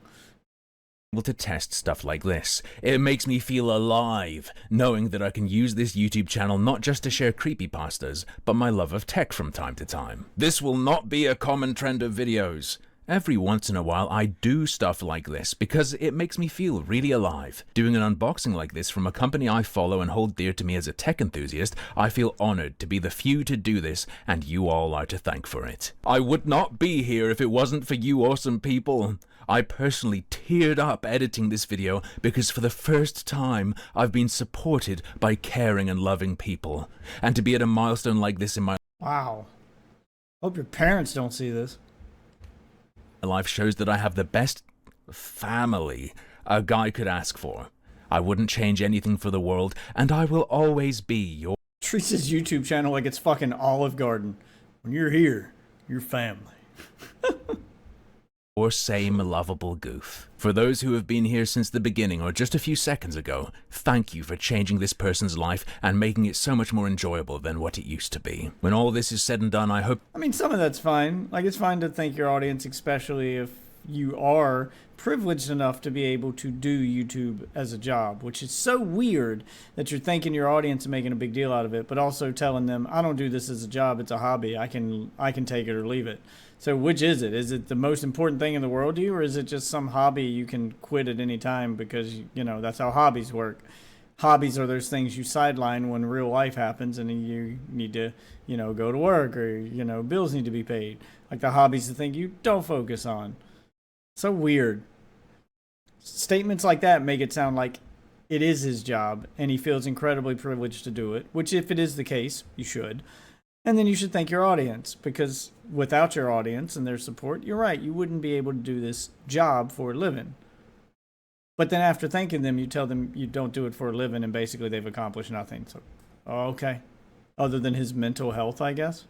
To test stuff like this. It makes me feel alive, knowing that I can use this YouTube channel not just to share creepypastas, but my love of tech from time to time. This will not be a common trend of videos. Every once in a while I do stuff like this because it makes me feel really alive. Doing an unboxing like this from a company I follow and hold dear to me as a tech enthusiast, I feel honored to be the few to do this, and you all are to thank for it. I would not be here if it wasn't for you awesome people. I personally teared up editing this video because for the first time I've been supported by caring and loving people. And to be at a milestone like this in my— Wow. Hope your parents don't see this. life shows that I have the best family a guy could ask for. I wouldn't change anything for the world, and I will always be your— Treats his YouTube channel like it's fucking Olive Garden. When you're here, you're family. or same lovable goof. For those who have been here since the beginning or just a few seconds ago, thank you for changing this person's life and making it so much more enjoyable than what it used to be. When all this is said and done, I hope... I mean, some of that's fine. Like, it's fine to thank your audience, especially if you are privileged enough to be able to do YouTube as a job, which is so weird that you're thanking your audience and making a big deal out of it, but also telling them, I don't do this as a job, it's a hobby. I can take it or leave it. So which is it? Is it the most important thing in the world to you, or is it just some hobby you can quit at any time because, you know, that's how hobbies work? Hobbies are those things you sideline when real life happens and you need to, you know, go to work or, you know, bills need to be paid. Like the hobbies, the thing you don't focus on. So weird. Statements like that make it sound like it is his job and he feels incredibly privileged to do it, which if it is the case, you should. And then you should thank your audience, because without your audience and their support, you're right, you wouldn't be able to do this job for a living. But then after thanking them, you tell them you don't do it for a living and basically they've accomplished nothing. So, okay. Other than his mental health, I guess.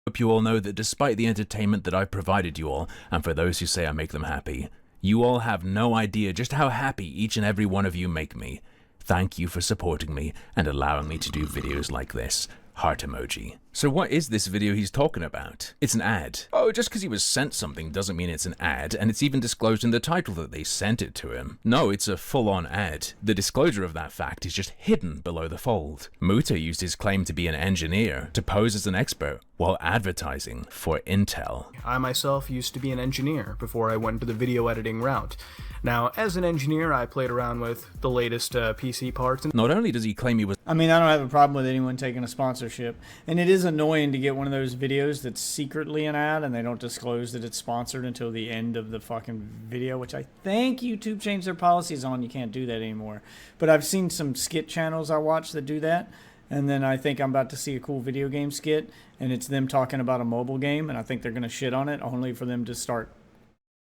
Hope you all know that despite the entertainment that I've provided you all, and for those who say I make them happy, you all have no idea just how happy each and every one of you make me. Thank you for supporting me and allowing me to do videos like this. Heart emoji. So what is this video he's talking about? It's an ad. Oh, just because he was sent something doesn't mean it's an ad, and it's even disclosed in the title that they sent it to him. No, it's a full-on ad. The disclosure of that fact is just hidden below the fold. Muta used his claim to be an engineer to pose as an expert while advertising for Intel. I myself used to be an engineer before I went to the video editing route. Now, as an engineer, I played around with the latest PC parts. Not only does he claim he was... I mean, I don't have a problem with anyone taking a sponsorship. And it is annoying to get one of those videos that's secretly an ad and they don't disclose that it's sponsored until the end of the fucking video, which I think YouTube changed their policies on. You can't do that anymore. But I've seen some skit channels I watch that do that. And then I think I'm about to see a cool video game skit and it's them talking about a mobile game and I think they're going to shit on it only for them to start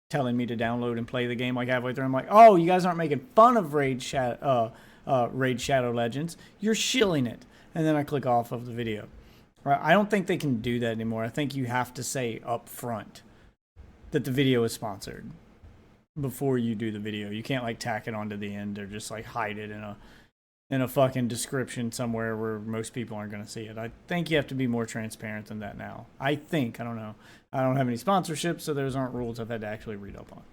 telling me to download and play the game like halfway through. I'm like, oh, you guys aren't making fun of Raid Shadow Legends. You're shilling it. And then I click off of the video. Right? I don't think they can do that anymore. I think you have to say up front that the video is sponsored before you do the video. You can't like tack it onto the end or just like hide it in a fucking description somewhere where most people aren't going to see it. I think you have to be more transparent than that now. I think. I don't know. I don't have any sponsorships, so those aren't rules I've had to actually read up on.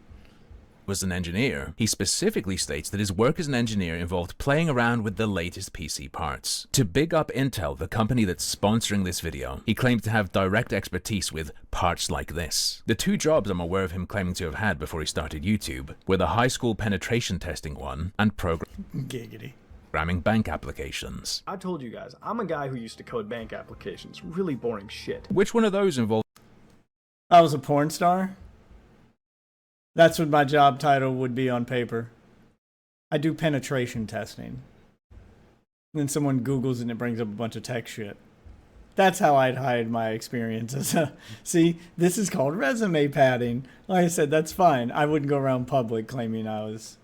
Was an engineer. He specifically states that his work as an engineer involved playing around with the latest PC parts. To big up Intel, the company that's sponsoring this video, he claimed to have direct expertise with parts like this. The two jobs I'm aware of him claiming to have had before he started YouTube were the high school penetration testing one and Giggity. Programming bank applications. I told you guys, I'm a guy who used to code bank applications. Really boring shit. Which one of those involved? I was a porn star. That's what my job title would be on paper. I do penetration testing. Then someone Googles it and it brings up a bunch of tech shit. That's how I'd hide my experience as a... See, this is called resume padding. Like I said, that's fine. I wouldn't go around public claiming I was,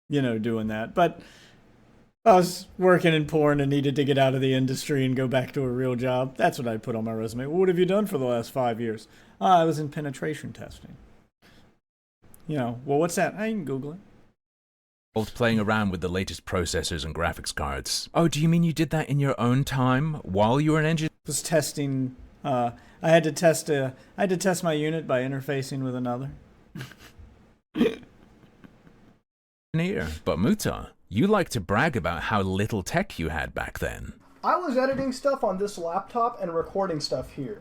you know, doing that. But I was working in porn and needed to get out of the industry and go back to a real job. That's what I'd put on my resume. What have you done for the last 5 years? I was in penetration testing. You know, well, what's that? I can Google it. Both playing around with the latest processors and graphics cards. Oh, do you mean you did that in your own time while you were an engineer? Was testing. I had to test my unit by interfacing with another. But Muta, you like to brag about how little tech you had back then. I was editing stuff on this laptop and recording stuff here.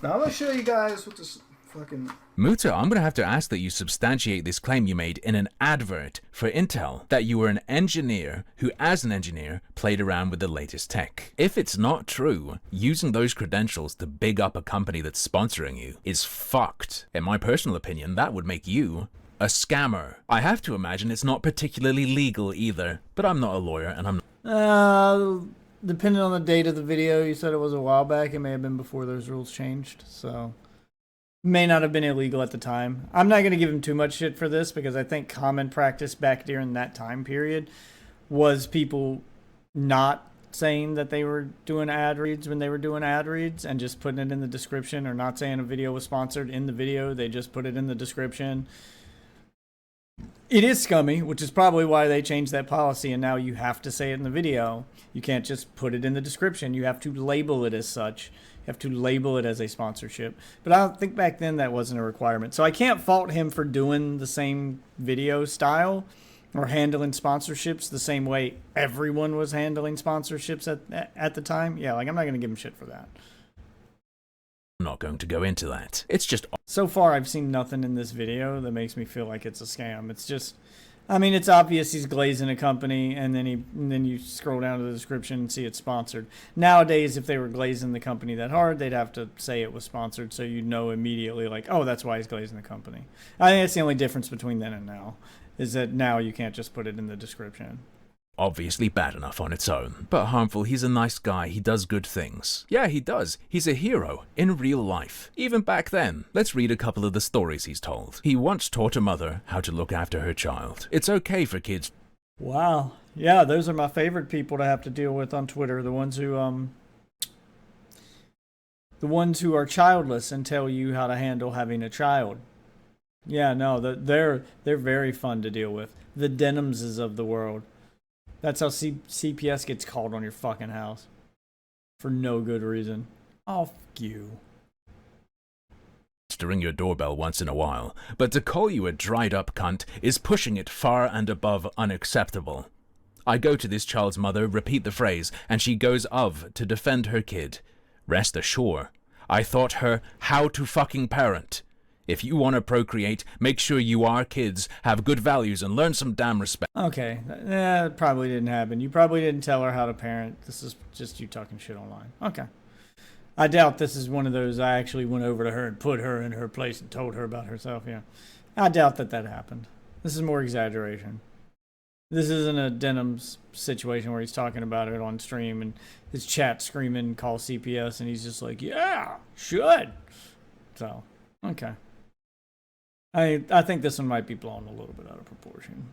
Now I'm gonna show you guys what this fucking... Muta, I'm going to have to ask that you substantiate this claim you made in an advert for Intel, that you were an engineer who, as an engineer, played around with the latest tech. If it's not true, using those credentials to big up a company that's sponsoring you is fucked. In my personal opinion, that would make you a scammer. I have to imagine it's not particularly legal either, but I'm not a lawyer and I'm not... Depending on the date of the video, you said it was a while back. It may have been before those rules changed, so... May not have been illegal at the time. I'm not going to give him too much shit for this because I think common practice back during that time period was people not saying that they were doing ad reads when they were doing ad reads and just putting it in the description, or not saying a video was sponsored in the video, they just put it in the description. It is scummy, which is probably why they changed that policy, and now you have to say it in the video. You can't just put it in the description. You have to label it as such. You have to label it as a sponsorship. But I don't think back then that wasn't a requirement. So I can't fault him for doing the same video style or handling sponsorships the same way everyone was handling sponsorships at the time. Yeah, like, I'm not going to give him shit for that. I'm not going to go into that. It's just... So far, I've seen nothing in this video that makes me feel like it's a scam. It's just... I mean, it's obvious he's glazing a company, and then you scroll down to the description and see it's sponsored. Nowadays, if they were glazing the company that hard, they'd have to say it was sponsored, so you know immediately, like, oh, that's why he's glazing the company. I think that's the only difference between then and now, is that now you can't just put it in the description. Obviously bad enough on its own, but harmful. He's a nice guy. He does good things. Yeah, he does. He's a hero in real life. Even back then. Let's read a couple of the stories he's told. He once taught a mother how to look after her child. It's okay for kids. Wow. Yeah, those are my favorite people to have to deal with on Twitter. The ones who are childless and tell you how to handle having a child. Yeah, no, they're very fun to deal with. The Denimses of the world. That's how CPS gets called on your fucking house. For no good reason. Oh, fuck you. To ring your doorbell once in a while, but to call you a dried up cunt is pushing it far and above unacceptable. I go to this child's mother, repeat the phrase, and she goes of to defend her kid. Rest assured, I taught her how to fucking parent. If you want to procreate, make sure you are kids, have good values, and learn some damn respect. Okay, that probably didn't happen. You probably didn't tell her how to parent. This is just you talking shit online. Okay. I doubt this is one of those I actually went over to her and put her in her place and told her about herself. Yeah. I doubt that happened. This is more exaggeration. This isn't a Denim's situation where he's talking about it on stream and his chat screaming, call CPS, and he's just like, yeah, should. So, okay. I think this one might be blown a little bit out of proportion.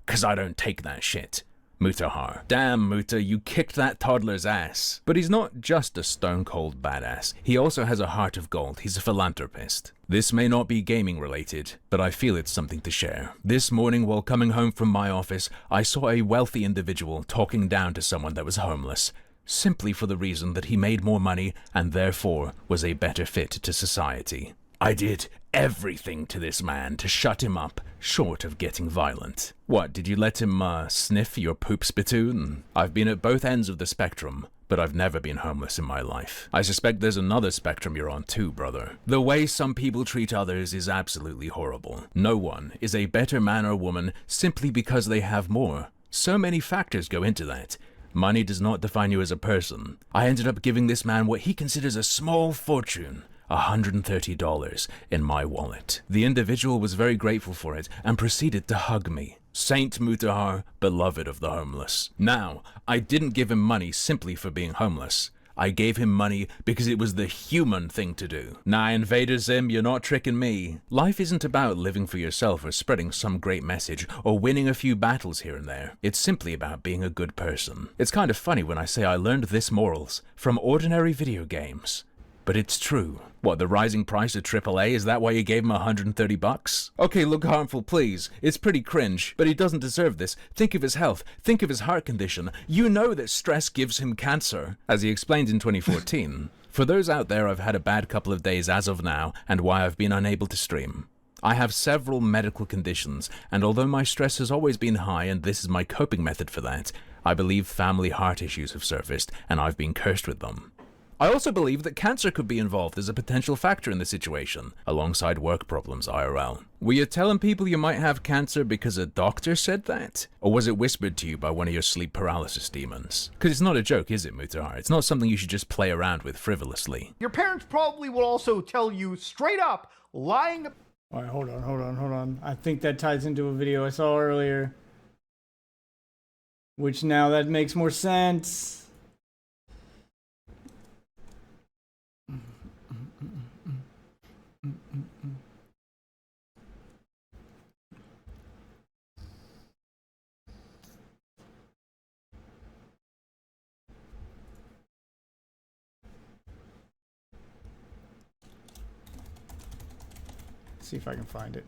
Cause I don't take that shit. Mutahar. Damn, Muta, you kicked that toddler's ass. But he's not just a stone-cold badass. He also has a heart of gold. He's a philanthropist. This may not be gaming related, but I feel it's something to share. This morning while coming home from my office, I saw a wealthy individual talking down to someone that was homeless, simply for the reason that he made more money and therefore was a better fit to society. I did everything to this man to shut him up, short of getting violent. What, did you let him sniff your poop spittoon? I've been at both ends of the spectrum, but I've never been homeless in my life. I suspect there's another spectrum you're on too, brother. The way some people treat others is absolutely horrible. No one is a better man or woman simply because they have more. So many factors go into that. Money does not define you as a person. I ended up giving this man what he considers a small fortune. $130 in my wallet. The individual was very grateful for it and proceeded to hug me. Saint Mutahar, beloved of the homeless. Now, I didn't give him money simply for being homeless. I gave him money because it was the human thing to do. Nah, Invader Zim, you're not tricking me. Life isn't about living for yourself or spreading some great message or winning a few battles here and there. It's simply about being a good person. It's kind of funny when I say I learned this morals from ordinary video games. But it's true. What, the rising price of AAA, is that why you gave him $130? Okay, look, Harmful, please. It's pretty cringe, but he doesn't deserve this. Think of his health. Think of his heart condition. You know that stress gives him cancer, as he explained in 2014. For those out there, I've had a bad couple of days as of now, and why I've been unable to stream. I have several medical conditions, and although my stress has always been high and this is my coping method for that, I believe family heart issues have surfaced, and I've been cursed with them. I also believe that cancer could be involved as a potential factor in the situation, alongside work problems IRL. Were you telling people you might have cancer because a doctor said that? Or was it whispered to you by one of your sleep paralysis demons? Because it's not a joke, is it, Mutahar? It's not something you should just play around with frivolously. Your parents probably will also tell you straight up, lying... Alright, hold on. I think that ties into a video I saw earlier. Which now that makes more sense. see if I can find it.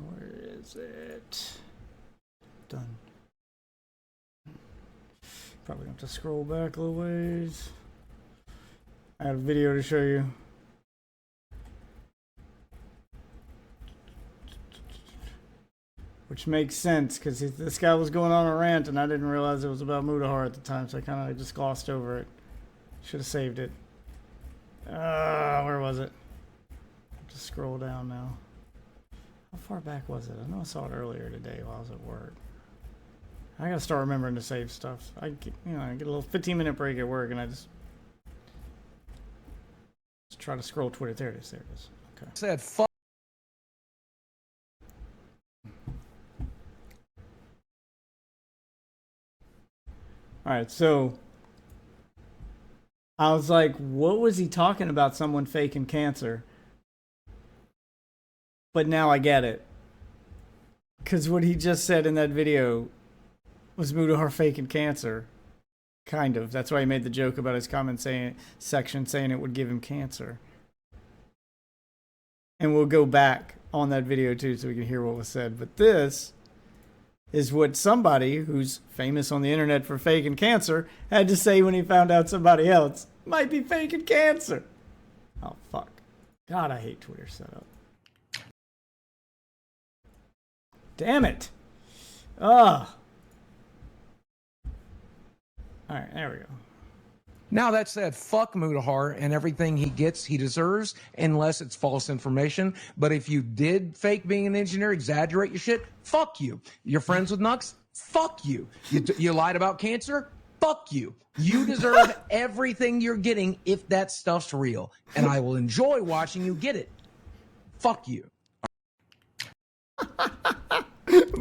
Where is it? Done. Probably have to scroll back a little ways. I had a video to show you. Which makes sense, because this guy was going on a rant, and I didn't realize it was about Mudahar at the time, so I kind of just glossed over it. Should have saved it. Where was it? Just scroll down now. How far back was it? I know I saw it earlier today while I was at work. I gotta start remembering to save stuff. I get a little 15-minute break at work, and I just try to scroll Twitter. There it is. There it is. Okay. Said fuck. All right, so I was like, what was he talking about? Someone faking cancer? But now I get it. Because what he just said in that video was Mudahar faking cancer. Kind of. That's why he made the joke about his comment section saying it would give him cancer. And we'll go back on that video too so we can hear what was said. But this is what somebody who's famous on the internet for faking cancer had to say when he found out somebody else might be faking cancer. Oh, fuck. God, I hate Twitter setup. Damn it. Ugh. Alright, there we go. Now that said, fuck Mudahar and everything he gets, he deserves, unless it's false information. But if you did fake being an engineer, exaggerate your shit, fuck you. You're friends with Nux? Fuck you. You lied about cancer? Fuck you. You deserve everything you're getting if that stuff's real. And I will enjoy watching you get it. Fuck you.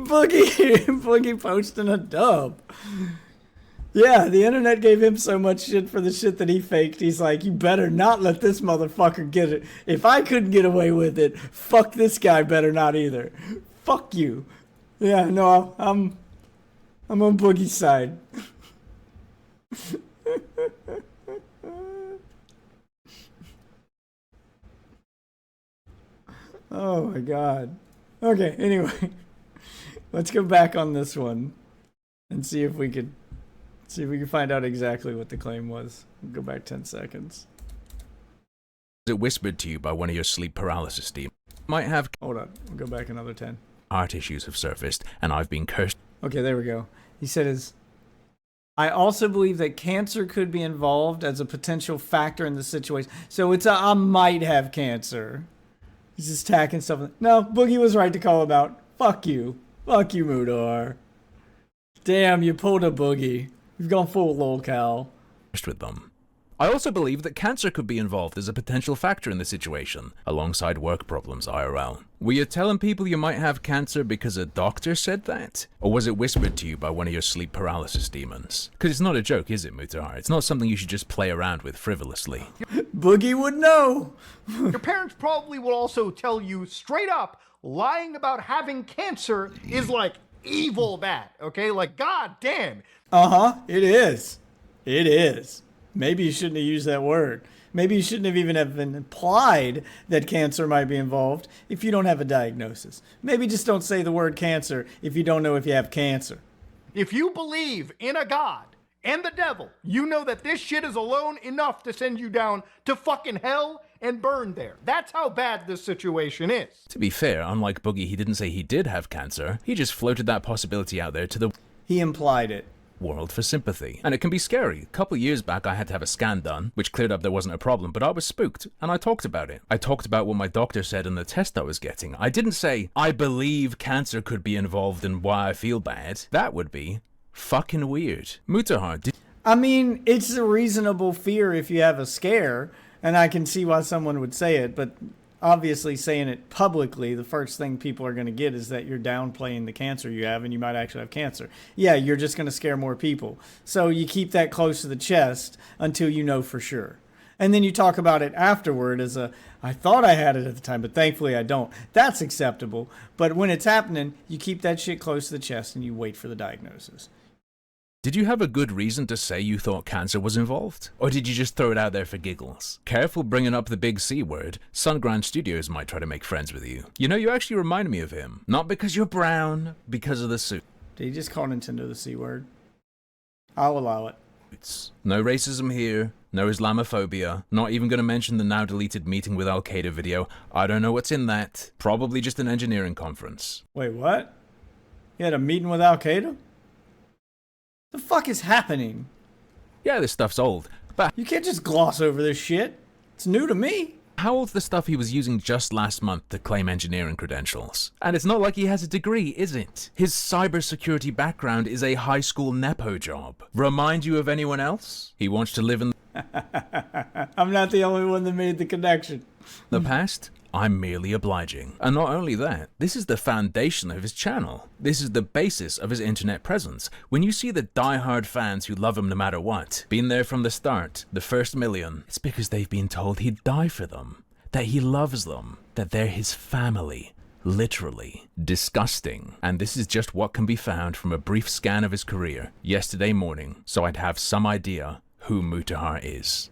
Boogie posting a dub. Yeah, the internet gave him so much shit for the shit that he faked. He's like, you better not let this motherfucker get it. If I couldn't get away with it, fuck this guy better not either. Fuck you. Yeah, no, I'm on Boogie's side. Oh my god. Okay, anyway. Let's go back on this one and see if we can find out exactly what the claim was. We'll go back 10 seconds. It whispered to you by one of your sleep paralysis demons. Might have. Hold on. We'll go back another 10. Heart issues have surfaced, and I've been cursed. Okay, there we go. He said I also believe that cancer could be involved as a potential factor in the situation. So it's I might have cancer. He's just tacking stuff. No, Boogie was right to call him out. Fuck you. Fuck you, Mudahar. Damn, you pulled a Boogie. You've gone full lolcow. With them. I also believe that cancer could be involved as a potential factor in the situation, alongside work problems IRL. Were you telling people you might have cancer because a doctor said that? Or was it whispered to you by one of your sleep paralysis demons? Because it's not a joke, is it, Mutahar? It's not something you should just play around with frivolously. Boogie would know. Your parents probably will also tell you straight up, lying about having cancer is like evil bad, okay? Like, god damn. Uh-huh, it is. It is. Maybe you shouldn't have used that word. Maybe you shouldn't have even have been implied that cancer might be involved if you don't have a diagnosis. Maybe just don't say the word cancer if you don't know if you have cancer. If you believe in a god and the devil, you know that this shit is alone enough to send you down to fucking hell and burned there. That's how bad this situation is. To be fair, unlike Boogie, he didn't say he did have cancer. He just floated that possibility out there to the... He implied it. ...world for sympathy. And it can be scary. A couple years back, I had to have a scan done, which cleared up there wasn't a problem, but I was spooked, and I talked about it. I talked about what my doctor said in the test I was getting. I didn't say, I believe cancer could be involved in why I feel bad. That would be fucking weird. Mutahar, I mean, it's a reasonable fear if you have a scare, and I can see why someone would say it, but obviously saying it publicly, the first thing people are going to get is that you're downplaying the cancer you have, and you might actually have cancer. Yeah, you're just going to scare more people. So you keep that close to the chest until you know for sure. And then you talk about it afterward as I thought I had it at the time, but thankfully I don't. That's acceptable. But when it's happening, you keep that shit close to the chest and you wait for the diagnosis. did you have a good reason to say you thought cancer was involved? Or did you just throw it out there for giggles? Careful bringing up the big C word. Sunground Studios might try to make friends with you. You know, you actually remind me of him. Not because you're brown, because of the suit. Did he just call Nintendo the C word? I'll allow it. No racism here, no Islamophobia, not even going to mention the now deleted meeting with Al-Qaeda video. I don't know what's in that. Probably just an engineering conference. Wait, what? You had a meeting with Al-Qaeda? The fuck is happening? Yeah, this stuff's old, but you can't just gloss over this shit. It's new to me. How old's the stuff he was using just last month to claim engineering credentials? And it's not like he has a degree, is it? His cybersecurity background is a high school nepo job. Remind you of anyone else? He wants to live in I'm not the only one that made the connection. the past. I'm merely obliging. And not only that, this is the foundation of his channel. This is the basis of his internet presence. When you see the die-hard fans who love him no matter what, been there from the start, the first million, it's because they've been told he'd die for them, that he loves them, that they're his family. Literally. Disgusting. And this is just what can be found from a brief scan of his career yesterday morning, so I'd have some idea who Mutahar is.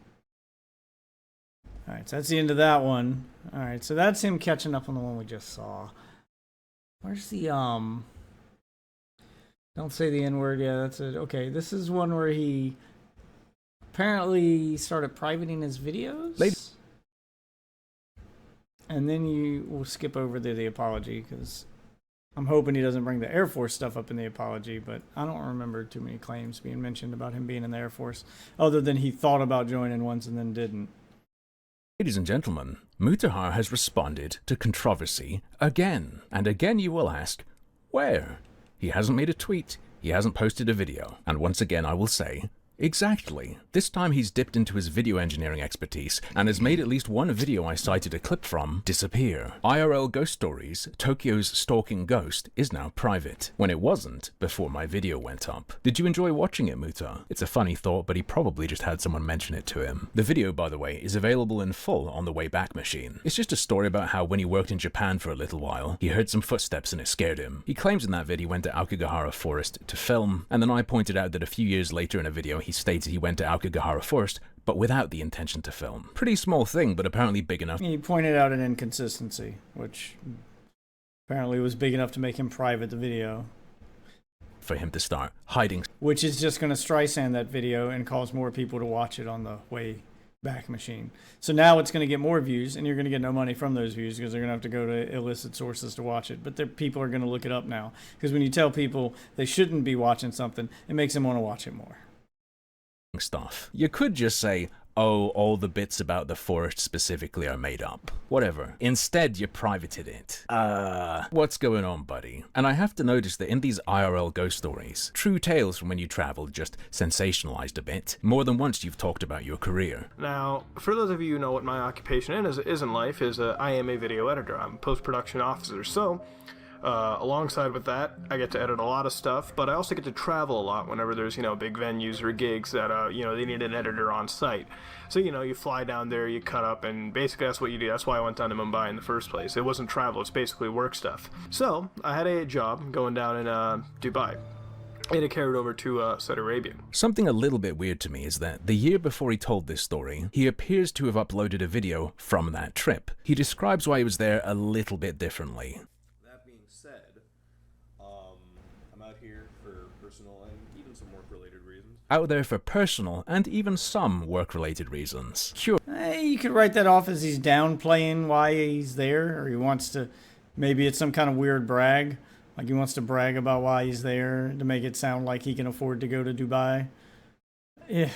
Alright, so that's the end of that one. Alright, so that's him catching up on the one we just saw. Where's the, don't say the N-word, yeah, that's it. Okay, this is one where he apparently started privating his videos? And then you will skip over the apology, because I'm hoping he doesn't bring the Air Force stuff up in the apology, but I don't remember too many claims being mentioned about him being in the Air Force, other than he thought about joining once and then didn't. Ladies and gentlemen, Mutahar has responded to controversy again. And again you will ask, where? He hasn't made a tweet, he hasn't posted a video. And once again I will say, exactly. This time he's dipped into his video engineering expertise and has made at least one video I cited a clip from disappear. IRL Ghost Stories, Tokyo's stalking ghost, is now private, when it wasn't before my video went up. Did you enjoy watching it, Muta? It's a funny thought, but he probably just had someone mention it to him. The video, by the way, is available in full on the Wayback Machine. It's just a story about how when he worked in Japan for a little while, he heard some footsteps and it scared him. He claims in that vid he went to Aokigahara Forest to film, and then I pointed out that a few years later in a video he stated he went to Aokigahara Forest, but without the intention to film. Pretty small thing, but apparently big enough. He pointed out an inconsistency, which apparently was big enough to make him private the video. For him to start hiding. Which is just going to Streisand that video and cause more people to watch it on the Wayback Machine. So now it's going to get more views, and you're going to get no money from those views because they're going to have to go to illicit sources to watch it. But people are going to look it up now. Because when you tell people they shouldn't be watching something, it makes them want to watch it more. Stuff. You could just say, oh, all the bits about the forest specifically are made up. Whatever. Instead, you privated it. What's going on, buddy? And I have to notice that in these IRL ghost stories, true tales from when you traveled just sensationalized a bit. More than once you've talked about your career. Now, for those of you who know what my occupation is in life, I am a video editor. I'm a post-production officer, so alongside with that, I get to edit a lot of stuff, but I also get to travel a lot whenever there's, big venues or gigs that, they need an editor on site. So, you fly down there, you cut up, and basically that's what you do. That's why I went down to Mumbai in the first place. It wasn't travel, it's basically work stuff. So, I had a job going down in Dubai. And it carried over to Saudi Arabia. Something a little bit weird to me is that the year before he told this story, he appears to have uploaded a video from that trip. He describes why he was there a little bit differently. about here for personal and even some work-related reasons. Out there for personal and even some work-related reasons. Hey, you could write that off as he's downplaying why he's there, or he wants to, maybe it's some kind of weird brag. Like he wants to brag about why he's there to make it sound like he can afford to go to Dubai. Yeah.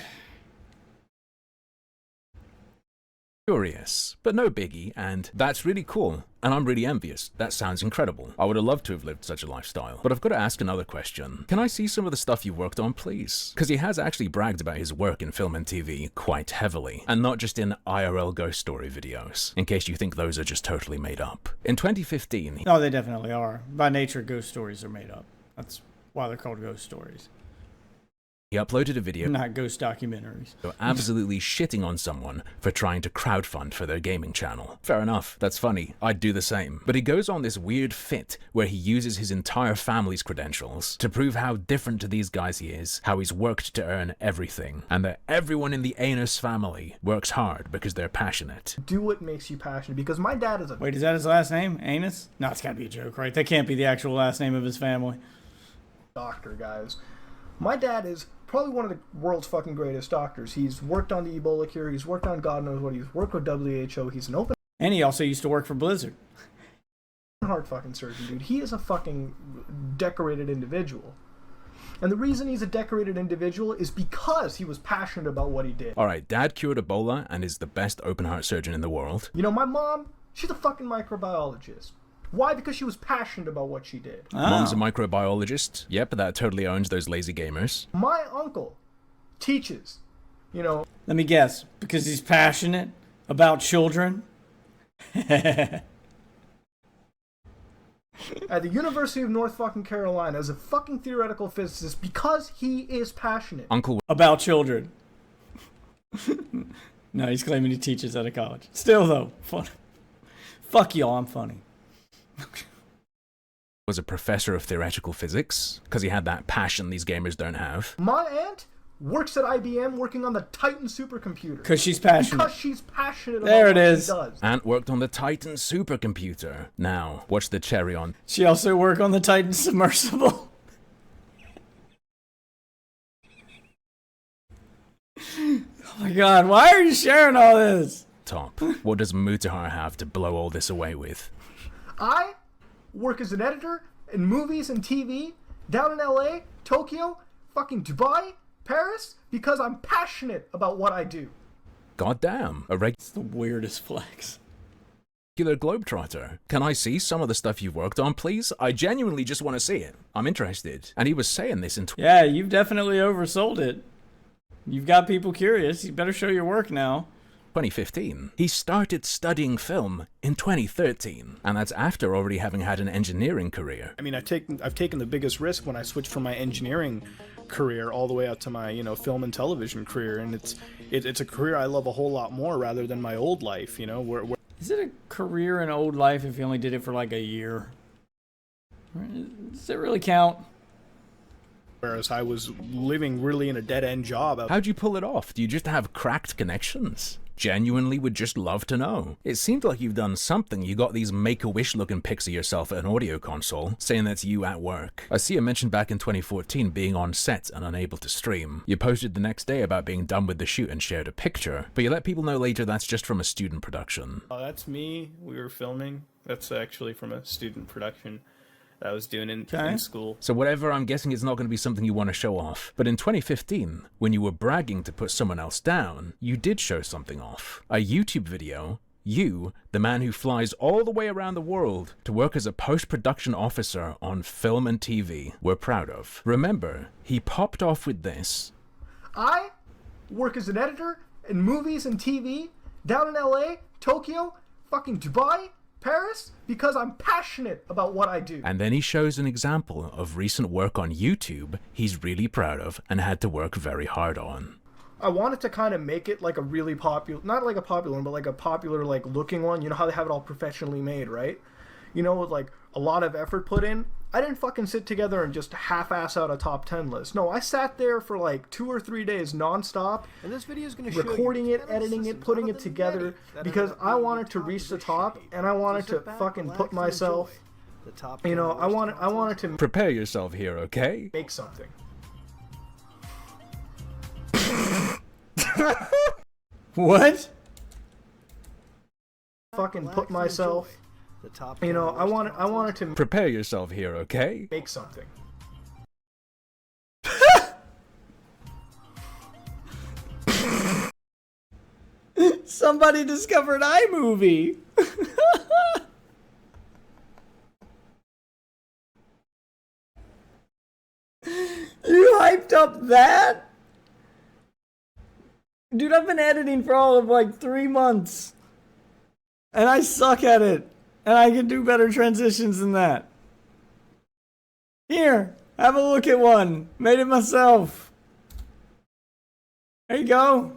Curious, but no biggie, and that's really cool, and I'm really envious. That sounds incredible. I would have loved to have lived such a lifestyle. But I've got to ask another question. Can I see some of the stuff you worked on, please? Because he has actually bragged about his work in film and TV quite heavily, and not just in IRL ghost story videos, in case you think those are just totally made up. In 2015... No, they definitely are. By nature, ghost stories are made up. That's why they're called ghost stories. He uploaded a video, not ghost documentaries, absolutely shitting on someone for trying to crowdfund for their gaming channel. Fair enough, that's funny, I'd do the same. But he goes on this weird fit where he uses his entire family's credentials to prove how different to these guys he is, how he's worked to earn everything, and that everyone in the Anus family works hard because they're passionate. Do what makes you passionate, because my dad is a... Wait, is that his last name? Anus? No, it's gotta be a joke, right? That can't be the actual last name of his family. Doctor, guys. My dad is probably one of the world's fucking greatest doctors. He's worked on the Ebola cure. He's worked on God knows what. He's worked with WHO. He's an open... And he also used to work for Blizzard. Heart fucking surgeon, dude. He is a fucking decorated individual. And the reason he's a decorated individual is because he was passionate about what he did. Alright, Dad cured Ebola and is the best open heart surgeon in the world. You know, my mom, she's a fucking microbiologist. Why? Because she was passionate about what she did. Mom's a microbiologist. Yep, that totally owns those lazy gamers. My uncle teaches, you know... Let me guess. Because he's passionate about children? At the University of North fucking Carolina as a fucking theoretical physicist because he is passionate. Uncle... About children. No, he's claiming he teaches at a college. Still, though, funny. Fuck y'all, I'm funny. Was a professor of theoretical physics because he had that passion these gamers don't have. My aunt works at IBM working on the Titan supercomputer. Because she's passionate. Because she's passionate about there it what is. she does. Aunt worked on the Titan supercomputer. Now, what's the cherry on? She also worked on the Titan submersible. Oh my god, why are you sharing all this? Top. What does Mutahar have to blow all this away with? I work as an editor in movies and TV down in LA, Tokyo, fucking Dubai, Paris, because I'm passionate about what I do. Goddamn, It's the weirdest flex. Regular globetrotter. Can I see some of the stuff you've worked on, please? I genuinely just want to see it. I'm interested. And he was saying this in... Yeah, you've definitely oversold it. You've got people curious. You better show your work now. 2015. He started studying film in 2013, and that's after already having had an engineering career. I mean, I've taken the biggest risk when I switched from my engineering career all the way out to my, you know, film and television career, and it's a career I love a whole lot more rather than my old life, you know. Where is it a career in old life if you only did it for like a year? Does it really count? Whereas I was living really in a dead-end job. How'd you pull it off? Do you just have cracked connections? Genuinely would just love to know. It seemed like you've done something. You got these Make-A-Wish looking pics of yourself at an audio console, saying that's you at work. I see you mentioned back in 2014 being on set and unable to stream. You posted the next day about being done with the shoot and shared a picture, but you let people know later that's just from a student production. Oh, that's me. We were filming. That's actually from a student production that I was doing in school. So whatever, I'm guessing it's not going to be something you want to show off. But in 2015, when you were bragging to put someone else down, you did show something off. A YouTube video, you, the man who flies all the way around the world to work as a post-production officer on film and TV, were proud of. Remember, he popped off with this. I work as an editor in movies and TV down in LA, Tokyo, fucking Dubai, Paris, because I'm passionate about what I do. And then he shows an example of recent work on YouTube he's really proud of and had to work very hard on. I wanted to kind of make it like a really popular, not like a popular one, but like a popular like looking one. You know how they have it all professionally made, right? You know, with like a lot of effort put in. I didn't fucking sit together and just half-ass out a top 10 list. No, I sat there for like 2 or 3 days non-stop, and this video is going to show recording it, editing it, putting it together, because I wanted to reach the top, and I wanted to fucking put myself You know, I wanted to Prepare yourself here, okay? make something. What? Fucking put myself. You know, I wanted to Prepare yourself here, okay? make something. Somebody discovered iMovie. You hyped up that? Dude, I've been editing for all of like 3 months. And I suck at it. And I can do better transitions than that. Here, have a look at one. Made it myself. There you go.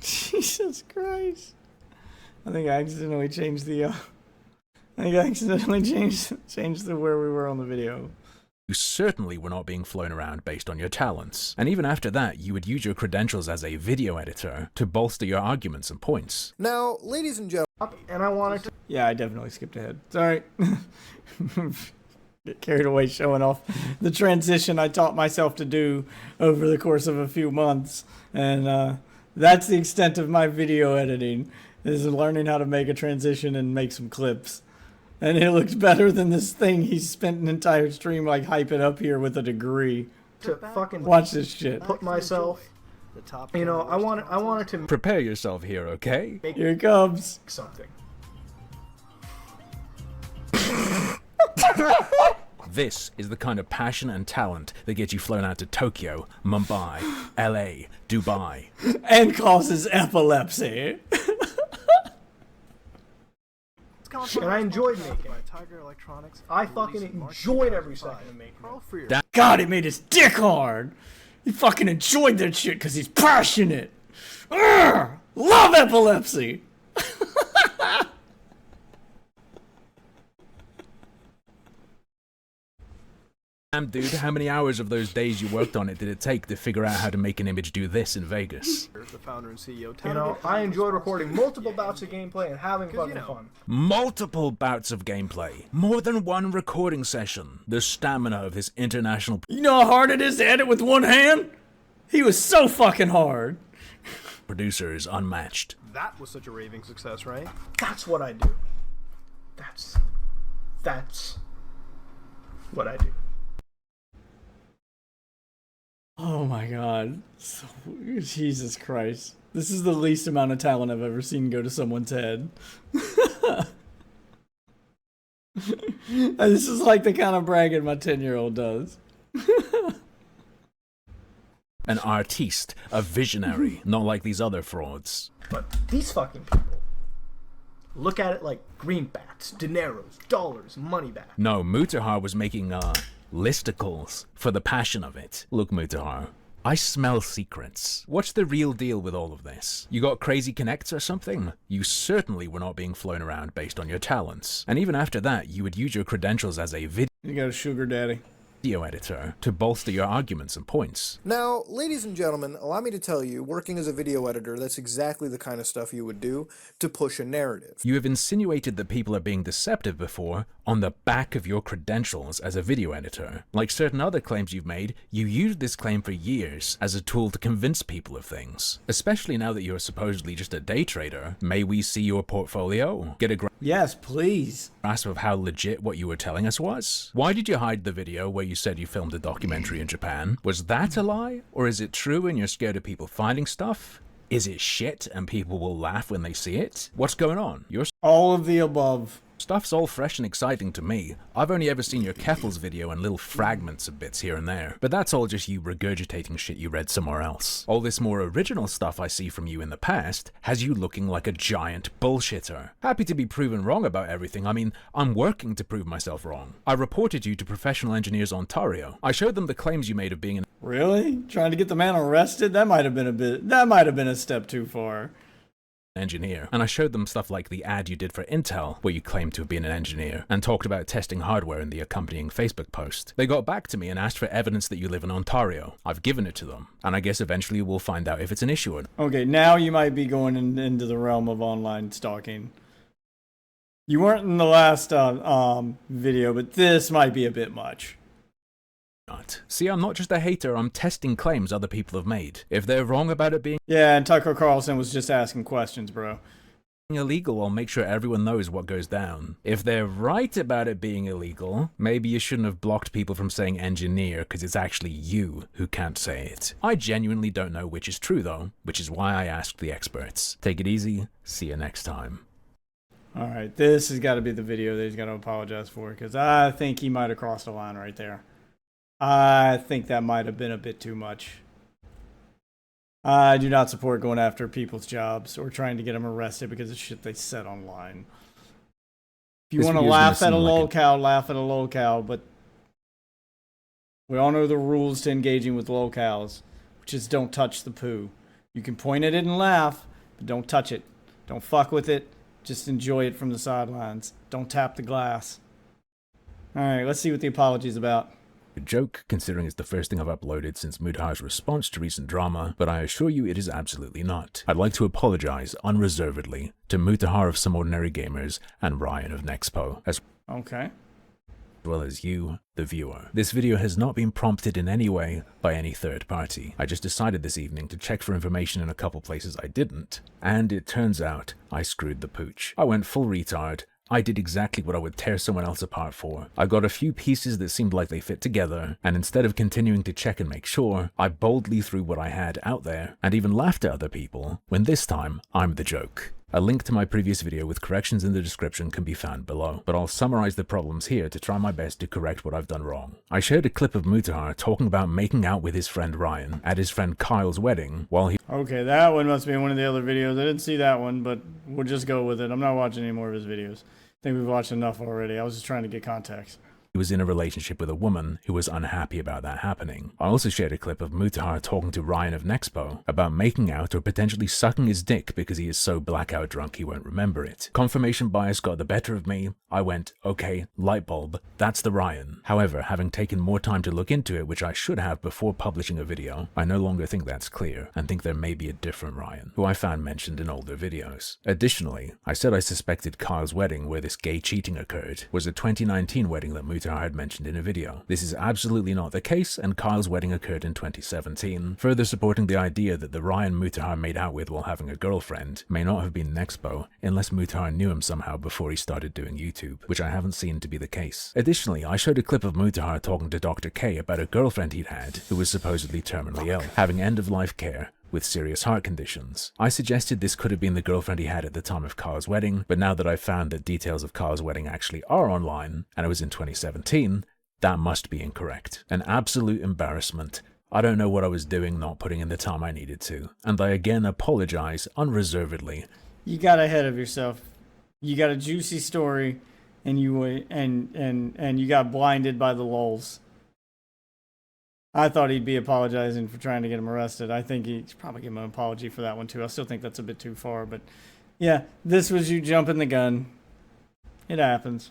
Jesus Christ. I think I accidentally changed the changed the where we were on the video. You certainly were not being flown around based on your talents. And even after that, you would use your credentials as a video editor to bolster your arguments and points. Now, ladies and gentlemen, And I wanted to Yeah, I definitely skipped ahead. Sorry. Get carried away showing off the transition I taught myself to do over the course of a few months. And that's the extent of my video editing, is learning how to make a transition and make some clips. And it looks better than this thing he spent an entire stream like hyping up here with a degree. to fucking Watch this shit. put myself. You know, I wanted to Prepare yourself here, okay? make Here it comes. something. This is the kind of passion and talent that gets you flown out to Tokyo, Mumbai, LA, Dubai. And causes epilepsy. And I enjoyed making it. I fucking enjoyed every second of making it. God, it made his dick hard. He fucking enjoyed that shit because he's passionate. Urgh! Love epilepsy. Damn, dude, how many hours of those days you worked on it did it take to figure out how to make an image do this in Vegas? The founder and CEO. You know, I enjoyed recording multiple bouts of gameplay and having fucking fun. Multiple bouts of gameplay. More than one recording session. The stamina of this international You know how hard it is to edit with one hand? He was so fucking hard. producer is unmatched. That was such a raving success, right? That's what I do. That's what I do. Oh my god. Jesus Christ. This is the least amount of talent I've ever seen go to someone's head. This is like the kind of bragging my 10-year-old does. An artiste, a visionary, not like these other frauds. But these fucking people look at it like greenbacks, dineros, dollars, money back. No, Mutahar was making, listicles for the passion of it. Look, Mutahar, I smell secrets. What's the real deal with all of this? You got crazy connects or something? You certainly were not being flown around based on your talents. And even after that, you would use your credentials as a video You got a sugar daddy. editor to bolster your arguments and points. now, ladies and gentlemen, allow me to tell you, working as a video editor, that's exactly the kind of stuff you would do to push a narrative. You have insinuated that people are being deceptive before on the back of your credentials as a video editor. Like certain other claims you've made, you used this claim for years as a tool to convince people of things. Especially now that you're supposedly just a day trader. May we see your portfolio? Get a Yes, please. grasp of how legit what you were telling us was? Why did you hide the video where you said you filmed a documentary in Japan? Was that a lie? Or is it true and you're scared of people finding stuff? Is it shit and people will laugh when they see it? What's going on? Your all of the above. Stuff's all fresh and exciting to me. I've only ever seen your Keffels video and little fragments of bits here and there. But that's all just you regurgitating shit you read somewhere else. All this more original stuff I see from you in the past has you looking like a giant bullshitter. Happy to be proven wrong about everything. I mean, I'm working to prove myself wrong. I reported you to Professional Engineers Ontario. I showed them the claims you made of being an Really? Trying to get the man arrested? That might have been a step too far. engineer, and I showed them stuff like the ad you did for Intel where you claimed to have been an engineer and talked about testing hardware in the accompanying Facebook post. They got back to me and asked for evidence that you live in Ontario. I've given it to them, and I guess eventually we'll find out if it's an issue or not. Okay, now you might be going into the realm of online stalking. You weren't in the last video, but this might be a bit much. See, I'm not just a hater, I'm testing claims other people have made. If they're wrong about it being Yeah, and Tucker Carlson was just asking questions, bro. illegal, I'll make sure everyone knows what goes down. If they're right about it being illegal, maybe you shouldn't have blocked people from saying engineer because it's actually you who can't say it. I genuinely don't know which is true though, which is why I asked the experts. Take it easy, see you next time. Alright, this has got to be the video that he's got to apologize for, because I think he might have crossed the line right there. I think that might have been a bit too much. I do not support going after people's jobs or trying to get them arrested because of shit they said online. If you want to laugh at a lolcow, laugh at a lolcow, but we all know the rules to engaging with lolcows, which is don't touch the poo. You can point at it and laugh, but don't touch it. Don't fuck with it. Just enjoy it from the sidelines. Don't tap the glass. Alright, let's see what the apology's about. A joke, considering it's the first thing I've uploaded since Mudahar's response to recent drama, but I assure you it is absolutely not. I'd like to apologize unreservedly to Mutahar of Some Ordinary Gamers and Ryan of Nexpo, as well as you, the viewer. This video has not been prompted in any way by any third party. I just decided this evening to check for information in a couple places I didn't, and it turns out I screwed the pooch. I went full retard. I did exactly what I would tear someone else apart for. I got a few pieces that seemed like they fit together, and instead of continuing to check and make sure, I boldly threw what I had out there, and even laughed at other people, when this time, I'm the joke. A link to my previous video with corrections in the description can be found below, but I'll summarize the problems here to try my best to correct what I've done wrong. I shared a clip of Mutahar talking about making out with his friend Ryan at his friend Kyle's wedding while he— Okay, that one must be in one of the other videos. I didn't see that one, but we'll just go with it. I'm not watching any more of his videos. I think we've watched enough already. I was just trying to get context. He was in a relationship with a woman who was unhappy about that happening. I also shared a clip of Mutahar talking to Ryan of Nexpo about making out or potentially sucking his dick because he is so blackout drunk he won't remember it. Confirmation bias got the better of me. I went, okay, light bulb, that's the Ryan. However, having taken more time to look into it, which I should have before publishing a video, I no longer think that's clear and think there may be a different Ryan, who I found mentioned in older videos. Additionally, I said I suspected Kyle's wedding where this gay cheating occurred was a 2019 wedding that Mutahar had mentioned in a video. This is absolutely not the case, and Kyle's wedding occurred in 2017, further supporting the idea that the Ryan Mutahar made out with while having a girlfriend may not have been Nexpo, unless Mutahar knew him somehow before he started doing YouTube, which I haven't seen to be the case. Additionally, I showed a clip of Mutahar talking to Dr. K about a girlfriend he'd had who was supposedly terminally ill, having end-of-life care with serious heart conditions. I suggested this could have been the girlfriend he had at the time of Kyle's wedding, but now that I've found that details of Kyle's wedding actually are online, and it was in 2017, that must be incorrect. An absolute embarrassment. I don't know what I was doing not putting in the time I needed to, and I again apologize unreservedly. You got ahead of yourself. You got a juicy story, and you got blinded by the lulz. I thought he'd be apologizing for trying to get him arrested. I think he should probably give him an apology for that one too. I still think that's a bit too far, but yeah, this was you jumping the gun. It happens.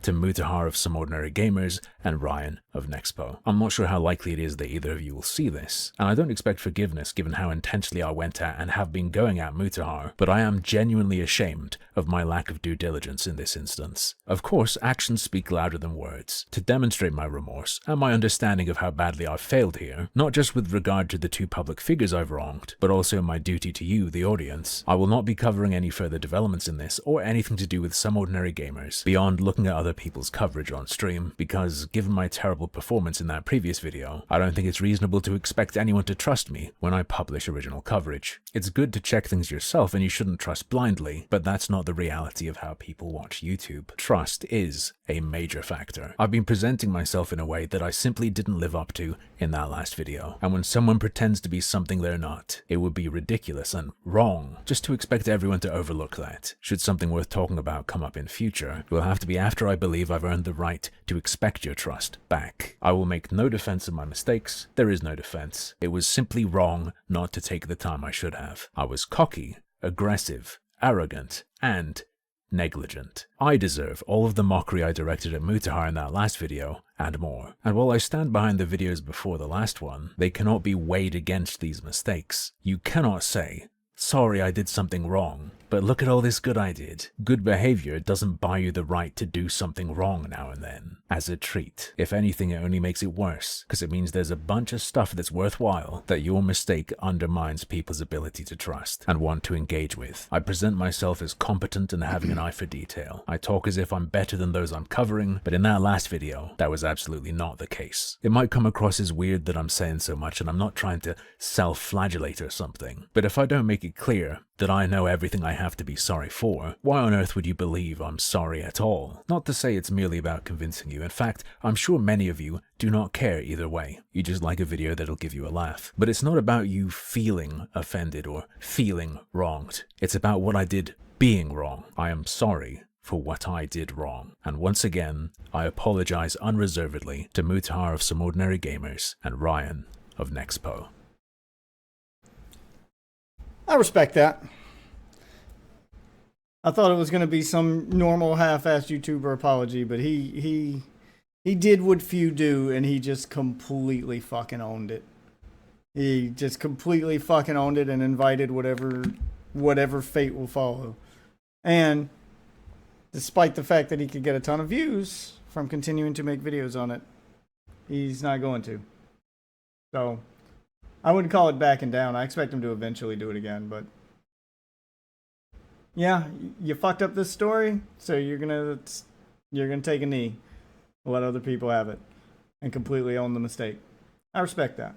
To Mutahar of Some Ordinary Gamers and Ryan of Nexpo. I'm not sure how likely it is that either of you will see this, and I don't expect forgiveness given how intensely I went at and have been going at Mutahar, but I am genuinely ashamed of my lack of due diligence in this instance. Of course, actions speak louder than words. To demonstrate my remorse and my understanding of how badly I've failed here, not just with regard to the two public figures I've wronged, but also my duty to you, the audience, I will not be covering any further developments in this or anything to do with Some Ordinary Gamers, beyond looking at other people's coverage on stream, because given my terrible performance in that previous video, I don't think it's reasonable to expect anyone to trust me when I publish original coverage. It's good to check things yourself and you shouldn't trust blindly, but that's not the reality of how people watch YouTube. Trust is a major factor. I've been presenting myself in a way that I simply didn't live up to in that last video, and when someone pretends to be something they're not, it would be ridiculous and wrong just to expect everyone to overlook that. Should something worth talking about come up in future, it will have to be after I believe I've earned the right to expect your trust back. I will make no defense of my mistakes. There is no defense. It was simply wrong not to take the time I should have. I was cocky, aggressive, arrogant, and negligent. I deserve all of the mockery I directed at Mutahar in that last video, and more. And while I stand behind the videos before the last one, they cannot be weighed against these mistakes. You cannot say Sorry I did something wrong, but look at all this good I did. Good behavior doesn't buy you the right to do something wrong now and then. As a treat. If anything, it only makes it worse, because it means there's a bunch of stuff that's worthwhile that your mistake undermines people's ability to trust and want to engage with. I present myself as competent and having an eye for detail. I talk as if I'm better than those I'm covering, but in that last video, that was absolutely not the case. It might come across as weird that I'm saying so much, and I'm not trying to self-flagellate or something, but if I don't make it clear that I know everything I have to be sorry for, why on earth would you believe I'm sorry at all? Not to say it's merely about convincing you. In fact, I'm sure many of you do not care either way. You just like a video that'll give you a laugh. But it's not about you feeling offended or feeling wronged. It's about what I did being wrong. I am sorry for what I did wrong. And once again, I apologize unreservedly to Mutahar of Some Ordinary Gamers and Ryan of Nexpo. I respect that. I thought it was going to be some normal half-assed YouTuber apology, but he did what few do, and he just completely fucking owned it. He just completely fucking owned it and invited whatever fate will follow. And despite the fact that he could get a ton of views from continuing to make videos on it, he's not going to. So I wouldn't call it backing down. I expect him to eventually do it again, but yeah, you fucked up this story, so you're gonna take a knee, let other people have it, and completely own the mistake. I respect that.